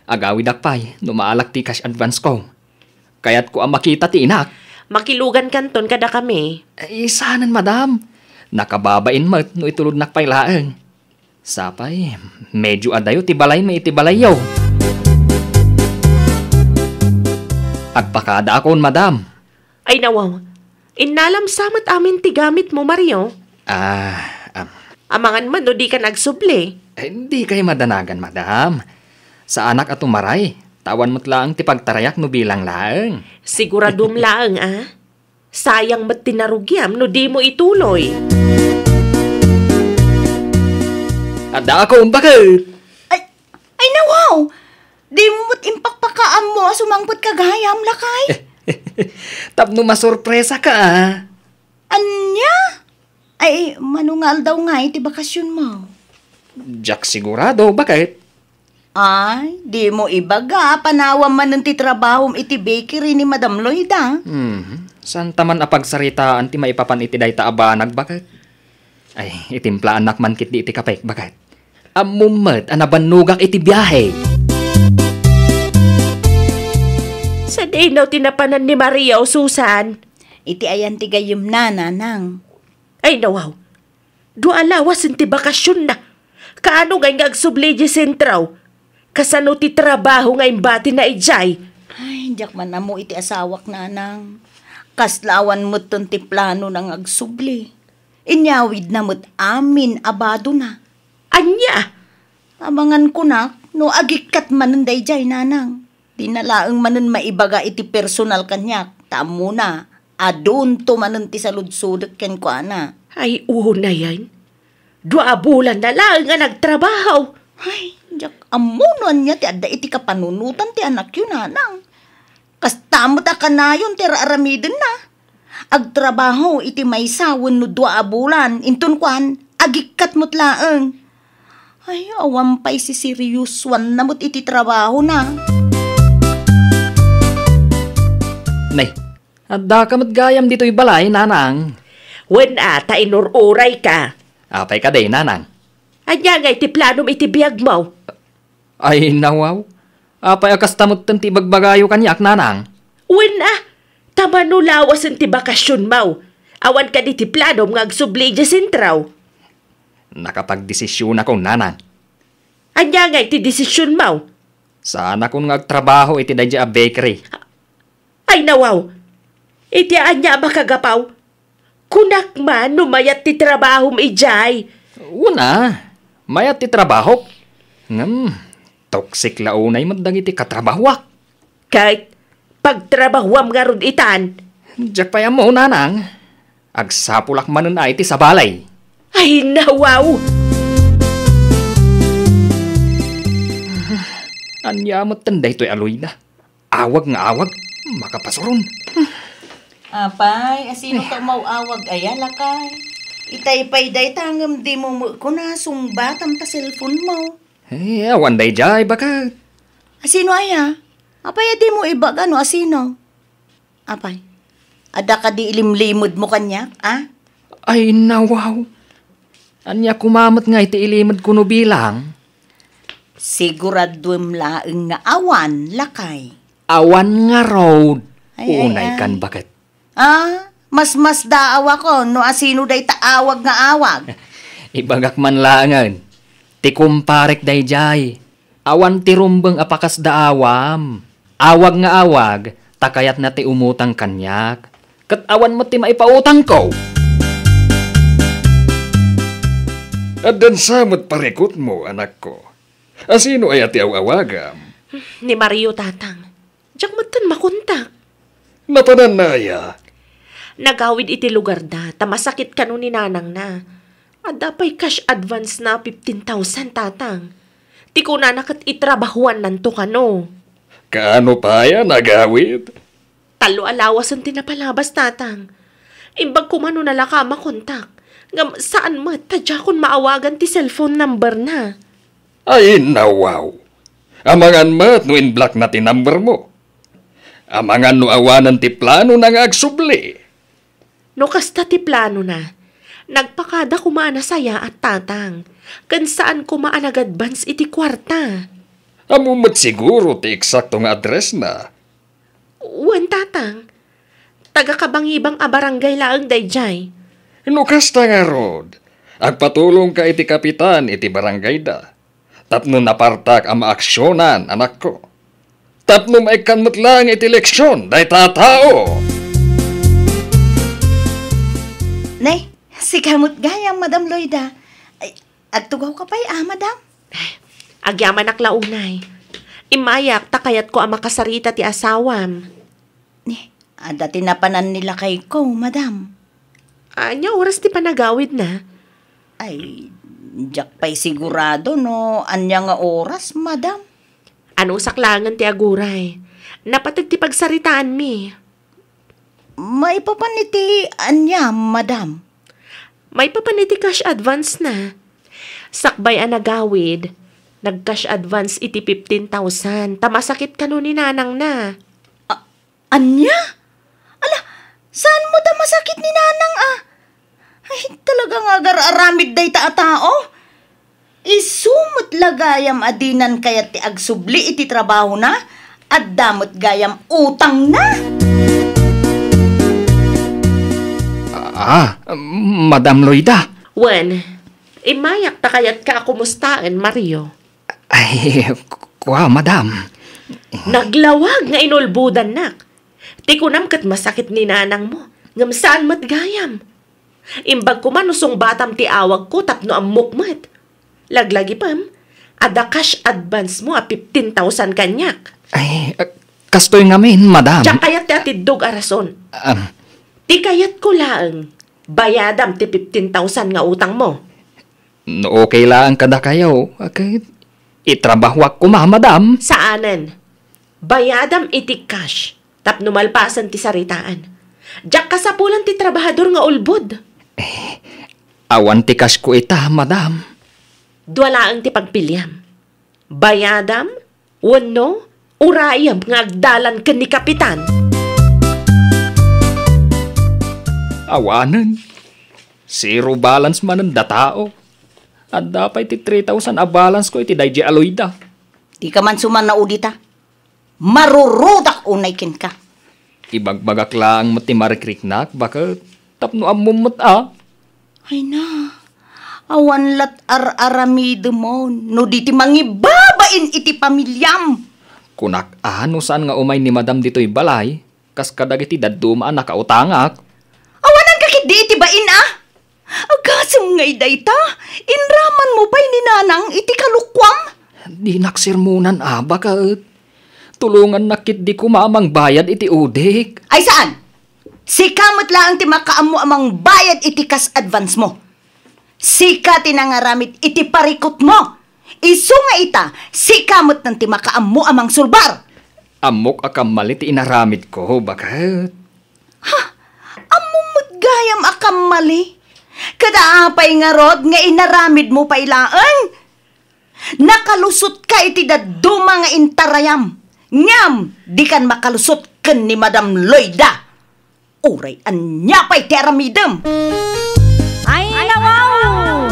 G: Agawid akpay, numaalak ti cash advance ko. Kaya't ko ang makita ti inak.
D: Makilugan kanton kada kami.
G: Isanan, madam. Nakababain mat no itulod nakpay laeng. Sapay, medyo adayo tibalay may itibalayaw. Agpakada akon, madam.
D: Ay nawaw, inalam samat amin ti gamit mo, Mario. Amangan man no di ka nagsubli.
G: Hindi kayo madanagan, madam. Sa anak at umaray, tawan mo't lang ti pagtarayak no bilang laeng.
D: Siguradum laeng, Sayang mat tinarugyam no di mo ituloy.
G: Ada ako bakit?
F: Ay nawaw! Di mo mo't impakpakaan mo sumangpot kagayam, lakay.
G: Tapno masurpresa ka,
F: Anya? Ay, manungal daw nga iti bakasyon mo.
G: Jack sigurado, bakit?
F: Ay, di mo ibaga. Panawam man ng titrabahom iti bakery ni Madam Lloyda.
G: San taman apagsaritaan ti maipapan iti day taabanag, bakit? Ay, itimplaan nakman kit di iti kapek, bakit? Amumet, anabanugak iti biyahe.
D: Sa dinaw tinapanan ni Maria o Susan.
F: Iti ayan ti gayum na, nanang.
D: Ay nawaw, dualawas ti bakasyon na. Kaano ngay agsubli di sentraw? Kasano ti trabaho ngay bati na ijay?
F: Ay, diyak man na mo iti asawak, nanang. Kaslawan mo't ton ti plano ng agsubli. Inyawid na mo't amin abado na.
D: Anya?
F: Abangan ko na, no agikat manon dayjay, nanang. Dinalaang manon maibaga iti personal kanyak. Tamo na, adun to manon ti saludsudot ken ko, ana.
D: Ay, una yan. 2 bulan na lang nga nagtrabaho.
F: Ay, diyak amunon niya ti adda iti kapanunutan ti anak yun, nanang. Kastamot ka na yun ti aramidin na. Agtrabaho iti maysawon no 2 bulan. Intun kwan, agikat mo't laeng. Ay, awampay si serious one na mo't iti trabaho na.
G: Nay, adda ka matgayam dito'y balay, nanang.
D: Wen ata inururay ka.
G: Apay ka day, nanang.
D: Anya nga iti planom iti biyag mo.
G: Ay, nawaw. Apay akas tamot ti bagbagayo kanyak, nanang.
D: Wala. Tama no lawas ang ti bakasyon mo. Awan ka di ti planom nga agsubli di sintraw.
G: Nakapagdesisyon ako, nanang.
D: Anya nga iti desisyon mo.
G: Sana kung nagtrabaho iti dadya a bakery.
D: Ay nawaw. Iti anya makagapaw. Kunak man numayat ti trabaho mo ijay.
G: Una, mayat ti trabaho. Toxic launay magdang iti katrabahwak.
D: Kahit pagtrabahuam nga ron itan.
G: Diyak pa mo, nanang. Agsapulak manan ay iti sa balay.
D: Ay nawaw.
G: Anya mo tanday to'y aloy na. Awag nga awag. Makapasuron.
F: Apay, asino ka mauawag ayan lakay. Itay-pay day tangam di mo ko na sungbatam ta cellphone mo.
G: Awan day jay baka.
F: Asino aya? Apay, di mo iba gano asino? Apay, ada ka di ilimlimod mo kanya, ah?
G: Ay nawaw. Anya kumamot nga iti ilimod kuno bilang.
F: Siguraduem laeng nga awan, lakay.
G: Awan nga road.
F: Ay,
G: Unay
F: ay.
G: kan bakit?
F: Ah, mas daawa ko, no asino day taawag nga awag.
G: Ibagak man langan. Ti kumparek day jay. Awan ti rumbeng apakas daawam. Awag nga awag, takayat na ti umutang kanyak. Kat awan mo ti maipautang ko.
H: At dan samot parikot mo, anak ko. Asino ay ati awagam?
D: Ni Mario tatang. Diyak matan makontak.
H: Napananaya.
D: Nagawid iti lugar da, tamasakit ka nun ni nanang na. Adapay cash advance na 15,000 tatang. Ti ko na nakat itrabahuan nanto ka no.
H: Kaano pa yan, nagawid?
D: Talo alawas ang tinapalabas tatang. Imbag kumano na laka makontak. Ngam saan mo, tadya kon maawagan ti cellphone number na.
H: Ay, nawaw. Amangan mat no in-block na ti number mo. Amangan no awanan ti plano na nga agsubli.
D: No kasta ti plano na, nagpakada kumana saya at tatang, kan saan kumaan advance iti kwarta.
H: Amumat siguro ti eksaktong address na.
D: Uwan tatang, taga kabangibang a barangay laang dayjay.
H: No kasta nga rod, agpatulong ka iti kapitan iti barangay da. Tapno napartak ang maaksyonan, anak ko. Tapno maikanmat lang iti leksyon, day tatao.
F: Nay, si kamot gayam, Madam Loida. Ay, agtugaw ka pa'y, madam?
D: Agyaman aklaunay. Imayak takayat ko ang makasarita ti asawam.
F: Ni, ada tinapanan nila kay ko, madam.
D: Anya oras ti panagawid na.
F: Ay, diyak pa'y sigurado, no? Anya nga oras, madam?
D: Anong saklangan ti aguray? Napatag ti pagsaritaan mi.
F: May papaniti anya, madam.
D: May papaniti cash advance na. Sakbay ang nagawid, nag-cash advance iti 15,000. Tamasakit ka nun ni nanang na.
F: Anya? Ala, saan mo da masakit ni nanang, ah? Ay, talagang agar-aramid day tao. Isumot lagayam adinan kayat ti agsubli iti trabaho na, at damot gayam utang na.
G: Madam Loida.
D: Wen, imayak takayat ka kumustaan, Mario.
G: Ay, madam.
D: Naglawag nga inulbudan nak. Tikunam kat masakit ni nanang mo. Ngam saan matgayam. Imbag ko manusong batam ti awag ko tapno ang mukmat. Laglagi pam, ada cash advance mo a 15,000 kanyak.
G: Ay, kastoy ngamin, madam.
D: Tiyak kayat ti atidog arason. Ti kayat ko laang, bayadam ti 15,000 nga utang mo.
G: No, okay lang kada kayo. Okay. Itrabahwak ko, madam.
D: Saanan? Bayadam iti cash, tapno malpasan ti saritaan. Diyak kasapulan ti trabahador nga ulbod.
G: Awan ti cash ko ita, madam.
D: Duwalaang ti pagpilyam. Bayadam, wano, urayam nga agdalan ka ni kapitan.
G: Awanan. Zero balance man ang datao. At dapat iti 3,000 a balance ko iti dayjay aloyda.
F: Di ka man suman na udita. Marurudak unay kin ka.
G: Ibagbagak lang mo ti marikriknak, bakit tapno amumot
F: Ay na, awan lat ar-aramido mo, no di ti mangibabain iti pamilyam.
G: Kunak no saan nga umay ni madam dito'y balay, kas kadagiti daduma nakautangak.
F: Awan ang kakit di iti bain Agasam ngay dayta, inraman mo pa'y ninanang iti kalukwam.
G: Di naksirmunan bakit tulungan nakit di kumamang bayad iti udik.
F: Ay saan? Si kamot lang ti makaamo amang bayad iti kas advance mo. Sika tinangaramit iti parikot mo. Isu nga ita, si kamot ng ti makaamo amang sulbar.
G: Amok akam mali ti inaramid ko, bakit?
F: Amumot gayam akam mali. Kadaapay nga rod nga inaramid mo pa ilaan. Nakalusot ka iti daduma nga intarayam. Ngam, di kan makalusot ken ni Madam Loida. Uray, anya pa'y teramidem.
A: Ay, nawaw!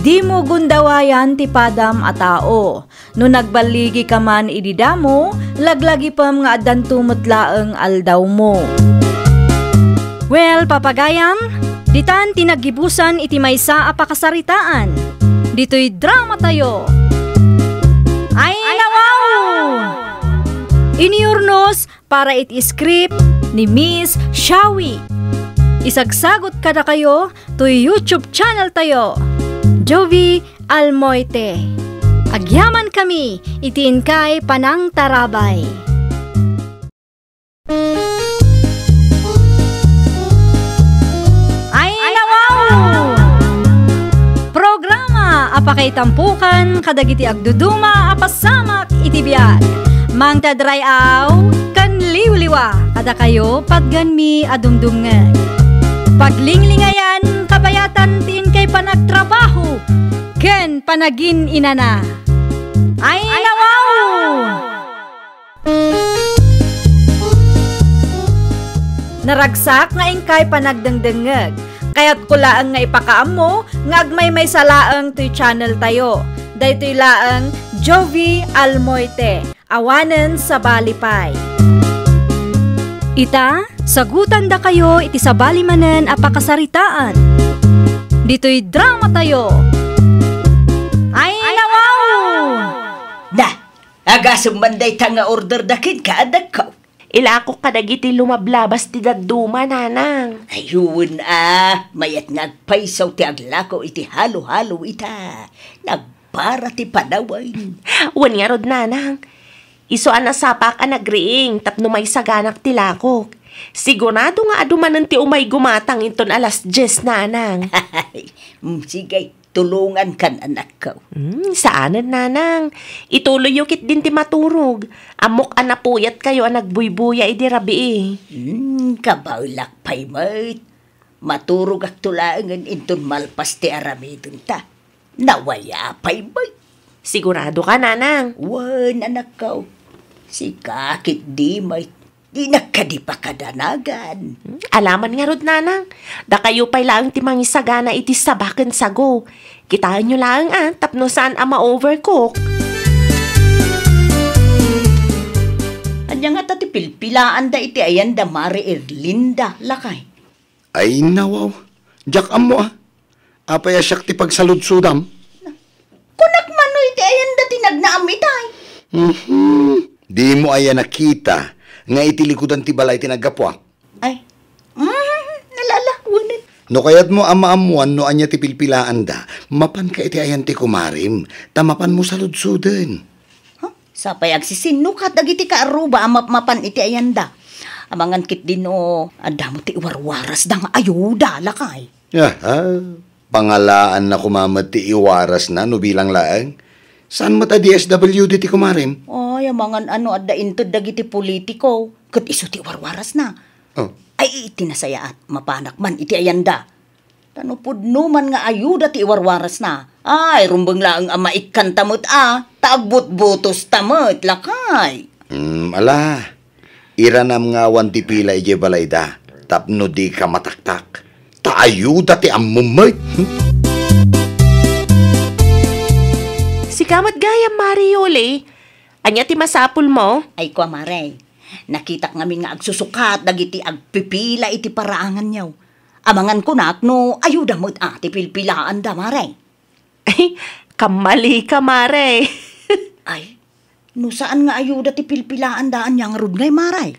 A: Di mo gundawayan ti padam a tao. No nagbaligi ka man ididamo, laglagi pam nga adan tumutlaeng aldaw mo. Well, papagayam, ditan tinagibusan iti maysa a pakasaritaan. Dito'y drama tayo. Ay, nawaw! Iniurnos para iti script ni Miss Shawi. Isagsagot kada kayo to YouTube channel tayo, Jovi Almoite. Agyaman kami, itiin kay Panang Tarabay. Ay, nawaw! Programa apakay tampukan kadagiti agduduma apasamak iti biag. Mang tadrayaw kan liwliwa kada kayo padganmi adumdumngeg. Paglinglingayan kabayatan tin kay panagtrabaho ken panagin inana. Ay, nawaw! Naragsak nga ingkay panagdengdengeg. Kaya't kulaang nga ipakaam mo nga agmay may salaang to'y channel tayo. Daytoy laang Jovi Almoite. Awanen sa balipay. Ita, sagutan da kayo iti sabali manen apakasaritaan. Dito'y drama tayo. Ay, nawaw!
B: Na, agasang manday ta nga order dakit ka adak ko.
D: Ilako kadagiti lumablabas ti daduma, nanang.
B: Ayun mayat ngagpaisaw ti aglako iti halo-halo ita. Nagpara ti panawain.
D: Wan nga rod, nanang. Iso anasapak nagriing tapno may saganak ti lakok. Sigurado nga adumanan ti umay gumatang inton alas 10, nanang.
B: Sige, tulungan kan anak ko.
D: Saanan, nanang? Ituloy yukit din ti maturog. Amok anapuyat kayo nagbuybuya idi rabi
B: Kabaulak pa'y mait. Maturog ak tulangan inton malpas ti aramidon ta. Nawaya pa'y mait.
D: Sigurado ka, nanang?
B: Wan, anak ko. Si kakit di mait. Di nakadipa kadanagan.
D: Alaman nga rod, nanang. Da kayo pa'y lang ti mangisagana iti sabaken sago. Kitaan nyo lang tapno saan ma-overcook.
F: Anya nga tati pilpilaan da iti ayan da Mari Erlinda, lakay.
E: Ay nawaw, jak amo Apay asyak ti pagsaludsudam.
F: Kunak mano iti ayan da tinagnaam itay.
E: Di mo ayan nakita nga itilikudan ti balay tinagapwa.
F: Ay, nalalakunin.
E: No kayat mo ama-amuan no anya ti pilpilaan da, mapan ka iti ayan ti kumarim, tamapan mo saludsudan.
F: Sapay agsisinno ka dagiti ka aruba mapan iti ayan da. Amangan kit din adamo ti iwarwaras da nga ayuda, lakay.
E: Pangalaan na kumamat ti iwaras na no bilang laang. Saan mo ta DSWD ti kumarim?
F: Ay, amangan adda into dagiti politiko. Kat iso ti warwaras na. Ay, tinasaya at mapanak man iti ayanda. Tanupod numan nga ayuda ti warwaras na. Ay, rumbang laang maikan tamot tagbut-butos tamot, lakay.
E: Ala, iranam nga wan ti pila ije balay da. Tapno di ka mataktak. Ta ayuda ti ammumay.
D: Agamat gayam, Marioli. Anya ti masapul mo?
F: Ay kwa maray, nakita kami nga agsusukat, dagiti agpipila iti paraangan niyaw. Amangan ko nak, no ayuda mo't ati pilpilaan da maray.
D: Ay, kamali ka, Mare.
F: Ay, no saan nga ayuda ti pilpilaan daan niyang rod ngay maray?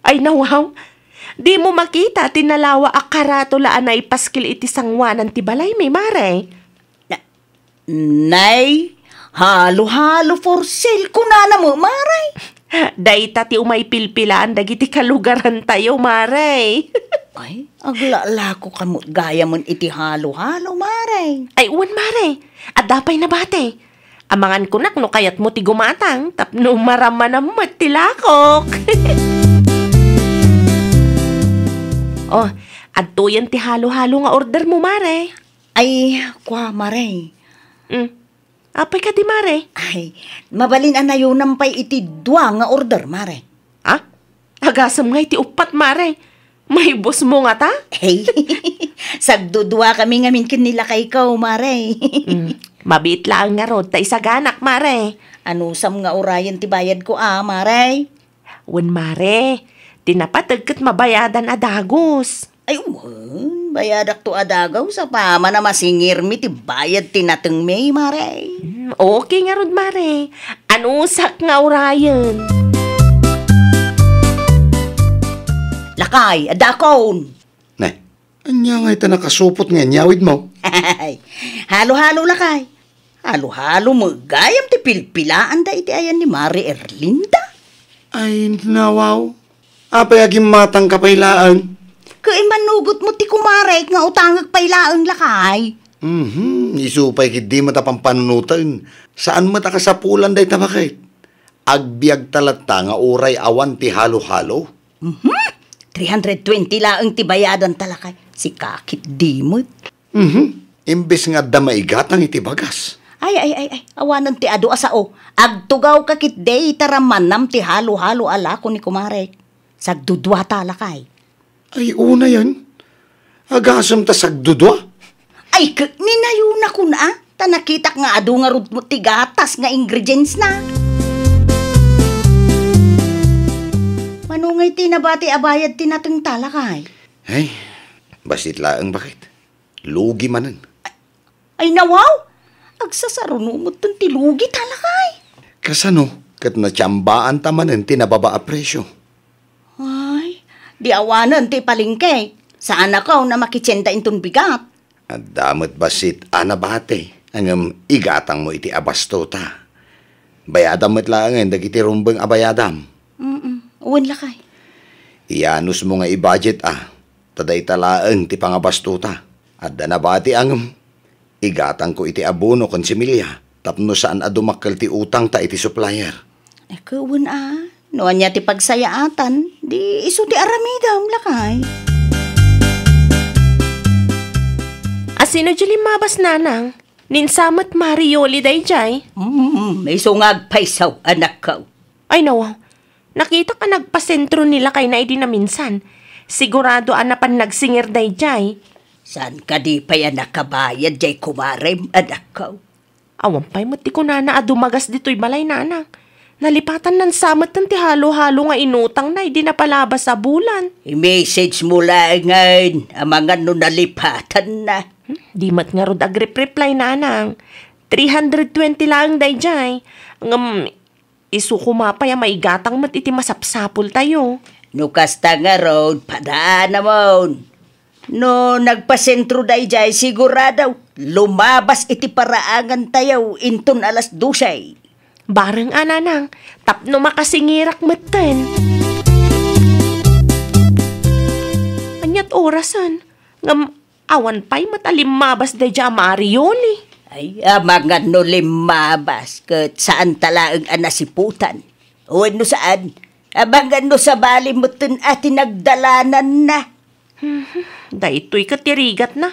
D: Ay, nawaw. Di mo makita, tinalawa akaratolaan na ipaskil iti sangwanan ti balay, may Mare.
F: Nay, halo-halo for sale ko na mo, maray.
D: Dayta ti umay pilpilaan, dagiti kalugaran tayo, Mare.
F: Ay, aglala ko kamot gaya mon iti halo-halo, maray.
D: Ay, uwan, Mare. At dapay na bate. Amangan ko nak, no kayat mo ti gumatang, tapno marama na mo tilakok. Oh, adto yan ti halo-halo nga order mo, Mare.
F: Ay, kwa, maray.
D: Apay ka di, Mare?
F: Ay, mabalin anayunan pa'y iti dua nga order, mare.
D: Ha? Agasam nga iti upat, Mare. May boss mo nga ta?
F: Hey, sagdudua kami ngamin kinila kay ikaw, mare.
D: Mabit lang nga rod, ta isaganak, Mare.
F: Anusam nga urayan ti bayad ko, mare.
D: Wen, Mare, tinapatag kat mabayadan adagos.
F: Ay, bayadak to adagaw sa pama na masingir mi ti bayad tinateng may, mare.
D: Okay nga rod, Mare. Anusak nga urayan.
F: Lakay, adakon.
E: Nay, anya nga ita nakasupot nga nyawid mo.
F: Halo-halo lakay. Halo-halo mo, gayam ti pilpilaan da iti ayan ni Mari Erlinda.
E: Ay, nawaw. Apay aging matang kapailaan.
F: Kaya manugot mo ti kumarek nga utangag pailaan lakay.
E: Isupay kit di matapang panunutan. Saan matakasapulan day tabakit? Agbiag talata nga uray awan ti halo-halo.
F: 320 laang ti bayadan talakay. Si kakit dimot.
E: Imbes nga damaigatang iti bagas.
F: Ay, awanan ti adu asao. Agtugaw kakit day taramanam ti halo-halo ala ko ni kumarek. Sagdudwa talakay.
E: Ay, una yan. Agasam ta sagdudwa.
F: Ay, ninayo na ko na. Ta nakitak nga adu nga rud mo ti gatas nga ingredients na. Manungay tinabati abayad tinateng talakay.
E: Ay, basit laang bakit? Lugi manan.
F: Ay nawaw! Agsasarunumot tong tilugi talakay.
E: Kasano, kat natsambaan tamanan tinababa a presyo.
F: Ay, di awanan ti palingke. Saan akaw na makitsenda intong bigat?
E: At damot basit anabate, ang igatang mo iti abasto ta. Bayadam mo't laangan, dagiti rumbang abayadam.
F: Uwan lakay.
E: Iyanus mo nga i-budget taday talaan ti pangabasto ta. At danabati ang igatang ko iti abono kon similya. Tapno saan adumakkel ti utang ta iti supplier.
F: Ay kawan noan niya ti pagsayaatan, di iso ti aramidam lakay.
D: Asino jali mabas nanang? Ninsamat Marioli day jay?
F: May sungag paisaw anak ka.
D: Ay nawaw. Nakita ka nagpasentro nila kay na idi na minsan. Sigurado anapan nagsingir day jay.
F: Saan ka di pa yan nakabayad jay kumarem anak ka?
D: Awan pa'y mati ko na adumagas dito'y balay nanang. Nalipatan ng samat ng ti halo-halo nga inutang na idi na palabas sa bulan.
F: I-message mo lang ngayon, amangan no nalipatan na.
D: Di mat nga rod agrip-reply nanang. 320 lang day jay. Isu kumapay may gatang mat iti masapsapul tayo.
F: No kasta nga road, padaan namon. No nagpasentro day jay siguradaw, lumabas iti paraangan tayo inton alas 12.
D: Bareng ananang, tapno makasingirak maten. Anyat orasan, ngam awan pa'y matalimabas day jay Marioli.
F: Ay, mga no limabas, kat saan talaang anasiputan. O ano saan? Abangan no sa bali mo tun ati nagdalanan na.
D: Dahito'y katirigat na.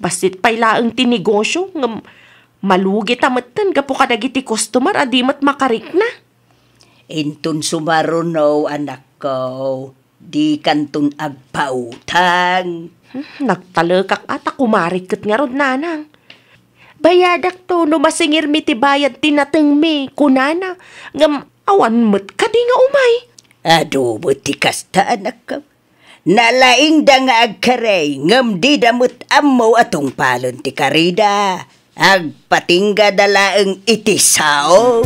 D: Basit pa'y laang tinegosyo, malugi tamatan gapo kadagiti customer adimat makarik na.
F: Intun sumarunaw anak ko, di kantun agpautang.
D: Nagtalakak ata kumarikot nga rod nanang. Bayadak to no masingir mi ti bayad tinateng mi kunana ngam awan met kadi nga umay.
B: Ado mo ti kasta anak ka. Nalaing da nga agkaray ngam di damot ammo atong palon ti karida. Agpatingga dalaeng itisao.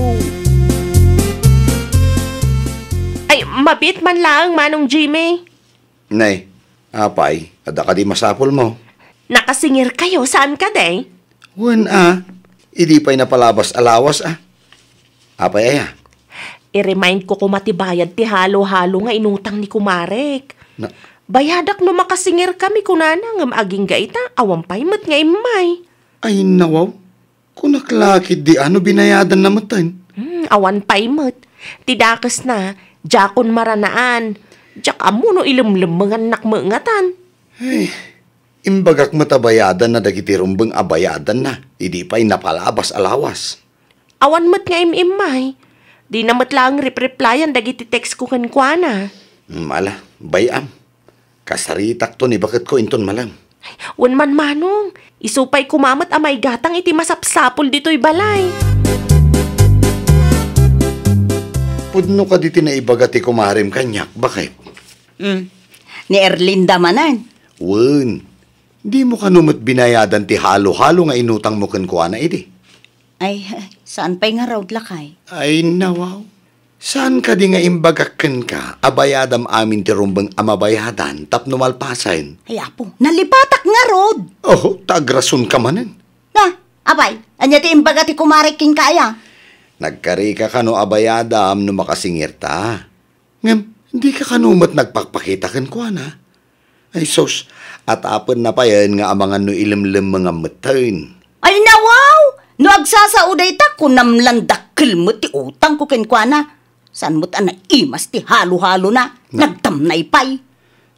D: Ay, mabit man lang manong Jimmy.
E: Nay, apay, ada ka di masapol mo.
D: Nakasingir kayo, saan ka day?
E: Wan idi pa'y napalabas alawas Apay aya.
D: I-remind ko kumatibayad ti halo-halo nga inutang ni Kumarek.
E: Na,
D: Bayadak no makasingir kami kunana ngam aging gaita awampay met nga imay.
E: ay nawaw. Kung naklakid di ano binayadan na matan.
D: Awan pay met. Tidakas na, jakon maranaan. Jak amo no ilimlim mga nakmengatan.
E: Ay, imbagak matabayadan na dagiti rumbeng abayadan na. Idi pa'y napalabas alawas.
D: Awan met nga imay. Di na met lang replyan dagiti text ko kankwana.
E: Mala, bayam. Kasaritak to ni bakit ko inton malam.
D: Wan man manong, isupay kumamat amay gatang iti masapsapol dito'y balay.
E: Pudno ka diti na ibagati kumarim kanyak, bakit?
B: Ni Erlinda manan.
E: Wen, di mo kanumot binayadan ti halo-halo nga inutang mo kankwana iti.
F: Ay, saan pa'y nga raw lakay?
E: Ay nawaw. Saan ka di nga imbagakken ka, abayadam amin ti rumbeng amabayadan, tapno malpasain?
F: Ay, apo, nalipatak nga rod.
E: Oh, tagrason ka manen.
F: Na, abay, anya ti imbaga ti kumariking kaya.
E: Nagkari ka kano abayadam no makasingir ta. Ngam, hindi ka kanumat nagpakpakita kankwana. Ay sos, at apon na pa yan nga amangan no ilimlim mga matayin.
F: Ay, nawaw! No agsasauday ta, kunamlandakil mo ti utang ko kenkwana. San mo't ana imas ti halo-halo na, nagtamnay pay.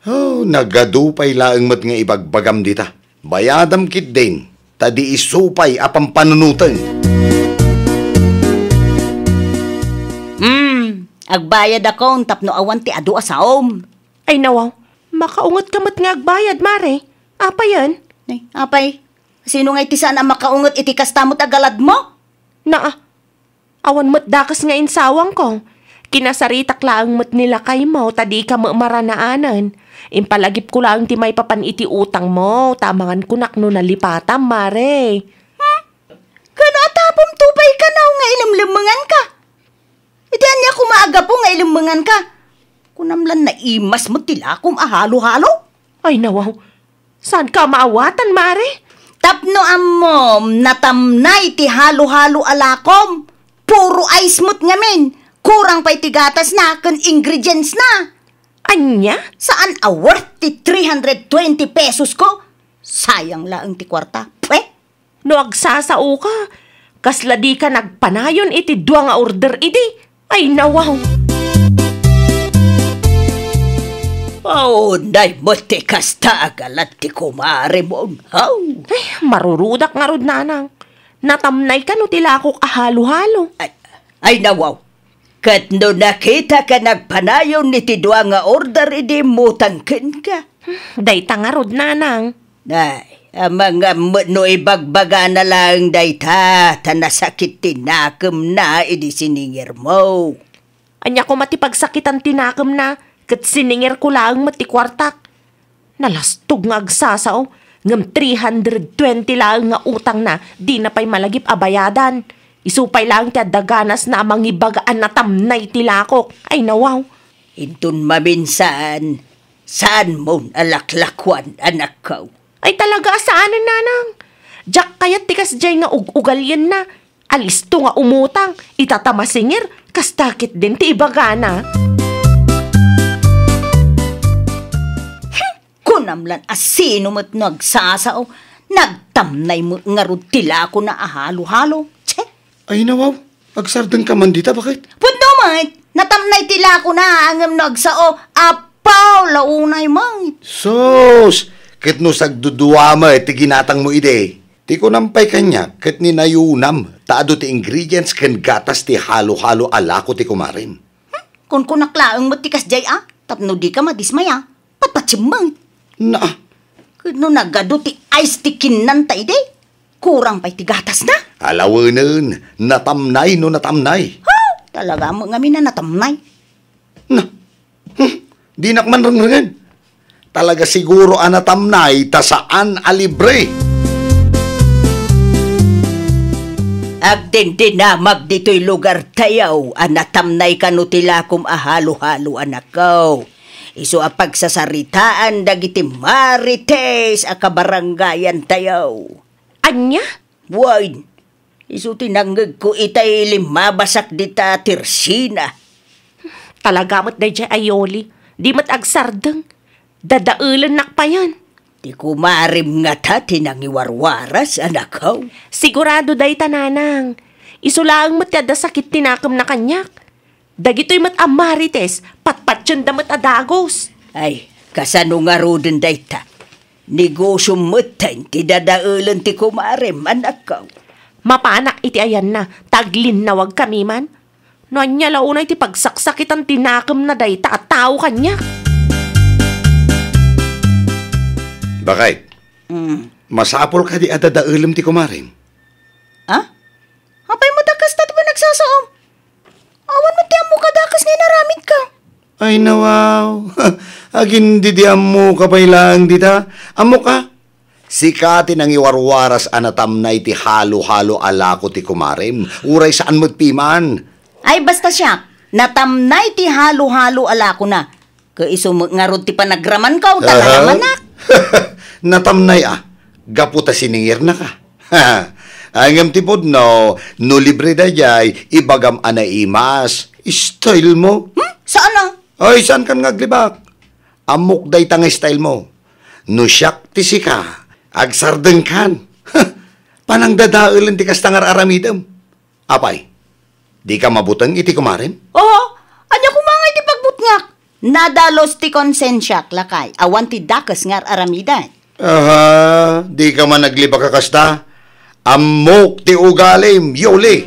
E: Oh, nagadupay laeng mat nga ibagbagam dita. Bayadam kit din, tadi isupay apang panunutan.
F: Agbayad ako, tapno awan ti adu asaom.
D: Ay nawaw, makaungot ka mat nga agbayad, mare. Apa yan?
F: Ay, apay, sino nga iti saan ang makaungot iti kastamot agalad mo?
D: Awan mat dakas nga insawang ko. Kinasaritak laang mat nila kay mo, tadi ka maranaanan. Impalagip ko lang ti may papan iti utang mo, tamangan kunak no nalipatam, mare.
F: Kano atapom tupay ka na nga ilimlimangan ka? Iti anya kumaaga po nga ilimmangan ka. Kunamlan na imas mo tila kung ahalo-halo.
D: Ay nawaw, saan ka maawatan, mare?
F: Tapno amom, natamnay ti halo-halo alakom. Puro ice mo't ngamin. Kurang pa'y tigatas na, kan ingredients na.
D: Anya?
F: Saan worth ti 320 pesos ko? Sayang lang ti kwarta.
D: No agsasao ka, kasla di ka nagpanayon iti dua nga order iti. Ay nawaw.
B: Day mo ti kasta agalat ti kumari mong haw.
D: Ay, marurudak nga rod nanang. Natamnay ka no tilakok ahalo-halo.
B: Ay nawaw. Kat no nakita ka nagpanayon ni ti dua nga order, idi mutangkin ka.
D: Dayta nga rod nanang.
B: Ay, mga no ibagbaga na lang dayta, tanasakit tinakam na, idi siningir mo.
D: Anya ko matipagsakitan tinakam na, kat siningir ko lang matikwartak. Nalastog nga agsasao, ngam 320 lang nga utang na, di na pa'y malagip abayadan. Isupay lang ti daganas na amang ibagaan na tamnay tilakok. Ay nawaw.
B: Intun maminsan, saan mo alaklakwan anak ko?
D: Ay talaga saanan nanang. Jak kayat tikas jay nga ugalyan na. Alisto nga umutang, itatamasingir, kastakit din ti ibagana.
F: Kunamlan asino mo't nagsasao. Nagtamnay mo nga rod tila ko na ahalo-halo.
E: Ay nawaw, agsardeng ka man dita, bakit?
F: Puno mait, natamnay tila ko na angam nagsao. Apaw, launay mait.
E: Sos, ket no sagduduama ti ginatang mo ide. Ti ko nampay kanya, ket ni nayunam, taado ti ingredients ken gatas ti halo-halo alako ti kumarin.
F: Kung kunaklaang mo tikas jay tapno di ka madismaya. Patpatsimang.
E: Na,
F: Kano nagado ti ice ti kinanta ide? kurang pa'y tigatas na.
E: Alawanan, natamnay no natamnay.
F: Ha? Talaga mo nga natamnay.
E: Na, di nakman rangrangan. Talaga siguro natamnay ta saan alibre.
B: Agdindi na magdito'y lugar tayaw, anatamnay ka no tila kum ahalo-halo anakaw. Iso a pagsasaritaan dagiti marites a kabarangayan tayaw.
D: Anya?
B: Wine, iso tinanggag ko itay limabasak dita tirsina.
D: Talaga mo't day ayoli. Di mat agsardeng. Dadaulan nak pa yan.
B: Di ko marim nga ta tinangiwarwaras anakaw.
D: Sigurado day tananang. Isulaang mat yada sakit tinakam na kanyak. Dagito'y mat amarites, patpatyon da mat adagos.
B: Ay, kasano nga rodin day ta. Negosyo matan ti dadaulan ti kumarim anakaw.
D: Mapanak iti ayan na, taglin na wag kami man. Noanya launay ti pagsaksakit ang tinakam na day ta at tao kanyak.
E: Bakit? Masapol ka di adadaulam ti kumarim.
F: Ha? Apay mo dakas ta ba nagsasaom? Awan mo tiyang mo kadakas ngay naramid ka.
E: Ay nawaw, agin di mo kapay lang dita. Amo ka? Sikati nang iwarwaras anatamnay ti halo-halo alako ti kumarim. Uray saan magpiman.
F: Ay basta siya, natamnay ti halo-halo ala ko na. Kaiso nga rod ti panagraman ka, talaga manak.
E: Natamnay gaputa siningir na ka. Angam tipod no libre da jay, ibagam anaimas. Style mo?
F: Saan na?
E: Ay, saan kan ngaglibak? Amok day tanga style mo. No siyak ti sika, agsardeng kan. Panang dadaulan ti kastangar aramidam. Apay, di ka mabutang iti kumarin?
F: Oo, anya kumangay ti pagbutngak. Nadalos ti konsensyak lakay, awan ti dakas ngar aramidan.
E: Aha, di ka man naglibak kakasta. Amok ti ugalim, yoli.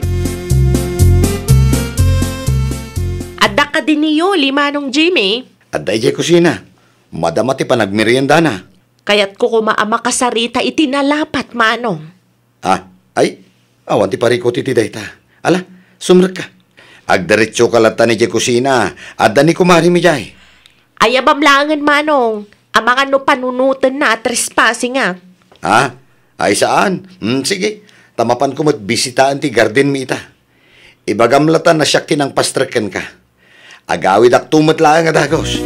D: Adak ka din ni Yoli, Manong Jimmy.
E: At dayjay kusina, madama ti panagmerienda na.
D: Kaya't ko kumaama kasarita itinalapat, Manong.
E: Ay, awan ti pariko ti dayta. Ala, sumrek ka. Agdiretso ka lata ni jay kusina, at dani kumari mi jay.
D: Ayabamlangan, Manong. Ang mga no panunutan na at trespassing nga.
E: Ay saan? Sige, tamapan ko bisitaan ti garden mi ita. Ibagamlatan na siyak tinang pastrekan ka. Agawid ak tumat lang nga dagos.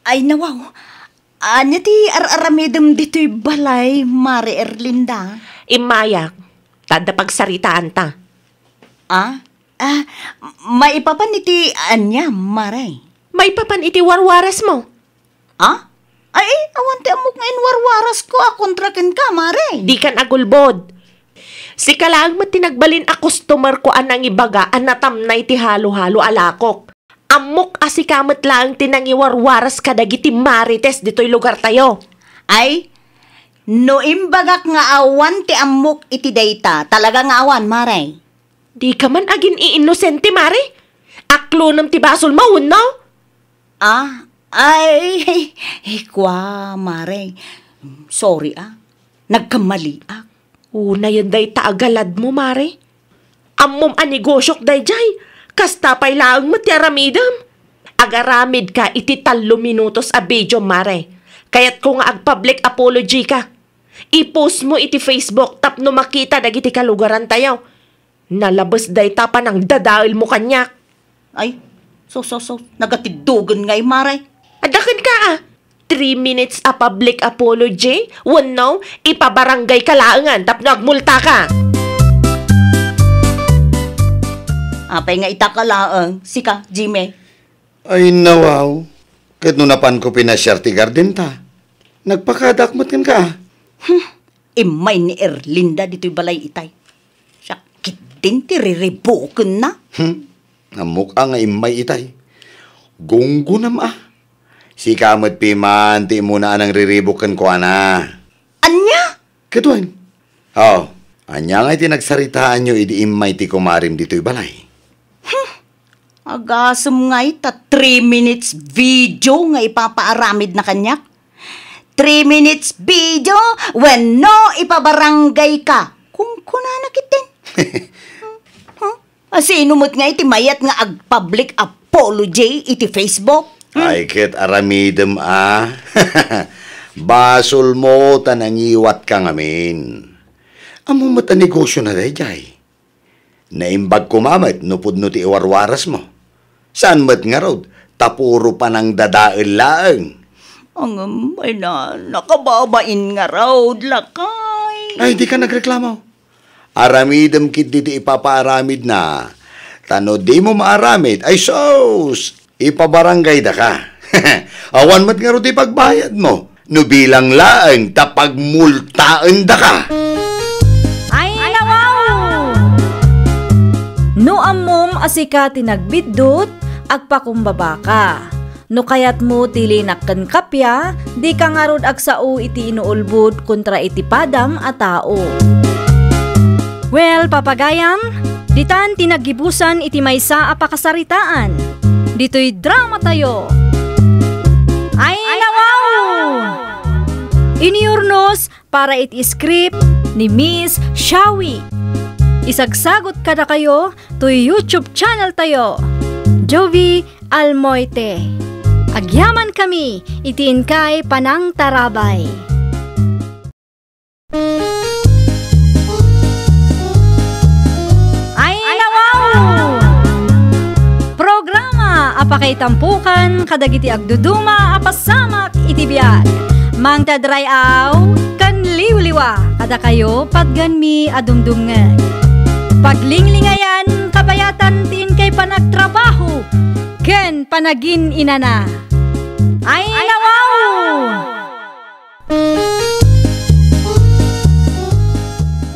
F: Ay nawaw, anya ti araramidam dito'y balay, Mari Erlinda.
D: Imayak, tada pagsaritaan ta.
F: Maipapan iti anya, Maray.
D: Maipapan iti warwaras mo.
F: Ay, awan ti amok ngayon warwaras ko, kontraken ka, Maray.
D: Di kan agulbod. Si kalaang matinagbalin a customer ko anang ibaga anatamnay ti halo-halo alakok. Amok asikamat lang tinangiwarwaras kadagiti marites dito'y lugar tayo.
F: Ay, no imbagak nga awan ti amok iti dayta, talaga nga awan, Maray.
D: Di ka man agin iinosente, Mari. Aklo nam ti basol mawun, no?
F: Ay, kwa, Maray. Sorry, nagkamali,
D: Una yan day taagalad mo, Mari. Ammom anigosyok day jay. Kastapay laang matiaramidam. Agaramid ka iti 3 minutos a video, Mare. Kaya't kung ag-public apology ka, i-post mo iti Facebook tapno makita dagiti kalugaran tayo. Nalabas day tapa ng dadail mo kanyak.
F: Ay, so, nagatidugan ngay, Mare.
D: Adakan ka 3 minutes a public apology? Wano, ipabarangay ka laangan tapno agmulta ka.
F: Apay nga itakalaang, sika, Jimmy.
E: Ay nawaw, kat nunapan ko pinasyar ti garden ta. Nagpakadakmat kan ka.
F: Imay ni Erlinda dito'y balay itay. Sakit din ti riribukan na.
E: Namukha nga imay itay. Gunggunam Si kamot piman, ti muna anang riribukan ko
F: Anya?
E: Katuan. Anya nga iti nagsaritaan nyo idi imay ti kumarim dito'y balay.
F: Agasam nga ita 3 minutes video nga ipapaaramid na kanyak. 3 3 minutes video when no ipabarangay ka. Kung kunana kitin. Sino mo't nga iti mayat nga ag-public apology iti Facebook?
E: Ay, ket aramidem Basol mo tanangiwat ka ngamin. Amo mata negosyo na dayjay. Naimbag kumamat nupod no ti iwarwaras mo. Saan mat nga rod? Tapuro pa ng dadael laeng.
F: Ang ay na, nakababain nga raw, lakay.
E: Ay, di ka nagreklamo. Aramidem kit diti ipaparamid na. Tano di mo maaramid, ay sos, ipabarangay da ka. Awan mat nga ro di pagbayad mo. No bilang laeng tapagmultaan da ka.
A: Ay, nawaw! No amom asika tinagbidot, agpakumbaba ka. No kayat mo tilinakkan kapya, di ka nga rod agsao iti inuulbud kontra iti padam a tao. Well, papagayam, ditan tinagibusan iti maysa a pakasaritaan. Dito'y drama tayo. Ay, nawaw! Iniurnos para iti script ni Miss Shawi. Isagsagot kada kayo to YouTube channel tayo, Jovi Almoite. Agyaman kami, itiin kay Panang Tarabay. Ay, nawaw! Programa apakay tampukan kadagiti agduduma apasamak iti biag. Mang tadrayaw kan liwliwa kada kayo pagganmi adumdumngeg. Paglinglingayan kabayatan tiin kay panagtrabaho ken panagin inana. Ay, nawaw!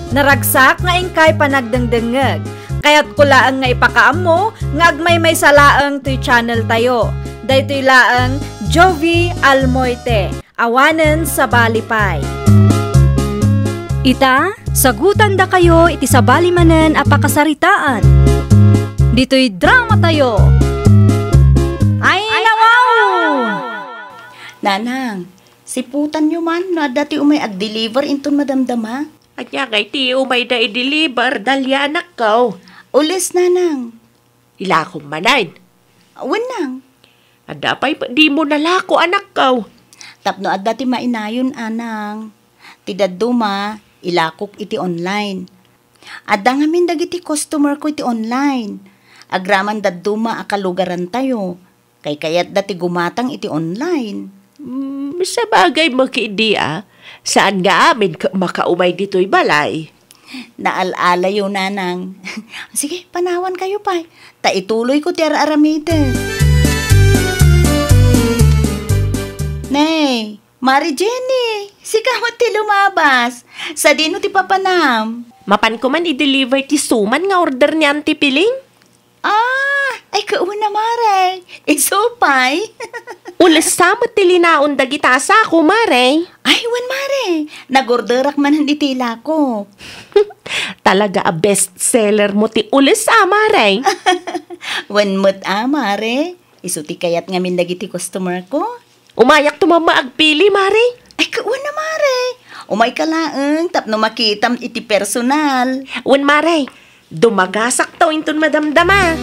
A: Naragsak nga ingkay panagdengdengeg. Kaya't kulaang nga ipakaam mo nga agmay salaang to'y channel tayo. Daytoy laang Jovi Almoite. Awanen sa balipay. Ita, sagutan da kayo iti sabali manen apakasaritaan. Dito'y drama tayo. Ay, nawaw!
F: Nanang, siputan nyo man na dati umay ag-deliver inton madamdama.
D: At niya kay ti umay da i-deliver dalya anak ko.
F: Ulis, nanang.
D: Ilakong manayin.
F: Wanang.
D: At dapay di mo nalako anak ko.
F: Tapno at dati mainayon, anang. Tidaduma, ilakok iti online. Adda ngamin dagiti customer ko iti online. Agraman daduma akalugaran tayo. Kay kayat dati gumatang iti online.
D: Sa bagay mo kiidia, saan nga amin makaumay dito'y balay?
F: Naalala yun, nanang. Sige, panawan kayo pa. Ituloy ko ti aramide. Nay, Mari Jenny, sika mo ti lumabas. Sa dino ti papanam.
D: Mapan ko man i-deliver ti suman nga order ni Auntie Piling?
F: Ay kauna, Mare. Isupay.
D: Ulas samot ti linaon dagitasa ko, Mare.
F: Ay, wan, Mare. Nagorderak man itila ko.
D: Talaga a bestseller mo ti ulas, Mare.
F: Wan mo't, Mare. Isuti kayat ngamin dagiti customer ko.
D: Umayak tumama agpili, Mare.
F: Ay, kauna, Mare. Umay ka laeng, tapno makitam iti personal.
D: Wan, Mare. Dumagasak taw inton madamdama.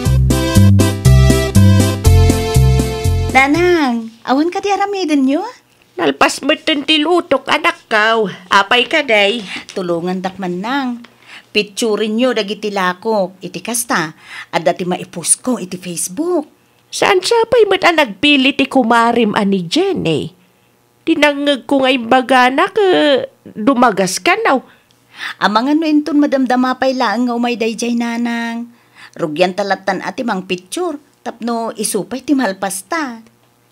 F: Nanang, awan ka ti aramidin nyo?
D: Nalpas mo ti lutok, anak kaw. Apay ka, day.
F: Tulungan dakman nang. Picturin nyo dagiti lakok, iti kasta, at dati maipus ko iti Facebook.
D: Saan siya pa'y mat nagpili ti kumarim ani Jenny? Tinangag ko nga'y bagana ka dumagas ka naw.
F: Amang ano inton madamdama pa'y laang nga umay dayjay, nanang. Rugyan talatan ati mang picture, tapno isupay ti malpasta.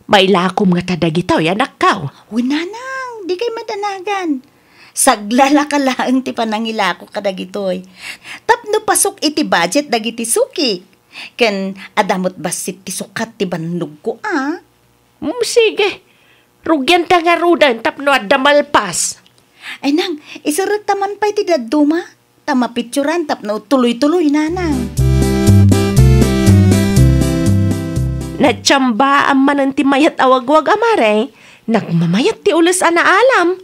D: May lakom nga tadagitaw, anak kaw.
F: Nanang, di kay madanagan. Saglala ka laang ti panangilako kadagitoy. Tapno pasok iti budget dagiti suki. Ken adamot basit ti sukat ti bandog ko,
D: Sige. Rugyan ta nga rudan, tapno at damalpas.
F: Ay nang, isarag taman pa'y ti daduma. Tama picturan, tapno tuloy-tuloy, nanang.
D: Natsamba ang mananti mayat awagwag, Amare. Nagmamayat ti ulas ana alam.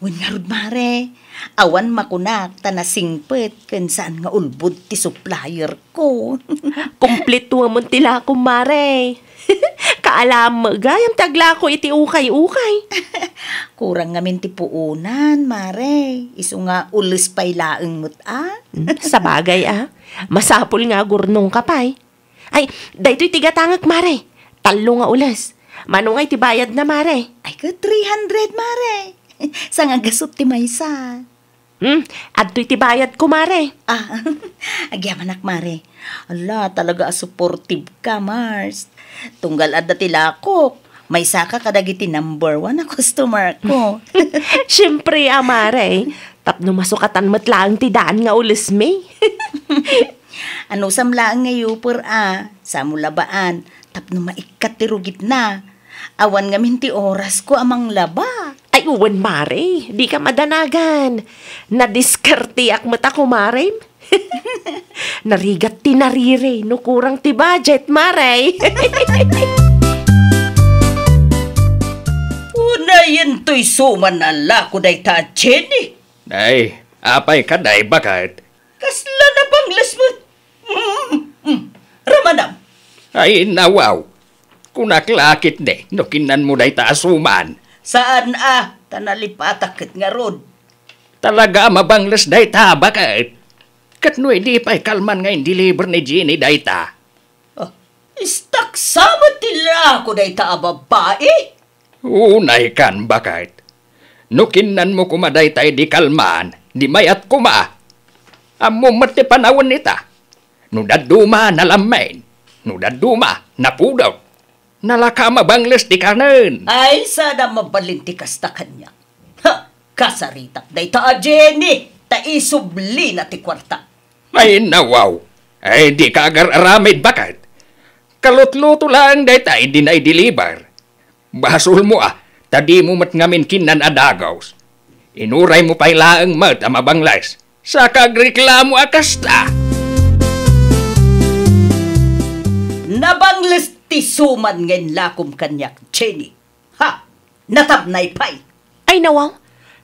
F: Wen nga rod, mare. Awan makunak, tanasingpet, ken saan nga ulbud ti supplier ko.
D: Kompleto mo tila ko, mare. Kaalam mo, gayam tagla ko iti ukay-ukay.
F: Kurang ngamin ti puunan, mare. Isu nga ulis pay laeng mo't
D: Sa bagay masapul nga gurnong kapay. Ay, daytoy tigatangak, mare. Talo nga ulas. Manong ay tibayad na, mare.
F: Ay ka 300, mare. Sa nga gasot ti maysa.
D: Adto'y tibayad ko, mare.
F: Agyaman mare. Ala, talaga supportive ka, Mars. Tunggal adda ti lakok. May saka kadagiti number 1 na customer ko.
D: Siyempre, mare. Tapno masukatan mo't lang ti daan nga ulis me.
F: Ano samlaan nga yupor sa mulabaan. Tapno maikat ti rugit na. Awan nga minti oras ko amang laba.
D: Ay, uwan, mare. Di ka madanagan. Nadiskartiak mata ko, mare. Narigat ti narire. No kurang ti budget, mare.
B: Unayin to'y suman na lako day ta, Jenny.
H: Day, apay ka day, bakit?
B: Kasla na bang lasmat? Ramanam.
H: Ay, nawaw. Kunaklakit de, no kinan mo day taasuman.
B: Saan tanalipatakit nga rod.
H: Talaga mabanglas day ta, bakit? Katnoy di pa'y kalman ngayon deliver ni Jenny day ta.
B: Istak sama tila ako day ta, babae.
H: Unay kan, bakit? No kinan mo kumaday tayo di kalman, di mayat kuma. Amo mati panawon nita. No daduma nalamen, no daduma napudaw. Nalaka mabangles di kanan.
B: Ay, sana mabalintikas ta kanya. Kasaritak day ta, Jenny. Ta isubli na ti kwarta.
H: Ay, nawaw. Ay, di ka agar-aramid, bakit? Kalutluto lang day tayo di na i-deliver. Basul mo tadi mo mat ngamin kinan adagaws. Inuray mo pa'y laang mat mabangles. Sa kagreklamo akasta.
B: Nabangles ti suman ngayon lakom kanyak, Jenny. Natabnay pa'y.
D: Ay, nawaw.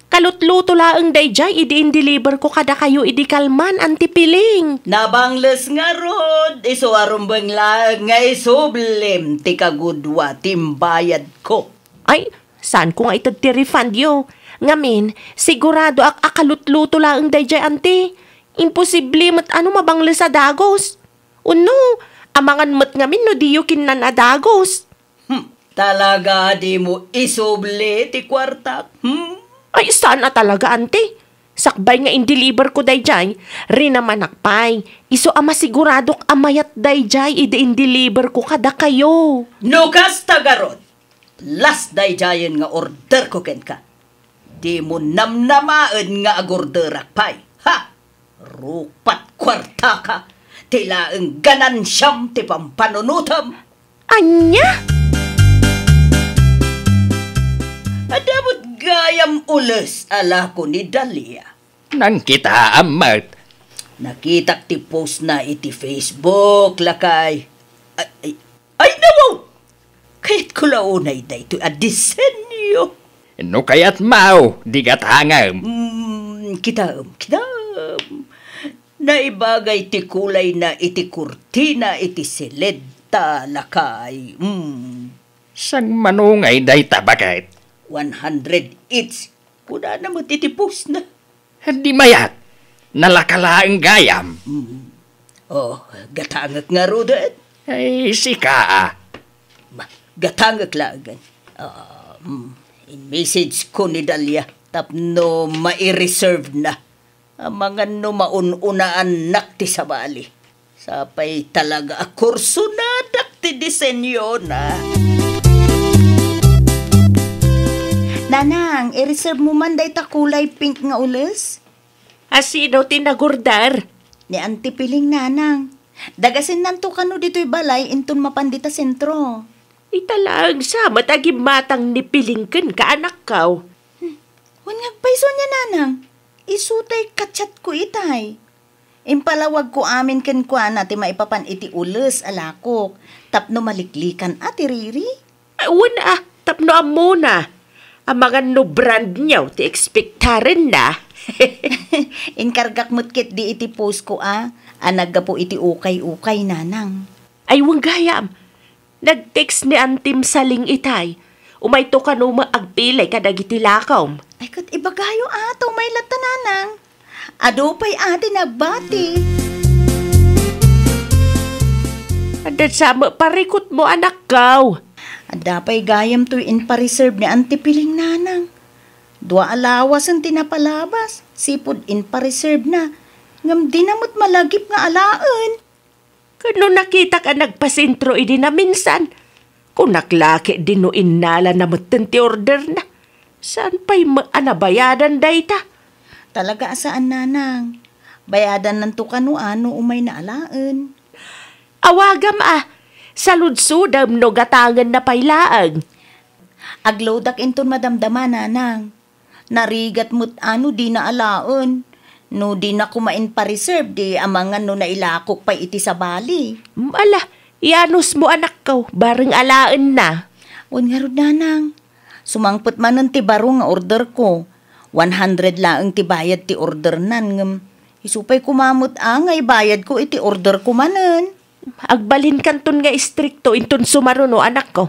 D: Kalutluto laang dayjay, idi-deliver ko kada kayo idikalman antipiling.
B: Nabangles nga rod, isuarumbang lang nga isublim, ti kagudwa, timbayad ko.
D: Ay, saan ko nga itad ti refund yo? Ngamin, sigurado akalutluto laang dayjay, anti. Imposible mat mabangles sa dagos. Uno, amangan mat ngamin no diyo kinan adagos.
B: Talaga di mo isubli ti kwarta,
D: Ay, saan talaga, ante? Sakbay nga in-deliver ko dayjay, rinamanakpay. Iso siguradok amayat dayjay, in-deliver ko kada kayo.
B: Nukas tagarod, last dayjayan nga order ko ken ka. Di mo namnamaan nga agorderak pay. Rupat kwarta ka, tila ang ganansyam ti pampanunutam.
D: Anya?
B: Adamot gayam ules ala ko ni Dalia.
H: Nang kita amat.
B: Nakita ti post na iti Facebook, lakay. Ay nawaw! Kahit ko launay da ito disenyo.
H: No kayat mau, di gatangam.
B: Kitam. Naibagay ti kulay na iti kurtina, iti seleta, lakay.
H: Sang manungay day tabakit.
B: 100 each. Kuna na mo titipos na.
H: Di mayat. Nalakalaang gayam.
B: Gatangak nga rodan.
H: Ay, sika
B: Gatangak lagan. In message ko ni Dalia. Tapno mai-reserve na. Ang mga no maununaan nakti sa bali. Sapay talaga kurso na dakti disenyo na.
F: Nanang, i-reserve mo man day ta kulay pink nga ules?
D: Asi daw tinagurdar.
F: Ni Auntie Piling, nanang. Dagasin nanto kano dito'y balay intun mapandita sentro.
D: Italang sa matagim matang ni pilingken ka anak kaw.
F: Huwag paiso niya, nanang. Isutay kachat ko itay. Impalawag ko amin ken kwa na ti maipapan iti ules alakok. Tapno maliklikan ati riri.
D: Wala tapno amo na. Ang mga no brand niyaw, ti ekspektaren na.
F: Inkargak mo't kit di iti post ko Anagga po iti ukay-ukay nanang.
D: Ay, wang gayam. Nag-text ni Antim Saling itay. Umayto ka no maagpilay ka dagiti lakaw.
F: Ay, kat ibagayo ato may latananang. Adupay ati nagbati.
D: Adat sama parikot mo anak kaw.
F: Adapay gayam to in pa-reserve ni Antipiling nanang. 2 alawas ang tinapalabas. Sipod in pa-reserve na. Ngam di namot malagip nga alaan.
D: Kano nakita ka nagpasintro idi na minsan. Kung naklaki din no innala na ti order na. Saan pa'y anabayadan dayta?
F: Talaga asaan nanang. Bayadan ng tukano ano umay na alaan.
D: Awagam saludsudam no gatangan na pailaang.
F: Aglodak inton madamdama nanang. Narigat mo't ano di na alaan. No di na kumain pa-reserve di amangan no nailakok pa iti sa bali.
D: Ala, ianus mo anak ko, bareng alaan na.
F: Wan nga rod nanang. Sumangpot man ng ti baro nga order ko. 100 laang ti bayad ti order nan. Ngam, isupay kumamot ngay bayad ko iti order ko manan.
D: Agbalin kanton nga istrikto inton sumaruno anak ko.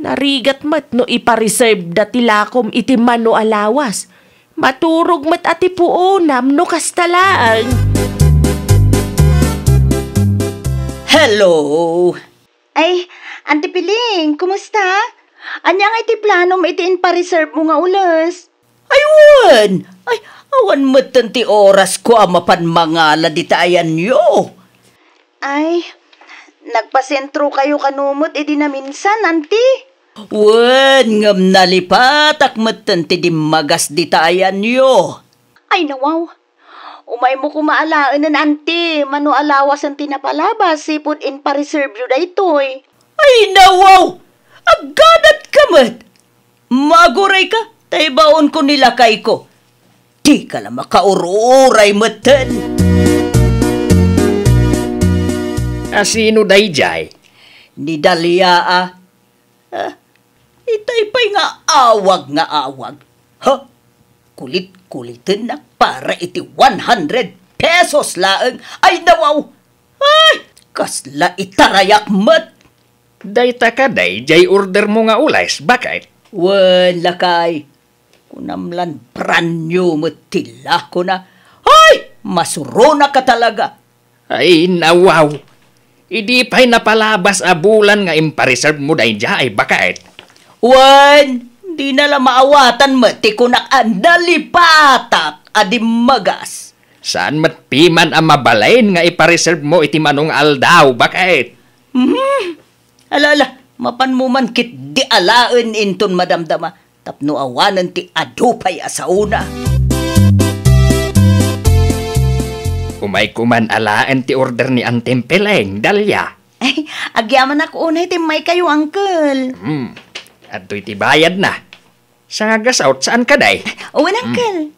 D: Narigat mat no ipa-reserve dati lakom iti mano alawas. Maturog mat ati puonam no kastalaan.
F: Hello! Ay, Auntie Piling, kumusta? Anya nga iti plano mo itiin pa-reserve mo nga ulas? Aywan! Ay, awan matan ti oras ko mapan mangala di tayan yo. Ay, nagpasentro kayo kanumot edi na minsan, Auntie. Wan, ngam nalipatak matan ti dimagas di tayan yo. Ay, nawaw. Umay mo kumaalaan ng Auntie, mano alawas ang tinapalabas, sipod in pa-reserve yo daytoy. Ay, nawaw! Agadat ka mat! Maguray ka, tay baon ko nilakay ko. Di ka lang makaururay matan.
H: Asino dayjay?
F: Ni Dalia itay pa'y nga awag. Ha? Kulit-kulitin na para iti 100 pesos laeng. Ay, nawaw! Ay, kasla itarayak mat.
H: Dayta ka dayjay order mo nga ulas, bakit?
F: Wan, lakay. Kunamlan pranyo matila ko na. Ay, masurona ka talaga.
H: Ay, nawaw. Idi pa'y napalabas bulan nga impareserve mo dayjay, bakit?
F: Wan, di na lang maawatan mati kunak andalipatak adimagas.
H: Saan matpiman ang mabalain nga ipareserve mo iti manong aldaw, bakit?
F: Alala, mapan mo man kit di alaan inton madamdama. Tapno awanan ti adupay asauna.
H: Umay kuman alaan ti order ni Antim Peleng, Dalia.
F: Ay, agyaman ako unay ti may kayo, uncle.
H: At iti bayad na. Sa gasaut, saan ka day?
F: Uwan, uncle.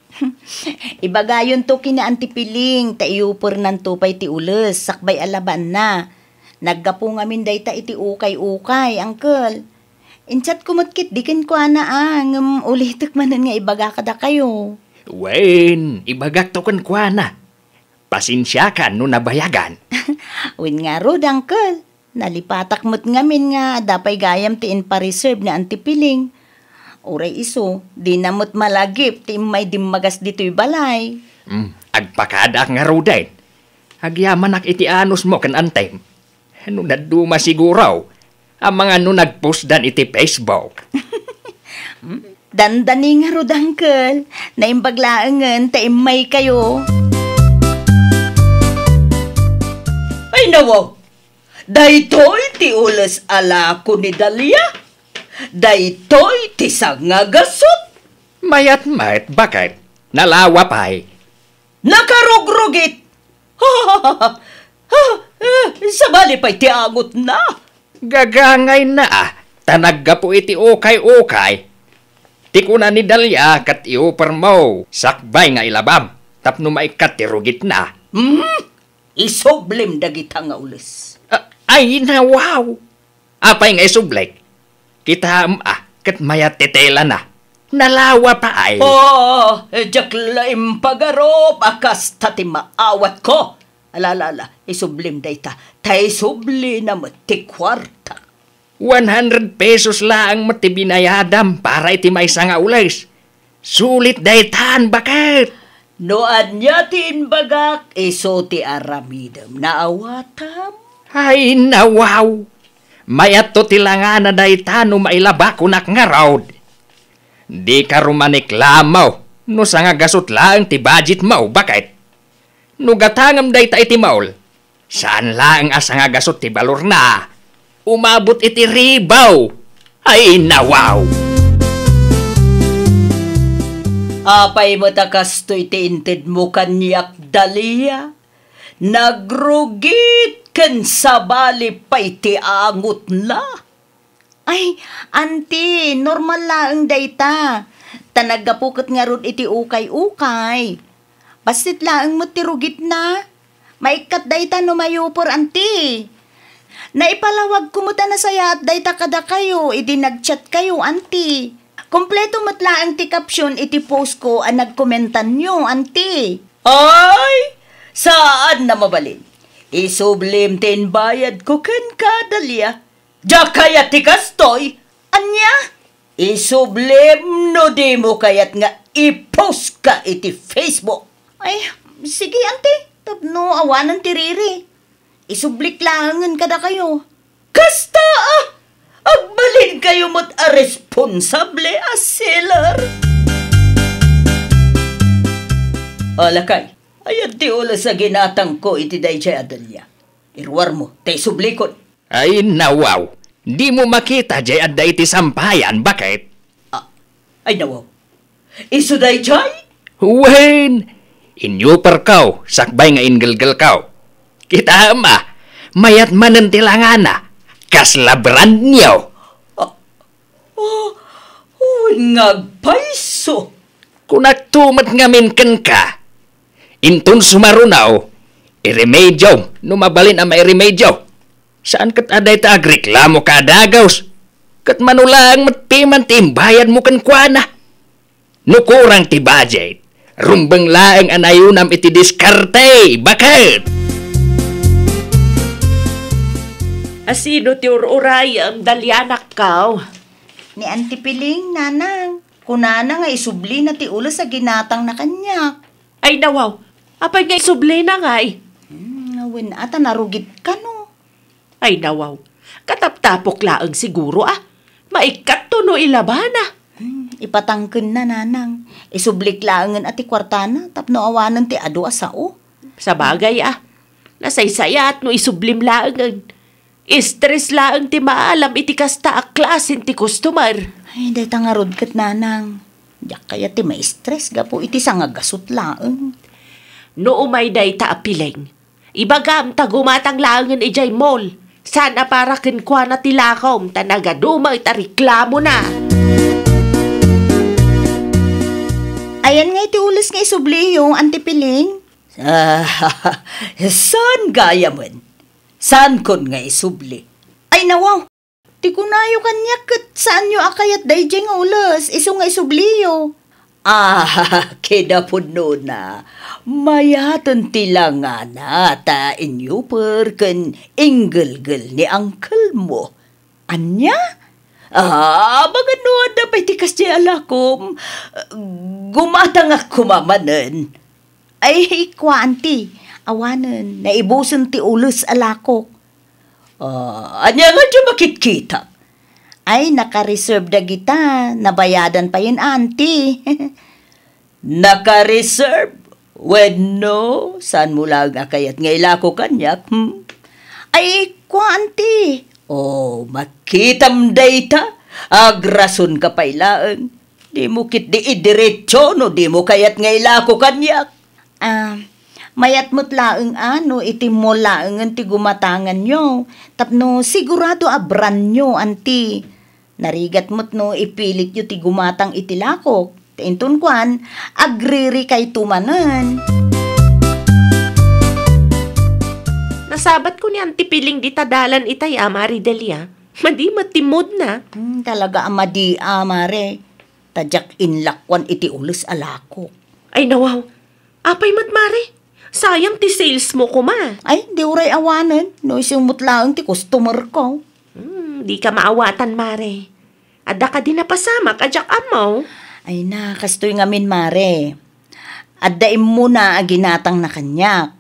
F: Ibagayon to kina Antipiling, taiyupor ng tupay ti ules, sakbay alaban na. Naggapo ngamin day ta iti ukay-ukay, uncle. Inchat kumutkit, dikin ko ngam ulitik manan nga ibaga kada kayo.
H: Wen, ibagak to kan kwa na. Pasensya ka no nabayagan.
F: Win nga rod, uncle. Nalipatak mo't ngamin nga, dapay gayam ti in pa-reserve na Antipiling. Uray iso, di namot malagip, ti may dimagas dito'y balay.
H: Agpakada nga roday. Agyaman ak iti anos mo kan Antem. Ano naduma siguraw, ang mga no nagpost dan iti Facebook.
F: Dandani nga rod, uncle. Naimbaglaangan, taimay kayo. Ay, nawaw! Daytoy ti ulas ala ko ni Dalia. Daytoy ti sangagasot.
H: Mayat-mayat, bakit? Nalawa pa'y.
F: Nakarugrugit. Sabali pa'y ti agot na.
H: Gagangay na Tanagga po iti ukay-ukay. Ti kuna ni Dalia kat iupar mo. Sakbay nga ilabam. Tapno maikat ti rugit na.
F: Isoblim dagita nga ulas.
H: Ay, nawaw! Apay nga isublek. Kita kat mayat titela na. Nalawa pa ay.
F: Oh, jaklaim pagarop, akas tati maawat ko. Alala, isublim dayta, tay subli na mati kwarta.
H: 100 pesos lang mati binayadam para iti may nga ulis. Sulit daytan, bakit?
F: Noan yatin bagak, iso ti aramidam, naawatam.
H: Ay, nawaw. Mayat to tilangan na daytan no mailaba kunak nga raod. Di ka rumaniklamaw, no sa nga gasot lang ti budget mo, bakit? No gatangam day ta iti maul, saan lang asa nga gasot ti balor na, umabot iti ribaw, ay nawaw.
F: Apay mo takastoy ti inted mo kanyak daliya, nagrugit ken sabali pa'y ti angot na. Ay, auntie, normal lang dayta. Tanagapukot nga ron iti ukay-ukay. Basit lang mo tirugit na. Maikat dayta no mayupor, auntie. Naipalawag kumuta na saya at dayta kada kayo, iti nagchat kayo, auntie. Kompleto matlaang ti caption iti post ko ang nagkomentan nyo, auntie. Ay, saan na mabalin? Isublim tin bayad ko ken kadalya. Diya kaya ti kastoy, anya? Isublim no di mo kayat nga i-post ka iti Facebook. Ay, sige auntie, tapno awanan ti riri. Isublik langan kada kayo. Kasta agbalin kayo mo't a responsable as seller. Alakay, ayat ti ula sa ginatang ko iti dayjay adalya. Irwar mo, tay sublikon.
H: Ay nawaw, di mo makita jay adda iti sampayan, bakit?
F: Ay nawaw, iso dayjay?
H: Wen, inyo perkaw, sakbay nga ingelgel kaw. Kita ama, mayat manen tilangana, kaslabran niyaw.
F: Ngagpaiso.
H: Kunagtumat ngamin ken ka. Intun sumarunaw, iremedyaw, numabalin ang mairemedyaw. Saan kat aday ta agreklamo ka adagaws? Kat manulang matiman timbayan mo kan kuana. Nukurang ti budget, rumbang laeng anayunam iti diskarte, bakit?
D: Asino ti ururay ang dalyanak kaw?
F: Ni Auntie Piling, nanang. Kunana nga isubli na ti ulo sa ginatang na kanyak.
D: Ay nawaw, apay nga isubli na nga eh.
F: Ngawin ata narugit ka no.
D: Ay nawaw, kataptapok laang siguro Maikat to no ilabana.
F: Ipatangken na nanang. Isublik laangan ati kwartana tapno awanan ti adu asao.
D: Sa bagay nasaysaya at no isublim laangan. Stress laang ti maalam iti kasta a klasin ti customer.
F: Ay, day tangarod kat nanang. Diyak kaya ti may stress gapo iti sangagasot laang.
D: No umay day ta apileng. Ibagam ta gumatang laangan ijay mall. Sana para kinkwa na tilakom tanagaduma itariklamo na.
F: Ayan nga iti ulos nga isubli yung Auntie Piling. Saan gaya man? Saan kon nga isubli? Ay nawaw, ti kunayo kanya kat saan nyo akayat dayjay nga ulos, iso nga isubliyo. Kidapod no na, mayatan tilangan na ta inyo perken ingelgel ni uncle mo. Anya? Magano da pa'y tikas di alakom, gumatang ako mamanen. Ay, kwa auntie, awanan, naibusan ti ulos alako. Anya nga dyan makit-kita? Ay, naka-reserve da kita. Nabayadan pa yun, auntie. Naka-reserve? Bueno, saan mo lang akayat nga ilako kanyak? Ay, kwa, auntie. Makitam dayta. Agrason ka pailaan. Di mo kit di idiretso, no? Di mo kayat nga ilako kanyak. Mayat mo't laeng iti mo laeng ti gumatangan nyo. Tapno sigurado abran nyo, auntie. Narigat mo't no ipilit nyo ti gumatang iti lakok. Taintun kwan, agriri kay tumanan.
D: Nasabat ko ni Auntie Piling di tadalan itay Mari Delia. Madi matimod na.
F: Talaga amadi amare. Tadyak inlakwan iti ulis alako.
D: Ay nawaw, apay matmare. Sayang ti sales mo kuma.
F: Ay, di uray awanan. No isumot lang ti customer ko.
D: Di ka maawatan, mare. Ada ka din napasamak, adyak amaw.
F: Ay na, kastoy ngamin mare. Addaim mo na aginatang na kanyak.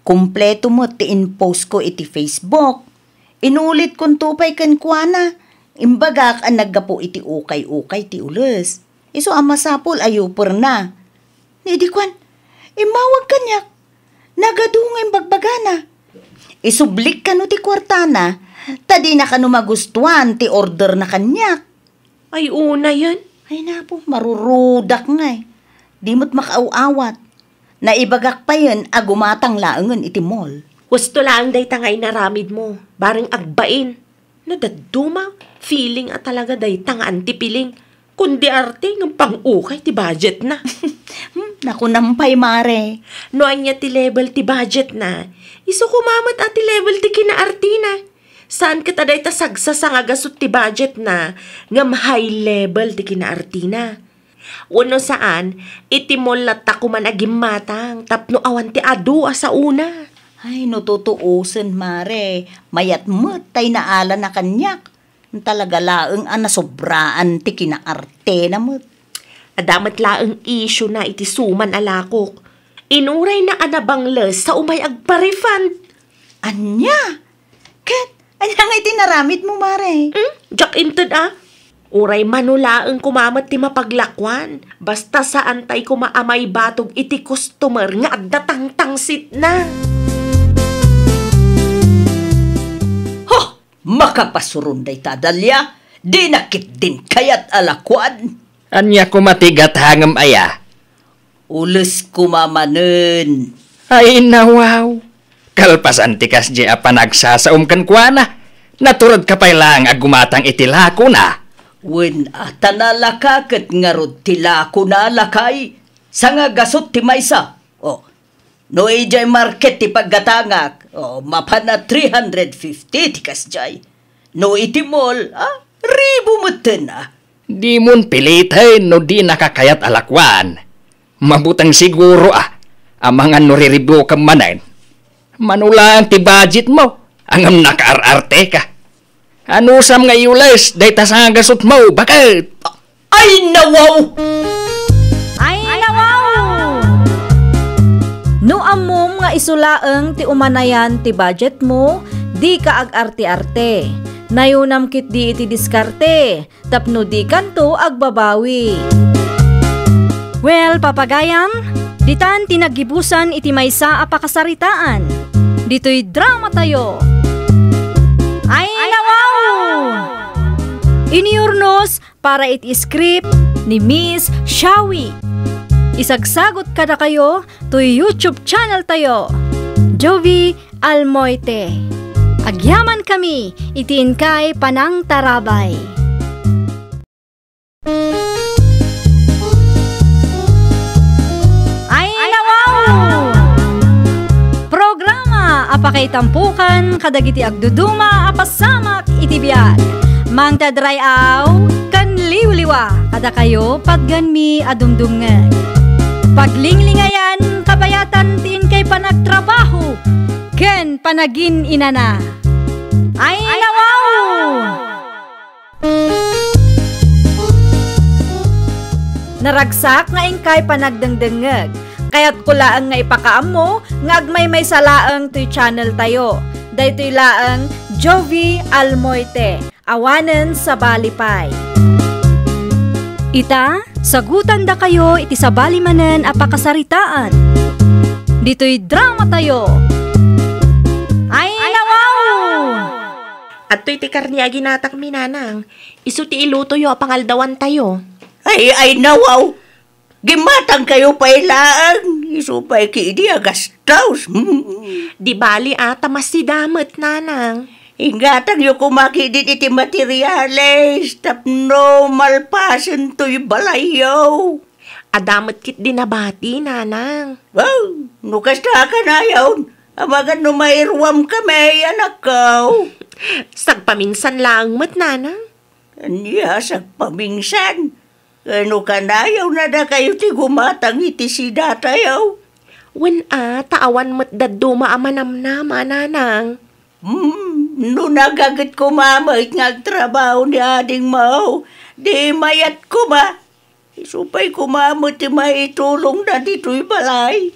F: Kumpleto mo ti in-post ko iti Facebook. Inulit kong tupay kan kuana. Imbagak ang naggapo iti ukay-ukay ti ules. Iso amasapol ayupor na. Ni di kwan, imawag kanyak. Nagadungay bagbagana. Isublik ka no ti kwartana. Tadi na ka no magustuhan ti order na kanyak.
D: Ay una yan.
F: Ay na po, marurudak nga eh. Di mo't makauawat. Naibagak pa yun, agumatang laangan iti mall.
D: Gusto lang day tangay naramid mo. Barang agbain. Nadaduma, feeling at talaga day tanga antipiling. Kundi arte ng pang-ukay ti budget na.
F: Naku nampay mare.
D: Noan niya ti level ti budget na. Iso kumamat at ti level ti kinaarte na. Saan kita day tasagsasa nga gasot ti budget na ngam high level ti kinaarte na. Uno saan, iti molat ta kuman agim matang tapno awan ti adu sa una.
F: Ay, no tutuusin, mare. Mayat mo, tay naala na kanyak. Talaga laeng nasobraan ti kinaarte na mo.
D: Adamat laeng issue na iti suman alakok. Inuray na anabangles sa umay agpa-refund.
F: Anya? Kat, anya nga iti naramit mo, mare?
D: Jack inted Uray manulaeng kumamat ti mapaglakwan. Basta sa antay kumaamay batog iti customer nga adda tangtangsit na.
F: Makapasurunday tadalya, di nakit din kayat alakwan.
H: Anya kumatigat hangam aya.
F: Ules kumamanen.
H: Ay nawaw. Kalpasan tikas di panagsasaum kan kuana. Naturod ka pa'y lang agumatang itilako na.
F: Wen atanalakaket ngarod tilako na lakay. Sanga gasot ti maysa. No ijay market ti paggatangak. Mapana 350 ti kasjay. No iti mall, ribu muten
H: Di mun pilitin no di nakakayat alakwan. Mabutang siguro ang mga nuriribo ka manan. Manulaan ti budget mo, angam nakaararte ka. Ano sam nga yules, day tasagasot mo, bakit?
F: Ay nawaw!
A: No amom nga isulaeng ti umanayan ti budget mo, di ka ag-arte-arte. Nayunam kit di iti diskarte, tapno di kanto agbabawi. Well, papagayam, ditan tinagibusan iti maysa a pakasaritaan. Dito'y drama tayo. Ay nawaw! Iniurnos para iti script ni Miss Shawi. Isagsagot kada kayo to YouTube channel tayo, Jovi Almoite. Agyaman kami, itiin kay Panang Tarabay. Ay nawaw! Programa apakay tampukan kadagiti agduduma apasamak iti biag. Mang tadrayaw kan liwliwa kada kayo padganmi adumdumngeg. Paglinglingayan, kabayatan tin kay panagtrabaho, ken panagin inana. Ay nawaw! Naragsak nga ingkay panagdengdengeg, kaya't kulaang nga ipakaam mo, nga agmay salaang to'y channel tayo. Daytoy laang Jovi Almoite, awanen sa Balipay. Ita, sagutan da kayo iti sabali manen a pakasaritaan. Dito'y drama tayo. Ay nawaw!
D: At to'y ti karniya ginatak minanang. Isu ti iluto yo pangaldawan tayo.
F: Ay nawaw! Gimatang kayo pa ilaan. Isu pa'y kiidi agastaws.
D: Di bali ata masidamet nanang.
F: Ingatang yung kumakidit iti materyales, tapno malpasan to'y balayaw.
D: Adamat kit dinabati, nanang.
F: Wow, nukas ka na yawn. Amagan no mairwam kami, anak ko.
D: Sagpaminsan lang mat, nanang.
F: Anya, sagpaminsan. Kano kanayaw na da kayo ti gumatang iti si datayaw.
D: Wen taawan mo't daduma amanamnam, nanang.
F: No nagagat ko mamait nga agtrabaho ni ading mau, di mayat ko ba? Isupay ko mamot ti maitulong na dito'y balay.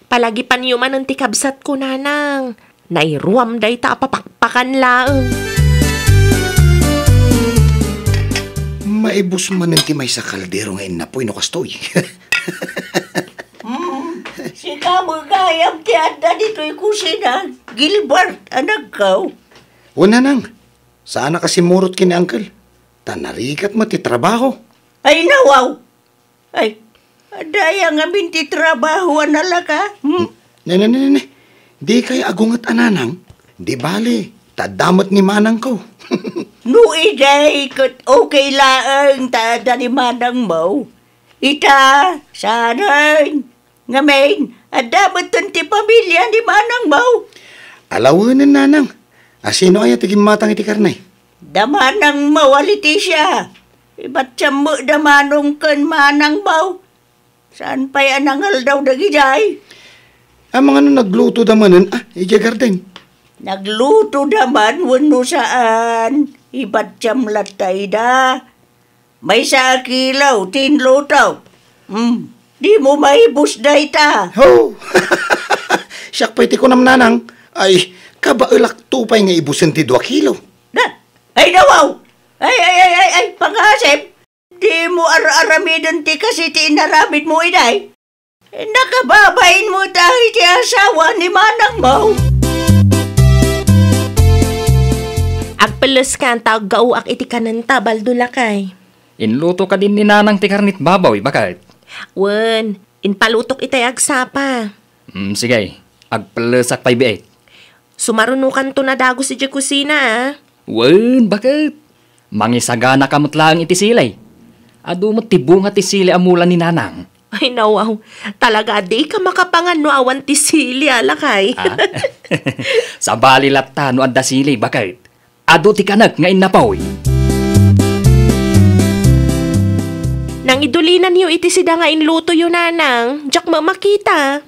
D: Palagi panyuman ang tikabsat ko, nanang. Nairuam day ta papakpakan laeng.
E: Maibus man ti may sa kaldero ngayon na po'y no kastoy.
F: Si kamagayam ti adda dito'y kusina, Gilbert, anak ko.
E: Una nang, saan na kasi murot kini Uncle? Tanarikat mo ti trabaho.
F: Ay nawaw. Ay, adaya nga binti trabaho anala ka.
E: Ne. Di kay agungat ananang. Di bali, tadamot ni manang ko.
F: No iday, kat okay laang tada ni manang mo. Ita, sanay. Ngamin, adabat ti pamilya ni manang mo.
E: Alawanan nanang. Asino ay tigim matang iti karnay?
F: Damanang mawaliti siya. Iba't siya mo damanong kan manang mo. Saan pa'y anangal daw dagiday?
E: Ang mga nagluto damanan, ija garden.
F: Nagluto daman, wano saan. Iba't siyam latay da. May sa kilaw, tinlutaw. Di mo maibus da ita.
E: Ho! Siyak pa'y ti ko namnanang. Ay, kabailak tupay nga ibusin ti 2 kilo.
F: Ay, nawaw! Ay, pangasip! Di mo ara-aramidon ti kasi ti inaramid mo, inay. Nakababain mo tayo ti asawa ni manang mo.
D: Agpeles ka ang tawag ak iti kananta, baldulakay.
G: Inluto ka din ni nanang ti karnit babaw, bakit?
D: Wen, inpalutok itay agsapa.
G: Sige, agpelesak pa ibi.
D: Sumarunukan to na dago si di kusina,
G: Wen, bakit? Mangisagana kamot lang iti silay. Adu mo tibunga ti sili amulan ni nanang.
D: Ay nawaw, talaga di ka makapangan no awan ti sili alakay.
G: Sa bali latta no adda sili, bakit? Adu ti kanak nga inapaw.
D: Nang idulinan niyo iti sida nga inluto yun, nanang. Diyak makita.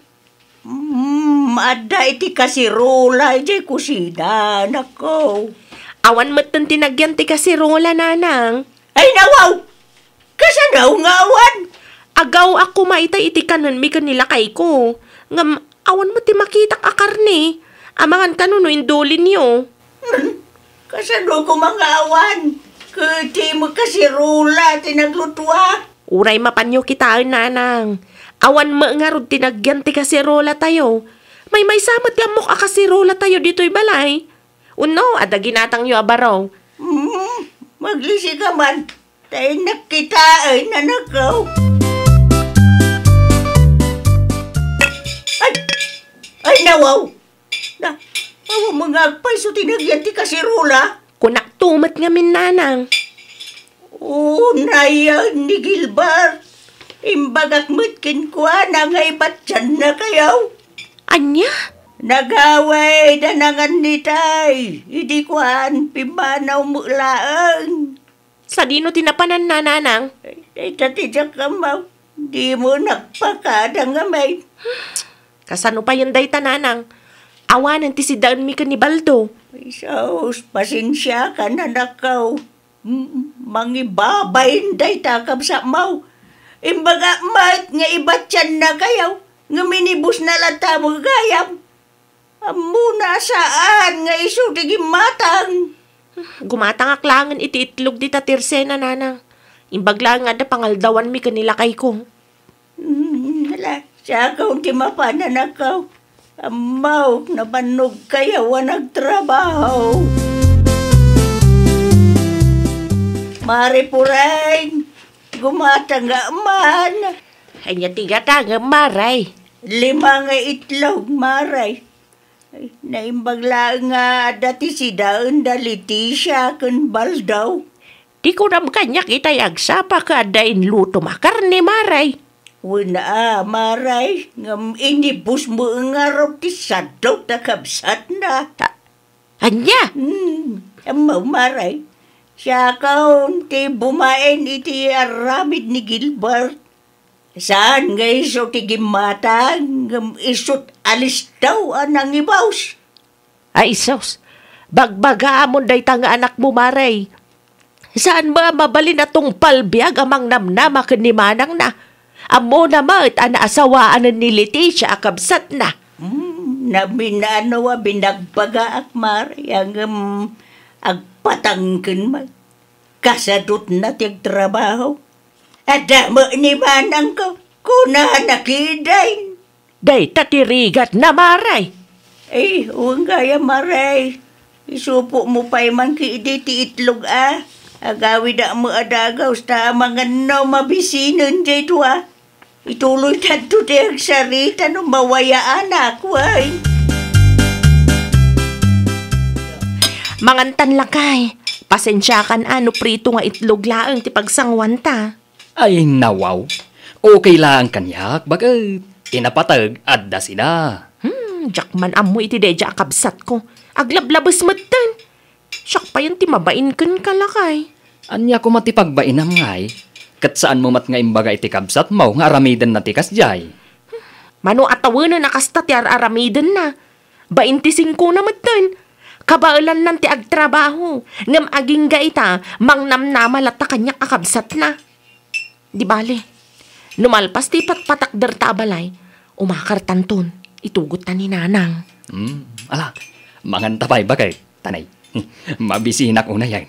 F: Ada iti kasirola, iti kusina, nako.
D: Awan mo't nang tinagyan ti kasirola, nanang.
F: Ay, nawaw! Kasan daw nga awan?
D: Agaw ako maitay iti kanon mi kanila kay ko. Ngam, awan mo ti makitak akarni. Amangan kanon no indulin niyo.
F: Kasan daw ko mga awan? Kuti mo kasirola, tinaglutwa.
D: Uray mapanyo kita, nanang. Awan mo nga rod tinagyan ti kasirola tayo. May samot yamok a kasirola tayo dito'y balay. Uno, ada ginatang yu abaraw.
F: Maglisi ka man. Tayo nakita ay nanakaw. Ay, nawaw. Awa mga agpay so tinagyan ti kasirola.
D: Kunak tumat nga min, nanang.
F: Nayan ni Gilbert. Imbagak mutkin kwa na nga ibat dyan na kayaw.
D: Anya?
F: Nagaway danangan ni tay. Idi kwan pimanaw mo laang.
D: Sa dino tinapanan na, nanang?
F: Ay tatidyak ka maw. Di mo nagpakada nga may.
D: Kasano pa yun day tananang? Awanan ti si Daon mi ni Baldo.
F: Ay saus, pasensya ka na nakaw. Mangibabayin day takab sa maw. Imbaga mat nga ibat yan na kayaw. Nga minibus na lata mo gayam. Amuna saan nga iso tigim matang.
D: Gumatang aklangan iti itlog di tatirse na, nanang. Imbagla nga da pangaldawan mi kanila kay ko.
F: Hala, siya kaw ti mapanan akaw. Amaw, nabanog kaya nagtrabaho. Mari pureng, gumatang nga man.
D: Ay niya tigata nga maray.
F: 5 nga itlog, maray. Ay, naimbagla nga dati si Daon da Leticia kun Baldaw.
D: Di ko ram kanya kita yagsapa ka dain luto makarne maray.
F: Wala, maray. Ngam inibus mo nga raw ti sadok na kabsat na.
D: Anya?
F: Amaw, maray. Siya kaon ti bumain iti aramid ni Gilbert. Saan nga iso ti gimata, isot alis daw anang ibaws.
D: Ay, sos, bagbaga mo day tanga anak mo, Maray. Saan ba mabalin na tong palbiag amang namnama ni Manang na? Amo na mat, asawaan ni Leticia akabsat na.
F: Nabinanawa binagbaga ak Maray, ang agpatangkin man. Kasadot na tiyag trabaho. Adamo ni Manang ko, kuna nakiday.
D: Day, tatirigat na, Maray.
F: Huwag kaya Maray. Isupo mo pa man kiidi ti itlog Agawi da mo adagaw sa mga no mabisinon dito Ituloy tanto ti agsarita no mawaya anak, way.
D: Mangantan lakay. Pasensya kan prito nga itlog laang ti pagsangwan ta.
G: Ay, nawaw. Okay lang kanyak, bagat tinapatag adda sila.
D: Jakman amo iti deja akabsat ko. Aglablabas matan. Siyak pa yan ti mabain kan kalakay.
G: Anya ko matipagbainam ngay. Kat saan mo mat nga imbaga iti kabsat mo nga aramidan na ti kasjay.
D: Mano atawanan na kasta ti aramidan na. 25 na matan. Kabaalan lang ti agtrabaho. Ngam aging gaita, mangnamnamal at kanyak akabsat na. Di bale, numalpas ti patpatakder tabalay, umakar tanton, itugot na ni Nanang.
G: Ala, mangantapay bagay, tanay. Mabisinak una yan.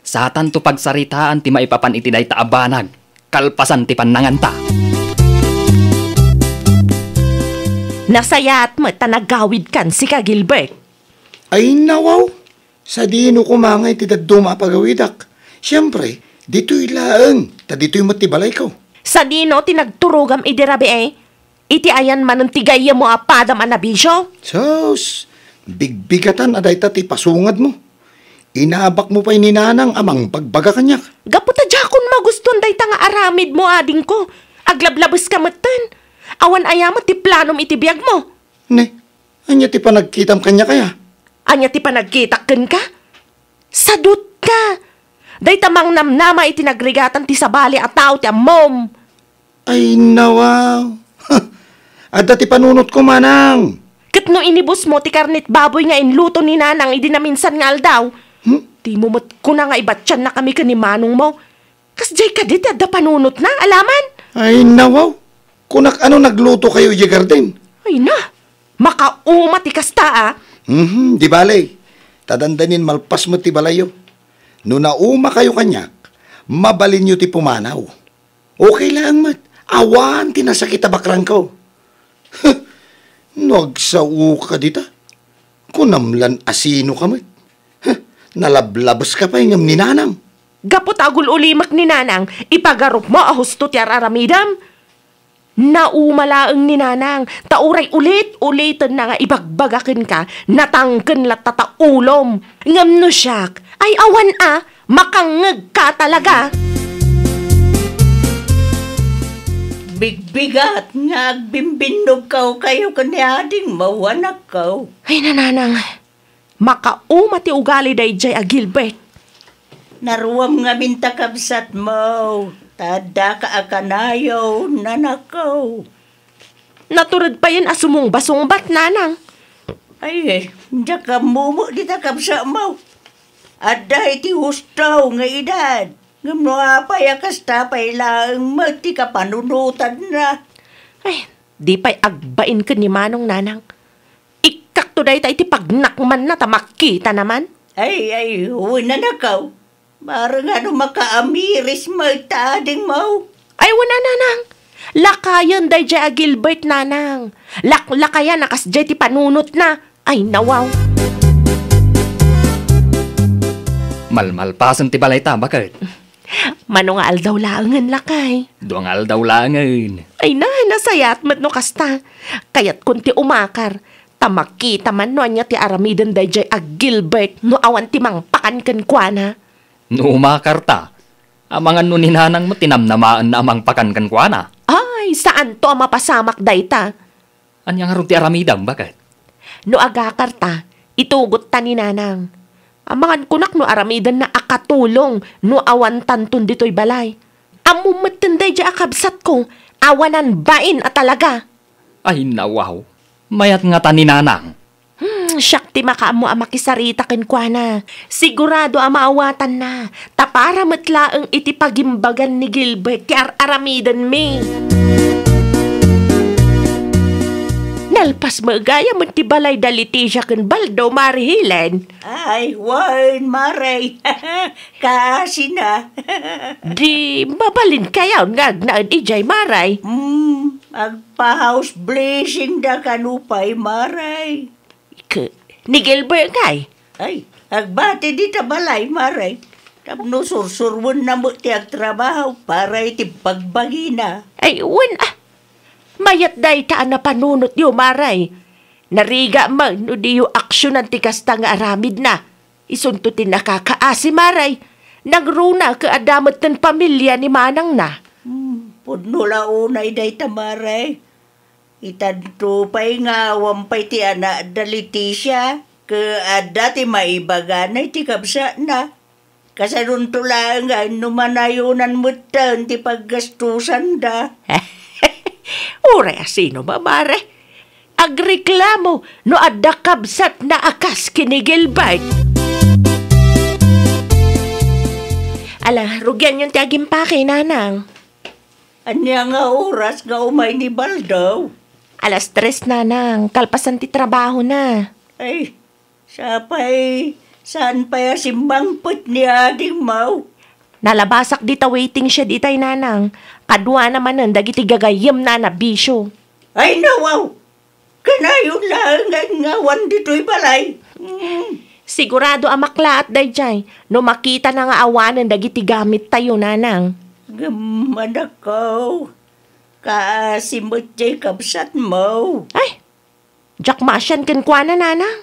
G: Sa tanto pagsaritaan ti maipapan iti day taabanag, kalpasan ti pananganta.
D: Nasaya at mata nagawid kan si ka Gilbert.
E: Ay nawaw, sa dino kumangay ti daduma pagawidak. Siyempre, dito'y laang, ta dito'y matibalay ko.
D: Sa dino tinagturugam idirabi iti ayan man ang tigaya mo apadam anabisyo.
E: Sos, bigbigatan aday ta ti pasungad mo. Inabak mo pa'y ninanang amang pagbaga kanyak.
D: Gaputa jakon maguston day nga aramid mo ading ko. Aglablabas ka matan. Awan ayamat ti planom iti biyag mo.
E: Ne, anya ti panagkitam kanya kaya?
D: Anya ti panagkitaken ka? Sadut ka. Day tamang namnama iti nagrigatan ti sabali at tao ti amom.
E: Ay nawaw. Adda ti panunot ko manang.
D: Kat no inibus mo ti karnit baboy nga inluto ni Nanang idi na minsan nga aldaw. Di mo mat ko na nga ibatyan na kami ka ni Manong mo. Kas jay ka dit adda panunot na, alaman?
E: Ay nawaw. Kunak ano nagluto kayo iya garden?
D: Ay na, makauma ti kasta
E: Di balay. Tadandanin malpas mo ti balayo. No nauma kayo kanyak, mabalin nyo ti pumanaw. Okay lang mat. Awan tinasakita bakrang ko. Nagsau ka dita. Kunamlan asino ka mat. Nalablabas ka pa ingam ni Nanang.
D: Gapot agul ulimak ni Nanang, ipagarup mo ahusto ti araramidam. Naumalaang ni Nanang, tauray ulit-ulitan na nga ibagbagakin ka, natangken lat tataulom. Ngam no siyak, ay awan makangeg ka talaga.
F: Bigbigat nga agbimbinog kayo kanyading mawanak kaw.
D: Ay Nanang, makauma ti ugali day jay Gilbert.
F: Naruwam nga mintakabsat mo. Tada ka akanayo, nanakaw.
D: Naturad pa yan asumong basungbat, Nanang.
F: Ay, diya ka mumo di takabsa mo. Ada iti hustaw nga edad. Ngamno apay akastapay lang magti ka panunutan na.
D: Ay, di pa'y agbain ka ni Manong, Nanang. Ikak to day tayo iti pagnakman na tamakita naman.
F: Ay, huwag na nakaw. Parang makaamiris magtading mo.
D: Ay, wala, Nanang. Lakayan day jay Gilbert, Nanang. Lakayan nakas jay ti panunot na. Ay, nawaw.
G: Malmalpasan ti balay ta, bakit?
D: Manong aldaw laangan lakay.
G: Doang aldaw langan.
D: Ay na, nasayat mat no kasta. Kayat kunti umakar. Tamakita man no anya ti aramidan day jay Gilbert no awan ti mangpakan ken kuana.
G: No umakarta, amangan no ni Nanang mo tinamnamaan na amang pakan kan kuana.
D: Ay, saan to mapasamak dayta?
G: Anya nga ron ti aramidam, bakit?
D: No agakarta, itugot ta ni Nanang. Amangan kunak no aramidan na akatulong no awan tantun dito'y balay. Amumatanday dya akabsat ko, awanan bain at talaga.
G: Ay nawaw, mayat nga ta ni nanang.
D: Siyak ti makaamo amakisarita ken kwa na. Sigurado amaawatan na. Tapara matlaang iti pagimbagan ni Gilbert ti aramidan mi. Nalpas magaya man ti balay daliti siya ken baldo marihilen.
F: Ay, wan, maray. Kaasi na.
D: Di mabalin kayaw nga agnaad ijay maray.
F: Agpa-house blessing da kanupay, maray.
D: Ni Gilbert kay?
F: Ay, agbati di tabalay, maray. Tapno sursurwon na mo ti agtrabaho para iti pagbagi na.
D: Ay, mayat day taan na panunot yo, maray. Nariga man, no di yo aksyon ang tikasta nga aramid na. Isuntutin na kakaasi, maray. Nagruna ka adamat ng pamilya ni Manang na.
F: Pudno launay day tamaray. Itanto pa'y nga wampay ti anak da Leticia. Kaada ti maibaganay ti kabsa na. Kasanun tulang nga numanayunan mo tan ti paggastusan da.
D: Uray asino ba, mare? Agreklamo no adda kabsat na akas kini Gilbert. Ala, rugyan yung tiagim pa kay nanang.
F: Anya nga oras nga umay ni Baldaw.
D: Alas 3 nanang, kalpasan ti trabaho na.
F: Ay, saan pa simbang put ni ading mau?
D: Nalabasak dita waiting siya ditay nanang. Kadwa naman nun, dagiti gagayam na nabisyo.
F: Ay nawaw! Kanayon lang ang ngawan dito'y balay.
D: Sigurado amakla at dayjay, no makita na nga awanan dagiti gamit tayo nanang.
F: Gamanak ko. Kaasimot jay kabsat mo.
D: Ay, Jack Masyan kenkwana nanang.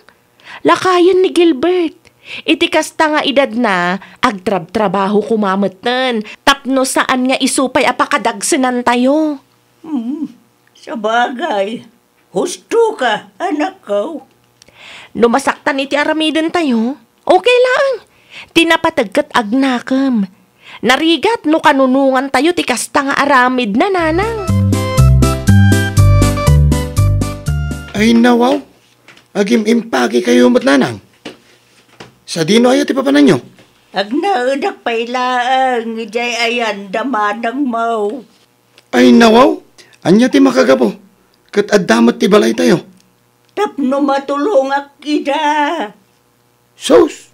D: Lakayan ni Gilbert. Iti kasta nga edad na, agtrab-trabaho kumamatan. Tapno saan nga isupay apakadagsinan tayo.
F: Sa bagay, husto ka, anak ko.
D: Numasaktan iti aramidan tayo, okay lang. Tinapatagkat agnakam. Narigat no kanunungan tayo ti kasta nga aramid na nanang.
E: Ay nawaw, agim impagi kayo mat nanang. Sa dino ayo ti papanan nyo?
F: Agnaudak pailaang, ijay ayan damanang mau.
E: Ay nawaw, anya ti makagapo. Kat addamat ti balay tayo.
F: Tapno matulong ak ida.
E: Sos,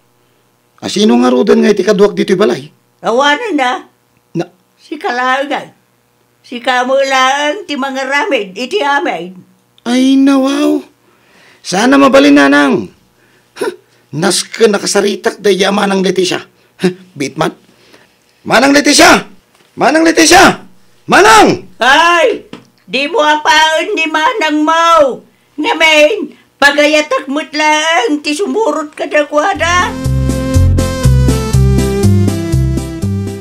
E: asino nga rudan nga iti kaduak dito'y balay?
F: Awanan na.
E: Na,
F: Si Kalangan. Si Kamulang ti mga ramid, iti amin.
E: ay nawaw. Sana mabalin nanang. Nas ka nakasaritak daya Manang Leticia. Bitman. Manang Leticia! Manang Leticia! Manang!
F: Ay! Di mo apaon ni Manang mau. Ngamin, pagayatak mo't lang, ti sumurot ka na kwada.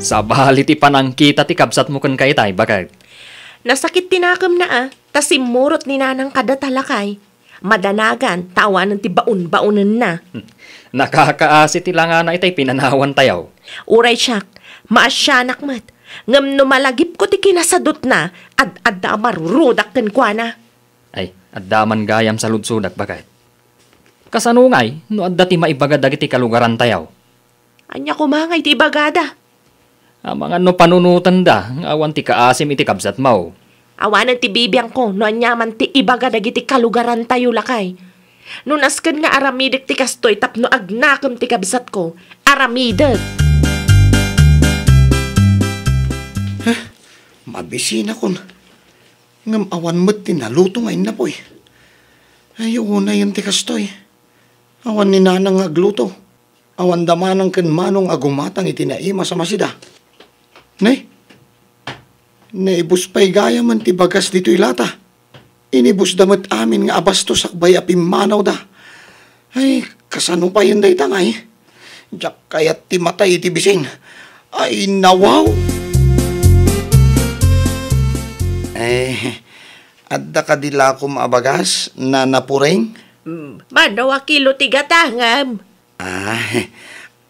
G: Sa bahali ti panangkita ti kabsat mo kan kay tay, bakit?
D: Nasakit tinakam na tasimurot ni nanang kada talakay. Madanagan, tawanan ti baun-baunan na.
G: Nakakaasi ti lang na itay pinanawan tayaw.
D: Uray siyak, maasyanak mat. Ngam no malagip ko ti kinasadot na, ad-adda marurudak ken kwa na.
G: Ay, addaman gayam sa ludsudak, bakit? Kasanungay, no adda ti maibagad dagiti kalugaran tayaw.
D: Anya kumangay ti bagada.
G: Mga no panunutan da, awan ti kaasim iti kabsat mau.
D: Awanan ti bibiyang ko, no anyaman ti ibaga dagiti kalugaran tayo lakay. No nasken nga aramidik ti kastoy tapno agnakam ti kabsat ko, aramidik.
E: Mabisina kon. Ngam awan mo't tinaluto ngayon na po'y. Ayaw na yun ti kastoy. Awan ni nanang agluto. Awan damanang ken manong agumatang itinaima sa masida. Nay, naibus pa'y gaya man ti bagas dito'y lata. Inibus damat amin nga abasto sakbay apim manaw da. Ay, kasano pa yun day tangay? Diyak kayat ti matay ti bising. Ay, nawaw! Adda ka dila ko maabagas na napureng?
D: Manawa kilo ti gatangam.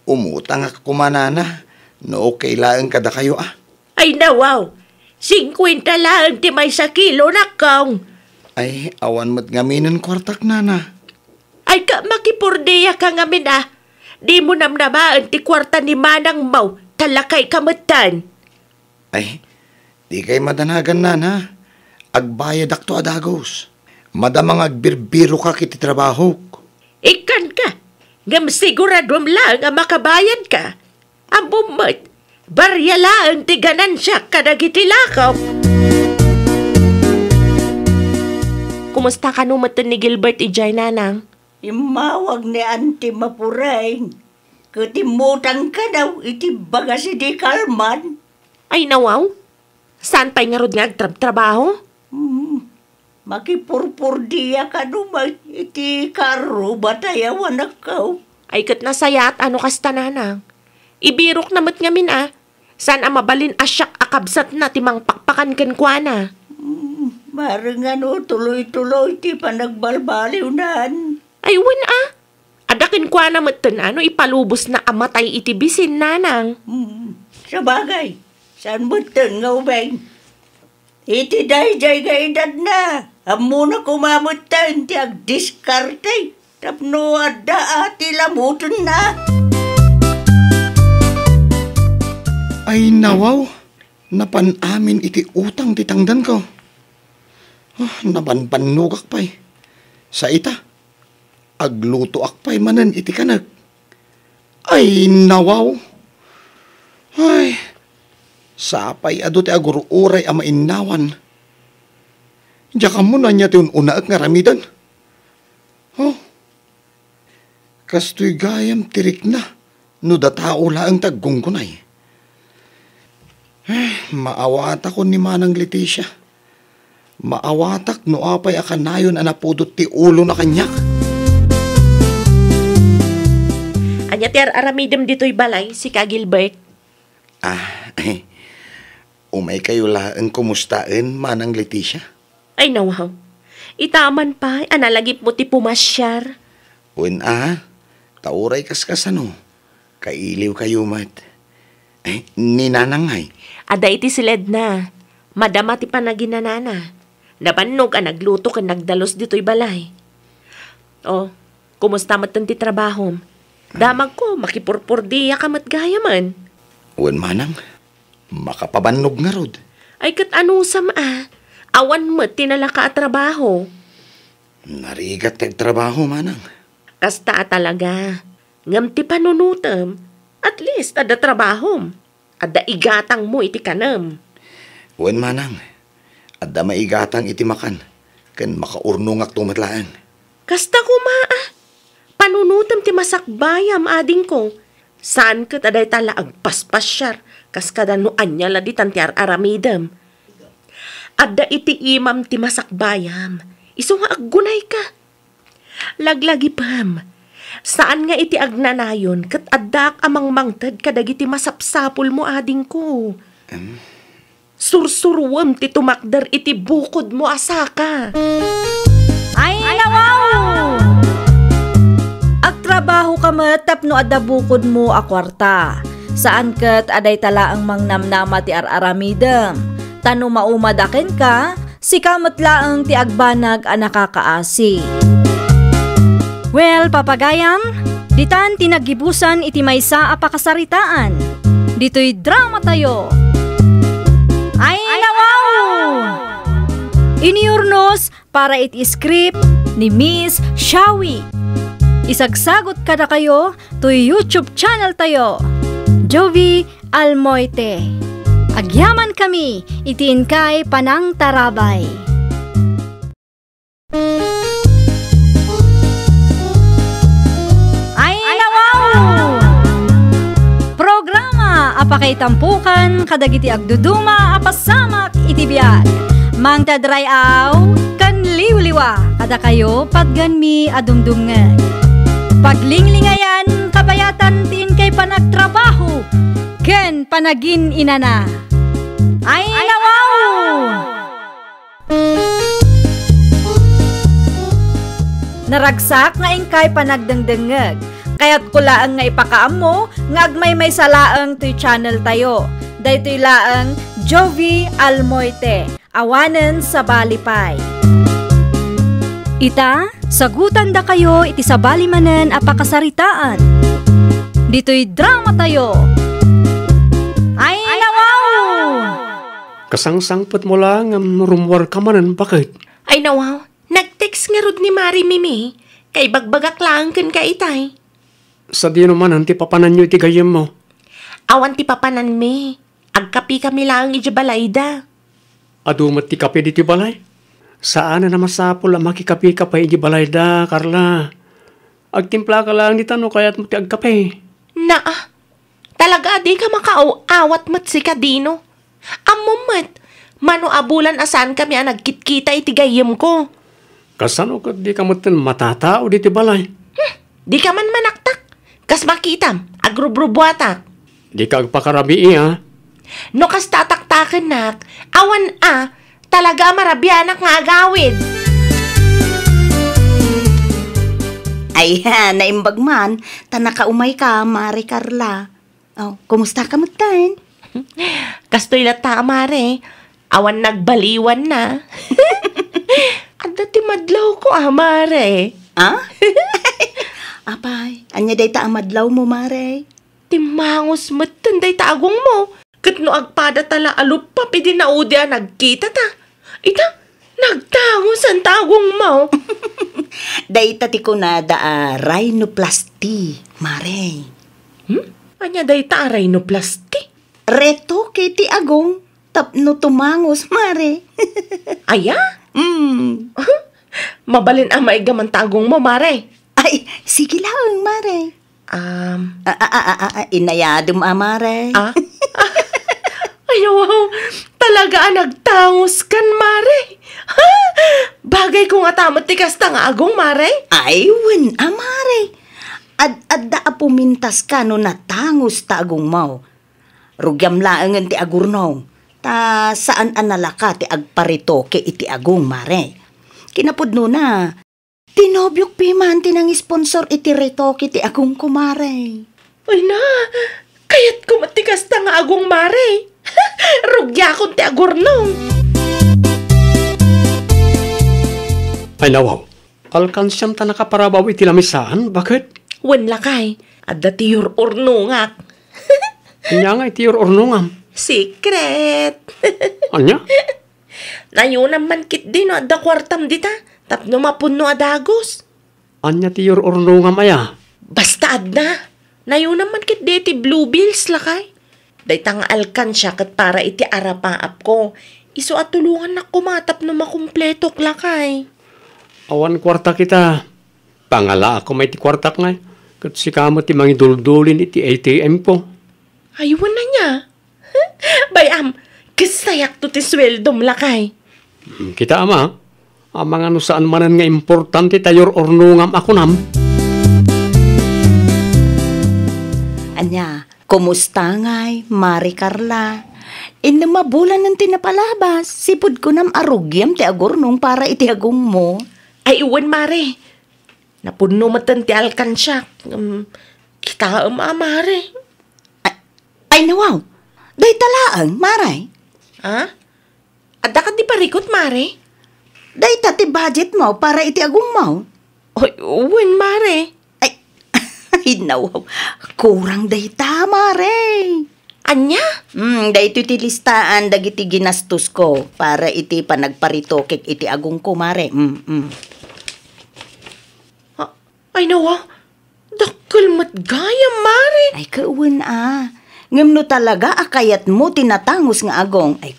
E: Umutang ako kumanana. No, kailangan kada kayo
D: Ay nawaw, 50 lang ti may sa kilo na kong.
E: Ay, awan mo't ngaminan kwartak, nana.
D: Ay ka makipurdiya ka ngamin Di mo namnamaan ti kwarta ni Manang Mau, talakay kamatan.
E: Ay, di kay madanagan, nana. Agbayad akto adagos. Madamang agbirbiro ka kiti trabaho.
D: Ikan ka, ngam siguradom lang ang makabayad ka. Ang bumot, barya lang ti ganansya kadagitilakaw. Kumusta ka numatan ni Gilbert ijay, nanang?
F: Imawag ni Auntie Mapureng. Katimutang ka daw, iti baga si Di Carman.
D: Ay nawaw, saan pa'y nga rod nga agtrabaho?
F: Makipurpurdiya ka naman, iti karo batayawan akaw.
D: Ay kat nasayat, ano kasta, nanang? Ibirok namat ngamin saan ang mabalin asyak akabsat na timang pakpakan kenkwana.
F: Marang tuloy-tuloy ti panagbalbaliw nan.
D: Ay wen adakin kwa na matan ipalubos na amatay itibisin, nanang.
F: Sa bagay, saan matan nga ubeng? Iti dayjay ka edad na. Amo na kumamutan ti agdiskarte. Tapno adda ati lamutan na.
E: Ay, nawaw. Napan-amin iti utang titangdan ko. Nabanbanugak pa'y. Sa ita, agluto akpay manan iti kanag. Ay, nawaw. Ay, sapay ado ti agururay ama inawan. Diya ka mo na niya ti una at ngaramidan. Kastoy gayam tirik na. No datao laang taggunggunay. Maawatak ko ni Manang Leticia. Maawatak no apay akanayon anapudot ti ulo na kanyak.
D: Anya ti aramidem dito'y balay, si Ka Gilbert.
E: Umay kayo laang kumustain, Manang Leticia?
D: Ay nawaw, itaman pa, analagip mo ti pumasyar.
E: Tauray kaskas kailiw kayo mat. Ninanangay.
D: Ada iti siled na. Madama ti panaginanana. Nabannog nagluto ka nagdalos dito'y balay. Kumusta matan ti trabahom? Damag ko, makipurpurdiya ka matgaya man.
E: Manang, makapabannog nga rod.
D: Ay kat anusam awan mo tinalaka at trabaho.
E: Narigat tag trabaho, Manang.
D: Kasta talaga. Ngam ti panunutam. At least, ada trabahom. Ada igatang mo iti kanam.
E: Manang, ada maigatang iti makan. Kan makaurnungak tumatlaan.
D: Kasta ko panunutam ti masakbayam ading ko. Saan kat aday tala agpaspasyar. Kas kada no anyala di tantiar aramidam. Ada iti imam ti masakbayam. Iso nga aggunay ka. Laglagi pam. Saan nga iti agnanayon kat addak amang mangtad kadagiti masapsapul mo ading ko. Sursurwam ti tumakder iti bukod mo asaka.
A: Ay nawaw! Agtrabaho ka matap no adda bukod mo a kwarta. Saan kat aday tala ang mangnamnama ti araramidem. Tano maumadaken ka, si kamat laang ti agbanag a nakakaasi. Well, papagayam, ditan tinagibusan iti maysa a pakasaritaan. Dito'y drama tayo. Ay nawaw! Iniurnos para iti script ni Miss Shawi. Isagsagot kada kayo to YouTube channel tayo, Jovi Almoite. Agyaman kami, itiin kay Panang Tarabay. Apakaitampukan kadagiti agduduma apasamak iti biag. Mangtadrayaw kan liwliwa kada kayo pagganmi adumdumngeg. Paglinglingayan kabayatan tiin kay panagtrabaho ken panagin inana. Ay nawaw! Naragsak nga ingkay panagdengdengeg. Kaya't kulaang nga ipakaamo nga agmay may salaang to'y channel tayo. Daytoy laang Jovi Almoite, awanen sa balipay.
I: Ita, sagutan da kayo iti sabali manen a pakasaritaan. Dito'y drama tayo. Ay nawaw!
J: Kasangsangpot mo lang rumwar ka manan, bakit?
D: Ay nawaw, nag-text nga rod ni Mari Mimi. Kay bagbagak lang kan ka itay.
J: Sa di naman, ti papanan nyo iti gayem mo.
D: Awan ti papanan mi. Agkapi kami lang ijabalayda.
J: Adumat ti kape di ti balay. Saan na masapol ang makikapi ka pa iti balay da, Carla? Agtimpla ka lang di tano kaya't mo ti agkape.
D: Naa, talaga di ka makauawat mat si Kadino. Amumat, mano abulan asan kami ang nagkitkita iti gayem ko.
J: Kasano ka di ka matin matatao di ti balay?
D: Di ka man manaktak. Kas makitam, agrubrubuatak.
J: Di ka agpakarabii, ha?
D: No kas tataktakan nak, awan talaga marabyanak nga agawid.
F: Ay, naimbag man, tanakaumay ka, Mari Carla. Oh, kumusta ka magtain?
D: Kastoy lata, Mare. Awan nagbaliwan na. At dati madlaw ko, Mare.
F: Ah? Apay, anya day ta amadlaw mo, Mare.
D: Timangos matanday taagong mo. Katno agpada tala alupap, idi naudi nagkita ta. Ita, nagtangos ang tagong mo.
F: Day ta ti kunada rhinoplasty, Mare.
D: Anya day ta rhinoplasty?
F: Reto kay ti agong, tapno tumangos, Mare.
D: Aya? Mabalin ang maigaman tagong mo, Mare.
F: Ay, sige lang, Mare. Inayadum, Mare.
D: Ay, wow. Talaga nagtangos kan, Mare. Bagay ko nga tamot tikas ta nga agong, Mare.
F: Ay, wen, Mare. Adda pumintas ka no natangos ta agong mau. Rugyam laangan ti agurnong. Ta saan analaka ti agparitoke iti agong, Mare. Kinapudno na. Tinobyok piman tinang sponsor iti retoke ti agong kumare.
D: Ay na, kayat kumatikas ta nga agong, Mare. Rugya akong ti agurnong.
J: Ay nawaw, alkansyam ta nakaparabaw iti lamisaan, bakit?
D: Wen lakay, adda ti ururnungak.
J: Anya nga iti ornungam.
D: Secret.
J: Anya?
D: Nayunam man kit din no adda kwartam dita. Tapno mapuno adagos.
J: Anya ti ornungam aya?
D: Basta adna. Nayunam man kit di ti blue bills lakay. Day tang alkansya kat para iti arapaap ko. Iso at tulungan na kumatap no makumpletok lakay.
J: Awan kwarta kita. Pangala ako may ti kwartak nga. Kat si kamo ti mangiduldulin iti ATM ko.
D: Aywan na niya. Bayam, kasayak to ti sweldom lakay.
J: Kita ama, ang mga saan manan nga importante tayor ornungam ako nam.
F: Anya, kumusta ngay, Mari Carla? Inamabulan ng tinapalabas, sipod ko nam arugyam ti agurnong para iti agong mo.
D: Ay iwan, Mare. Napuno matan ti alkansya. Kita Mare.
F: Ay nawaw, day talaang, Maray.
D: Ha? Adda ka di parikot, Mare?
F: Day ti budget mo para iti agong mo.
D: Oy, uwin, Mare.
F: Ay nawaw, kurang day ta, Mare.
D: Anya?
F: Day iti listaan dagiti ginastos ko para iti panagparitokek iti agong ko, Mare.
D: Ay nawa, dakkel matgaya, Mare.
F: Ay kauwan ngem no talaga akayat mo tinatangos nga agong, ay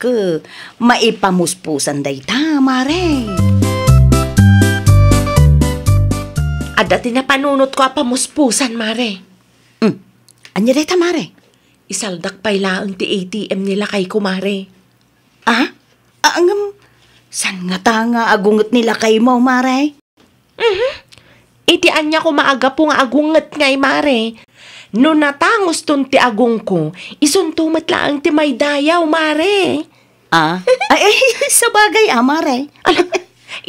F: maipamuspusan day ta, Mare.
D: Ada tinapanunot ko pamuspusan, Mare.
F: Anya day ta, Mare?
D: Isaldak pa ilaang ti ATM nila kay kumare.
F: San nga ta nga agunget nila kay mo, Mare?
D: Iti anya ko maaga po nga agunget ngay, Mare. No natangos ton ti agong ko, isuntumat lang ti may dayaw, Mare.
F: Ay, sa bagay, Mare.
D: Ala,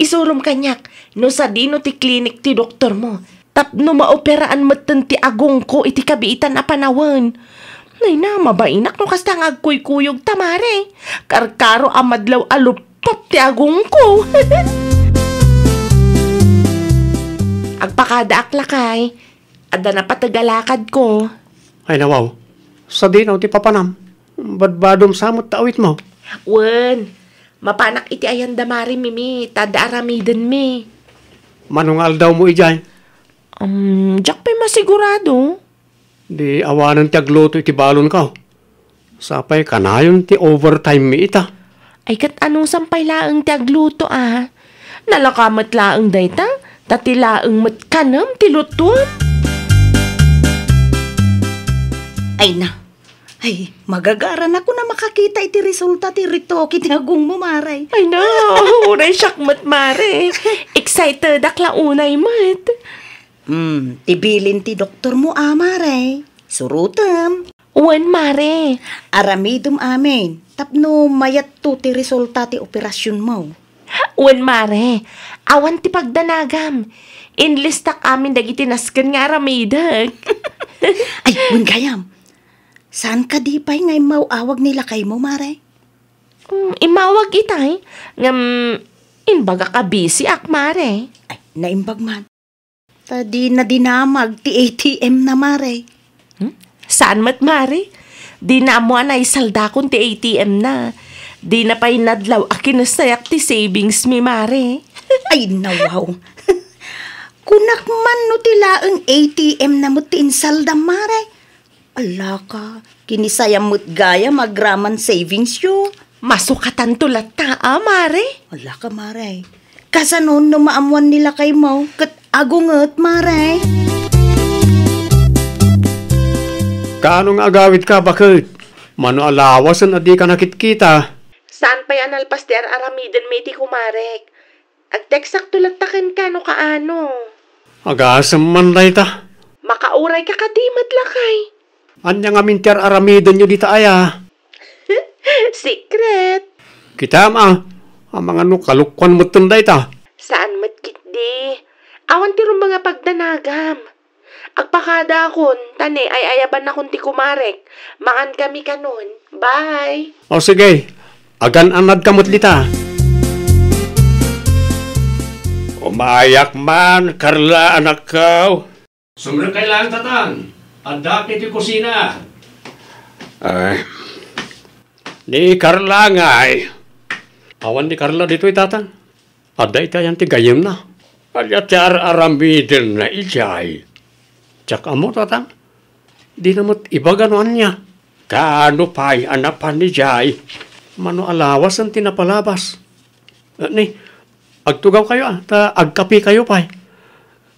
D: isurum kanyak, no sa dino ti klinik ti doktor mo, Tapno maoperaan matan ti agong ko iti kabiitan a panawan. Nay na, mabainak no kasta nga agkuy-kuyog tamare. Karkaro amadlaw alupop ti agong ko. Agpakada aklakay, ada na patagalakad ko.
J: Ay nawaw, sa dinaw ti papanam. Badbadom samot taawit mo.
D: Wen, mapanak iti ayan damari mimi, tada aramiden mi.
J: Manungal daw mo ijay.
D: Diyak pa'y masigurado.
J: Di awanan ti agluto iti balon ka. Sapay kanayon ti overtime mi ita.
D: Ay kat anong sampay laang ti agluto Nalakamat laang dayta, tati laang matkanam ti lutuan.
F: Ay na. Ay, magagaran ako na makakita iti resulta ti ritoki ti agong mo, Maray.
D: Ay na, unay syakmat, Mare. Excited akla unay mat.
F: Tibilin ti doktor mo, Maray. Surutam.
D: Wen, Mare.
F: Aramidum amin. Tapno mayat to ti resulta ti operasyon mo.
D: Wen, Mare. Awan ti pagdanagam. Inlistak amin dagiti nasken nga aramidag.
F: Ay, wen kayam. Saan ka di pa'y ngay mauawag nila kay mo, Mare?
D: Imawag itay. Inbaga ka busy ak, Mare.
F: Ay, naimbag man. Tadi na dinamag ti ATM na, Mare.
D: Saan mat, Mare? Di na mo anay salda kon ti ATM na. Di na pa'y nadlaw akinasayak ti savings mi, Mare.
F: Ay, nawaw. Kunak man no ti laang ATM na mo ti insalda, Mare. Ala ka, kinisayam mo't gaya magraman savings yo.
D: Masukatan tulat ta, Mare.
F: Ala ka, Mare. Kasanon no maamuan nila kay mo, kat agungot, Mare.
J: Kaanong agawid ka, bakit? Mano alawasan adi ka nakitkita.
D: Saan pa yan alpaster aramiden may ti kumarek? Agteksak tulat taken ka no kaano.
J: Agasam man day ta.
D: Makauray ka kadimat lakay.
J: Anya nga mintiar aramiden nyo dita aya.
D: Secret.
J: Kita ang mga kalukwan mo tunday ta.
D: Saan matkit di? Awan ti mga pagdanagam. Agpakada akon, tani ay ayaban akon ti kumarek. Mangan kami kanon. Bye.
J: O sige, agan anad kamot lita.
C: Umayak man, Carla, anak ko.
J: Sumra kailangan tatang. Adak iti kusina.
C: Ay, ni Carla nga ay.
J: Awan ni Carla dito tatang. Aday tayan ti gayem na.
C: Alyatar aramidin na ijay.
J: Tsak amo tatang. Di namot iba ganuan niya.
C: Kaano pa'y anapan ni Jay?
J: Mano alawas ang tinapalabas. Ni, agtugaw kayo ta agkapi kayo pa'y.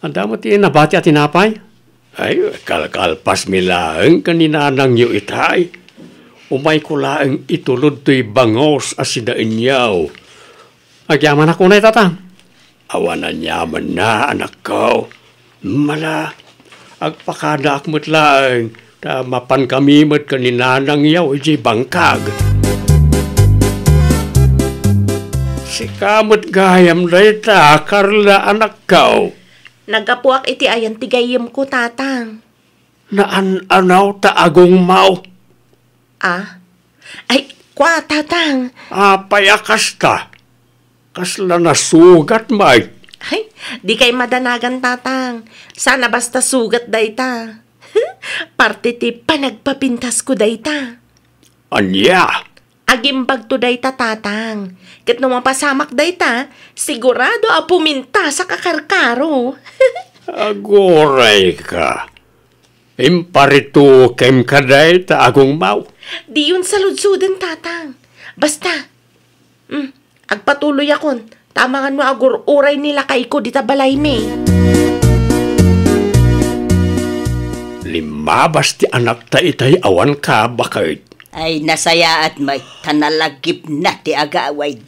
J: Anda mo ti nabati at tinapay.
C: Ay, kalkalpas milaang kaninanang yu itay. Umay ko laang itulod to'y bangos asidaan yaw.
J: Agyaman ako na tatang.
C: Awanan yaman na, anak ko. Mala,
J: agpakada akmat laang. Mapan kami mat kaninanang yaw iji bangkag. Si kamot gayam day ta, Carla, anak ko.
D: Nagapuak iti ayan tigayim ko, tatang.
J: Naan-anaw ta agong mau.
D: Ay, kwa, tatang.
J: Payakas ta. Kasla nasugat, Mike.
D: Ay, di kay madanagan, tatang. Sana basta sugat dayta. Parte ti panagpapintas ko dayta.
J: Anya?
D: Agimbag to dayta, tatang. Kat nung mapasamak dayta, sigurado puminta sa kakarkaro.
J: Agoray ka. Imparito kem ka dayta agong mau.
D: Di yun saludsudan, tatang. Basta, agpatuloy akon. Tamangan mo agur uray nila kay ko dita balay me.
J: Limabas ti anak ta itay awan ka bakit?
F: Ay, nasaya at may tanalagip na ti agaway.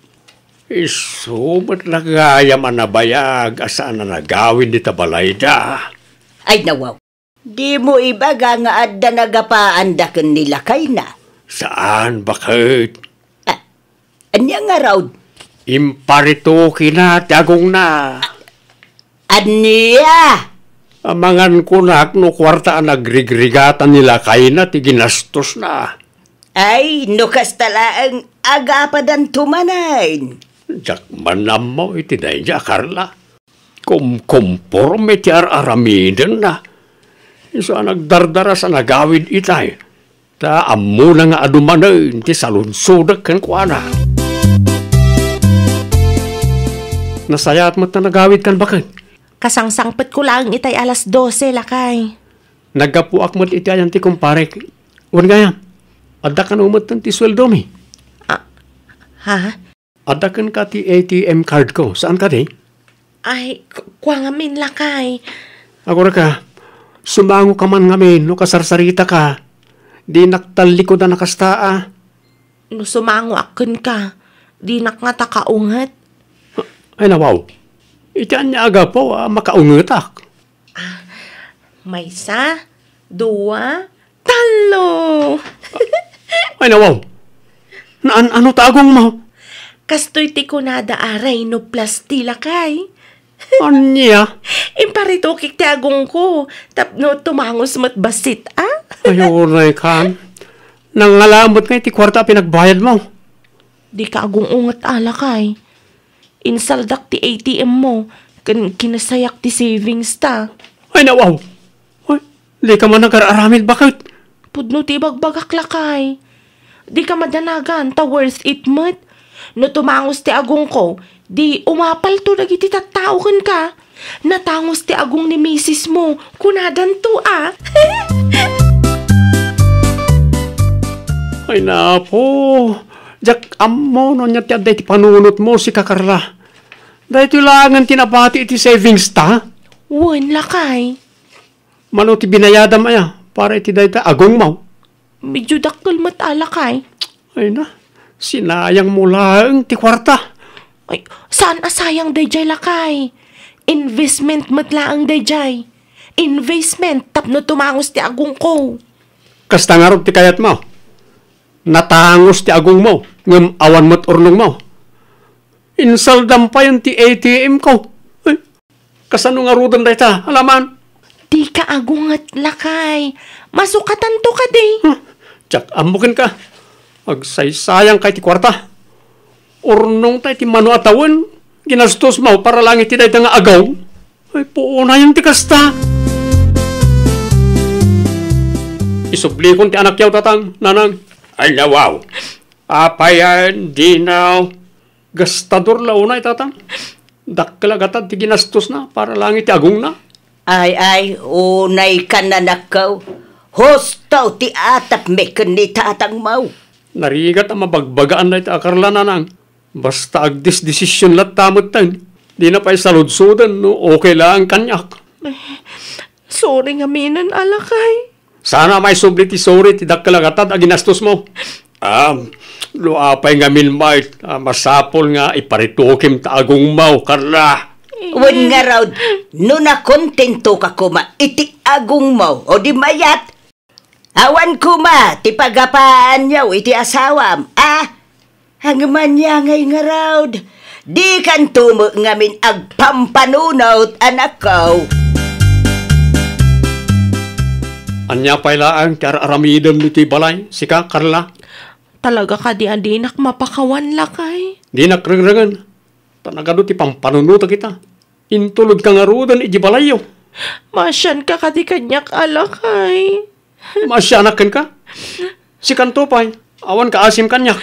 J: Isumat lagaya manabayag asaan na nagawin ni tabalay da.
F: Ay, nawaw. Di mo ibaga nga adda nagapaan da nila kay na.
J: Saan bakit?
F: Anya nga raw?
J: Imparito kinatagong na.
F: Anya?
J: Amangan kunak no kwarta nagrigrigatan nila kay na ti ginastos na.
B: Ay, nukas talaang agapadan tumanain.
J: Jak manam mo iti day ja, Carla. Kumporme ti aramiden na. Isa nagdardara sa nagawid itay. Ta ammo na nga adumanain ti salunsudak kan kuana. Nasayat mo't na nagawid kan bakit?
D: Kasangsangpet ko lang itay alas 12, lakay.
J: Nagapuak mo't iti ayan ti kumpare. Uwan gaya, adda kan umot ti sweldo mi.
D: Ha?
J: Adda kan ka ti ATM card ko. Saan ka di?
D: Ay, kwa ngamin, lakay.
J: Agora ka, sumango ka man ngamin, no kasarsarita ka. Di naktalikod na nakastaa.
D: No sumango akin ka, di nakngata kaungat.
J: Ay nawaw, itian niya aga po, makaungetak.
D: May isa, dua, talo.
J: Ay nawaw, ano tagong mo?
D: Kastoy ti kunada aray no plastila kay.
J: Anya?
D: Imparitukik ti agong ko, tapno tumangos mat basit,
J: Ayuray kan. Nangalamot nga iti kwarta pinagbayad mo.
D: Di ka agong ungat alakay. Insaldak ti ATM mo, kinasayak ti savings ta.
J: Ay nawaw, ay, di ka man nagkararamid, bakit?
D: Pudno ti bagbagak lakay. Di ka madanagan, ta worth it mat. No tumangos ti agong ko, di umapal to nagiti tattaukan ka. Natangos ti agong ni misis mo, kunadan to
J: Ay na po, jak ammo no niya ti panunot mo si Kakarla. Dahil tulangan tinapati iti savings ta.
D: Wan lakay.
J: Mano ti binayadam aya, para iti dahi ta agong mo.
D: Medyo dakkel mat alakay.
J: Ay na, sinayang mo lang ti kwarta.
D: Ay, saan asayang dayjay lakay? Investment mat laang dayjay. Investment tapno tumangos ti agong ko.
J: Kasta nga ti kayat mo. Natangos ti agong mo, ngam awan mo't urnong mo. Insaldam pa yung ti ATM ko. Ay, kasano nga rudan dahi ta, alaman?
D: Di ka agungat lakay. Masukatan to ka di.
J: Tsak, amukin ka. Agsaysayang kay ti kwarta. Urnong tayo ti mano atawan. Ginastos mo para lang iti dahi nga agaw. Ay, puuna yung ti kasta. Isubli kong ti anak yaw tatang, nanang. Ay nawaw. Apayan, dinaw. Gastador launay tatang. Dakkalagatan ti ginastos na para lang iti agong na.
B: Ay, unay ka na nakaw. Hostaw ti atap mekan ni tatang mau.
J: Narigat ang mabagbagaan na iti akarla nanang. Basta agdis-desisyon lat tamot tan. Di na pa'y saludsudan no okay lang kanyak.
D: Sorry nga minan alakay.
J: Sana may subli ti sorry ti dakkalagatan a ginastos mo. Luapay nga minmait, masapol nga iparitukim ta agong mau, Carla.
B: Wan nga raw, no nakontento ka kuma, iti agong mo, o di mayat. Awan kuma, ti pagapaan yaw, iti asawam. Hangman niya ngay nga raw, di kan tumo ngamin agpampanunaw anak ko.
J: Anya pa'y laang ti aramidam ni ti balay, sika, Carla.
D: Talaga ka di adinak mapakawan lakay.
J: Di nakrengrengan. Tanagado ti pampanunuta kita. Intulod ka nga rudan iji balayo.
D: Masyan ka di kanyak alakay.
J: Masyanakan ka? Si Kantopay, awan ka asim kanyak.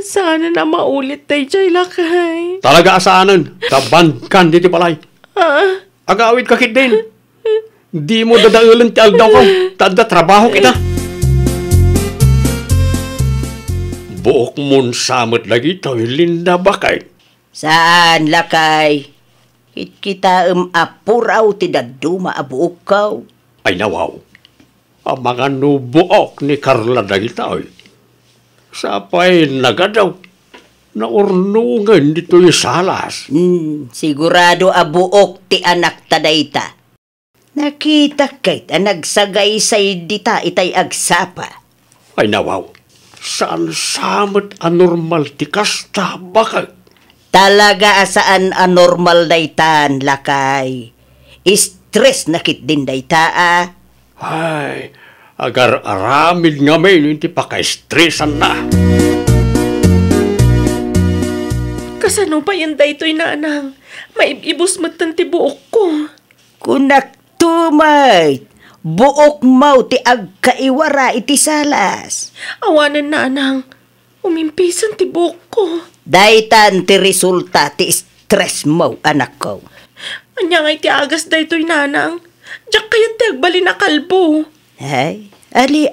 D: Sana na maulit tayo jay lakay.
J: Talaga asaanan, tabankan di ti balay. Agawid kakit din. Di mo dadaulan ti aldaw ko. Tada trabaho kita. Buok mon samot lagi tayo linda bakay.
B: Saan lakay? Hit kita apuraw ti dagduma abuok kaw.
J: Ay nawaw. Ang mga nubuok ni Carla lagi tayo. Sapay nagadaw. Naurnungan dito yung salas.
B: Sigurado abuok ti anak tadayta. Nakita kay nagsagay-say dita itay agsapa.
J: Ay nawaw. Saan samot anormal ti kasta bakit?
B: Talaga saan anormal daytan lakay. stress nakit din dayta
J: Ay, agar aramid nga may hindi pa ka-stressan na.
D: Kasano pa yan daytoy nanang? Maibibos mo tanti buok ko.
B: Kunak tumay, buok mau ti agkaiwara iti salas.
D: Awanan nanang, umimpisan ti buok ko.
B: Daytan ti resulta ti stress mo, anak ko.
D: Anya nga iti agas daytoy nanang. Diyak kayat ti agbali na kalbo.
B: Ay, ali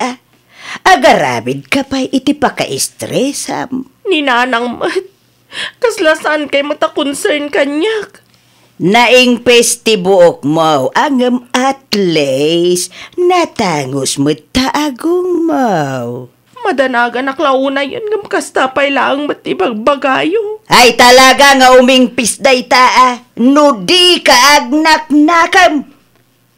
B: agarabid ka pa iti paka-stressam.
D: Ni nanang mat. Kaslasan kay mata concern kanyak.
B: Naing pesti buok mo, angem at least natangos mo taagong mo.
D: Madanagan naklauna yan ngam kastapay lang matibag bagayo.
B: Ay talaga nga umingpis dayta no di ka agnak-nakam.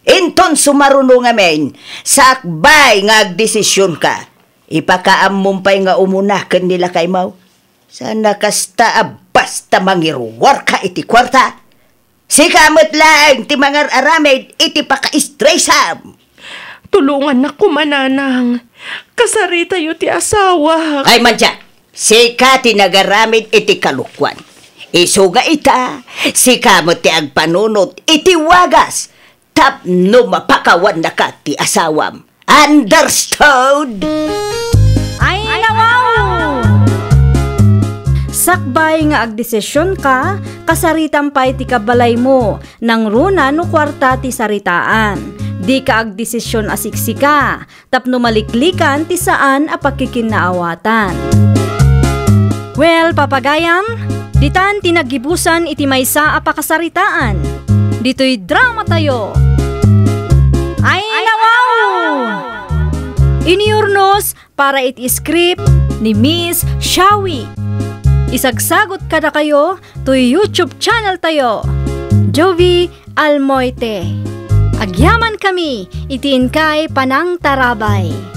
B: Inton sumaruno nga men, sakbay nga agdesisyon ka. Ipakaamumpay nga umunakan nila kay mau. Sana kasta basta mangirwar ka iti kwarta. Sikamot lang ti mga aramid iti paka-stressam.
D: Tulungan na kumananang. Kasari tayo ti asawa.
B: Ay madya, sika ti nagaramid iti kalukwan. Isuga ita, sikamot ti agpanunot iti wagas. Tapno mapakawan na ka ti asawam. Understood?
I: Ay, nawaw! Sakbay nga agdesisyon ka, kasaritan pa iti kabalay mo, nang runa no kwarta ti saritaan. Di ka agdesisyon asiksika, tapno maliklikan ti saan a pakikinaawatan. Well, papagayam, ditan tinagibusan iti maysa a pakasaritaan. Dito'y drama tayo. Ay, nawaw! Iniurnos para iti script ni Miss Shawi. Isagsagot kada kayo to YouTube channel tayo, Jovi Almoite. Agyaman kami, itiin kay Panang Tarabay.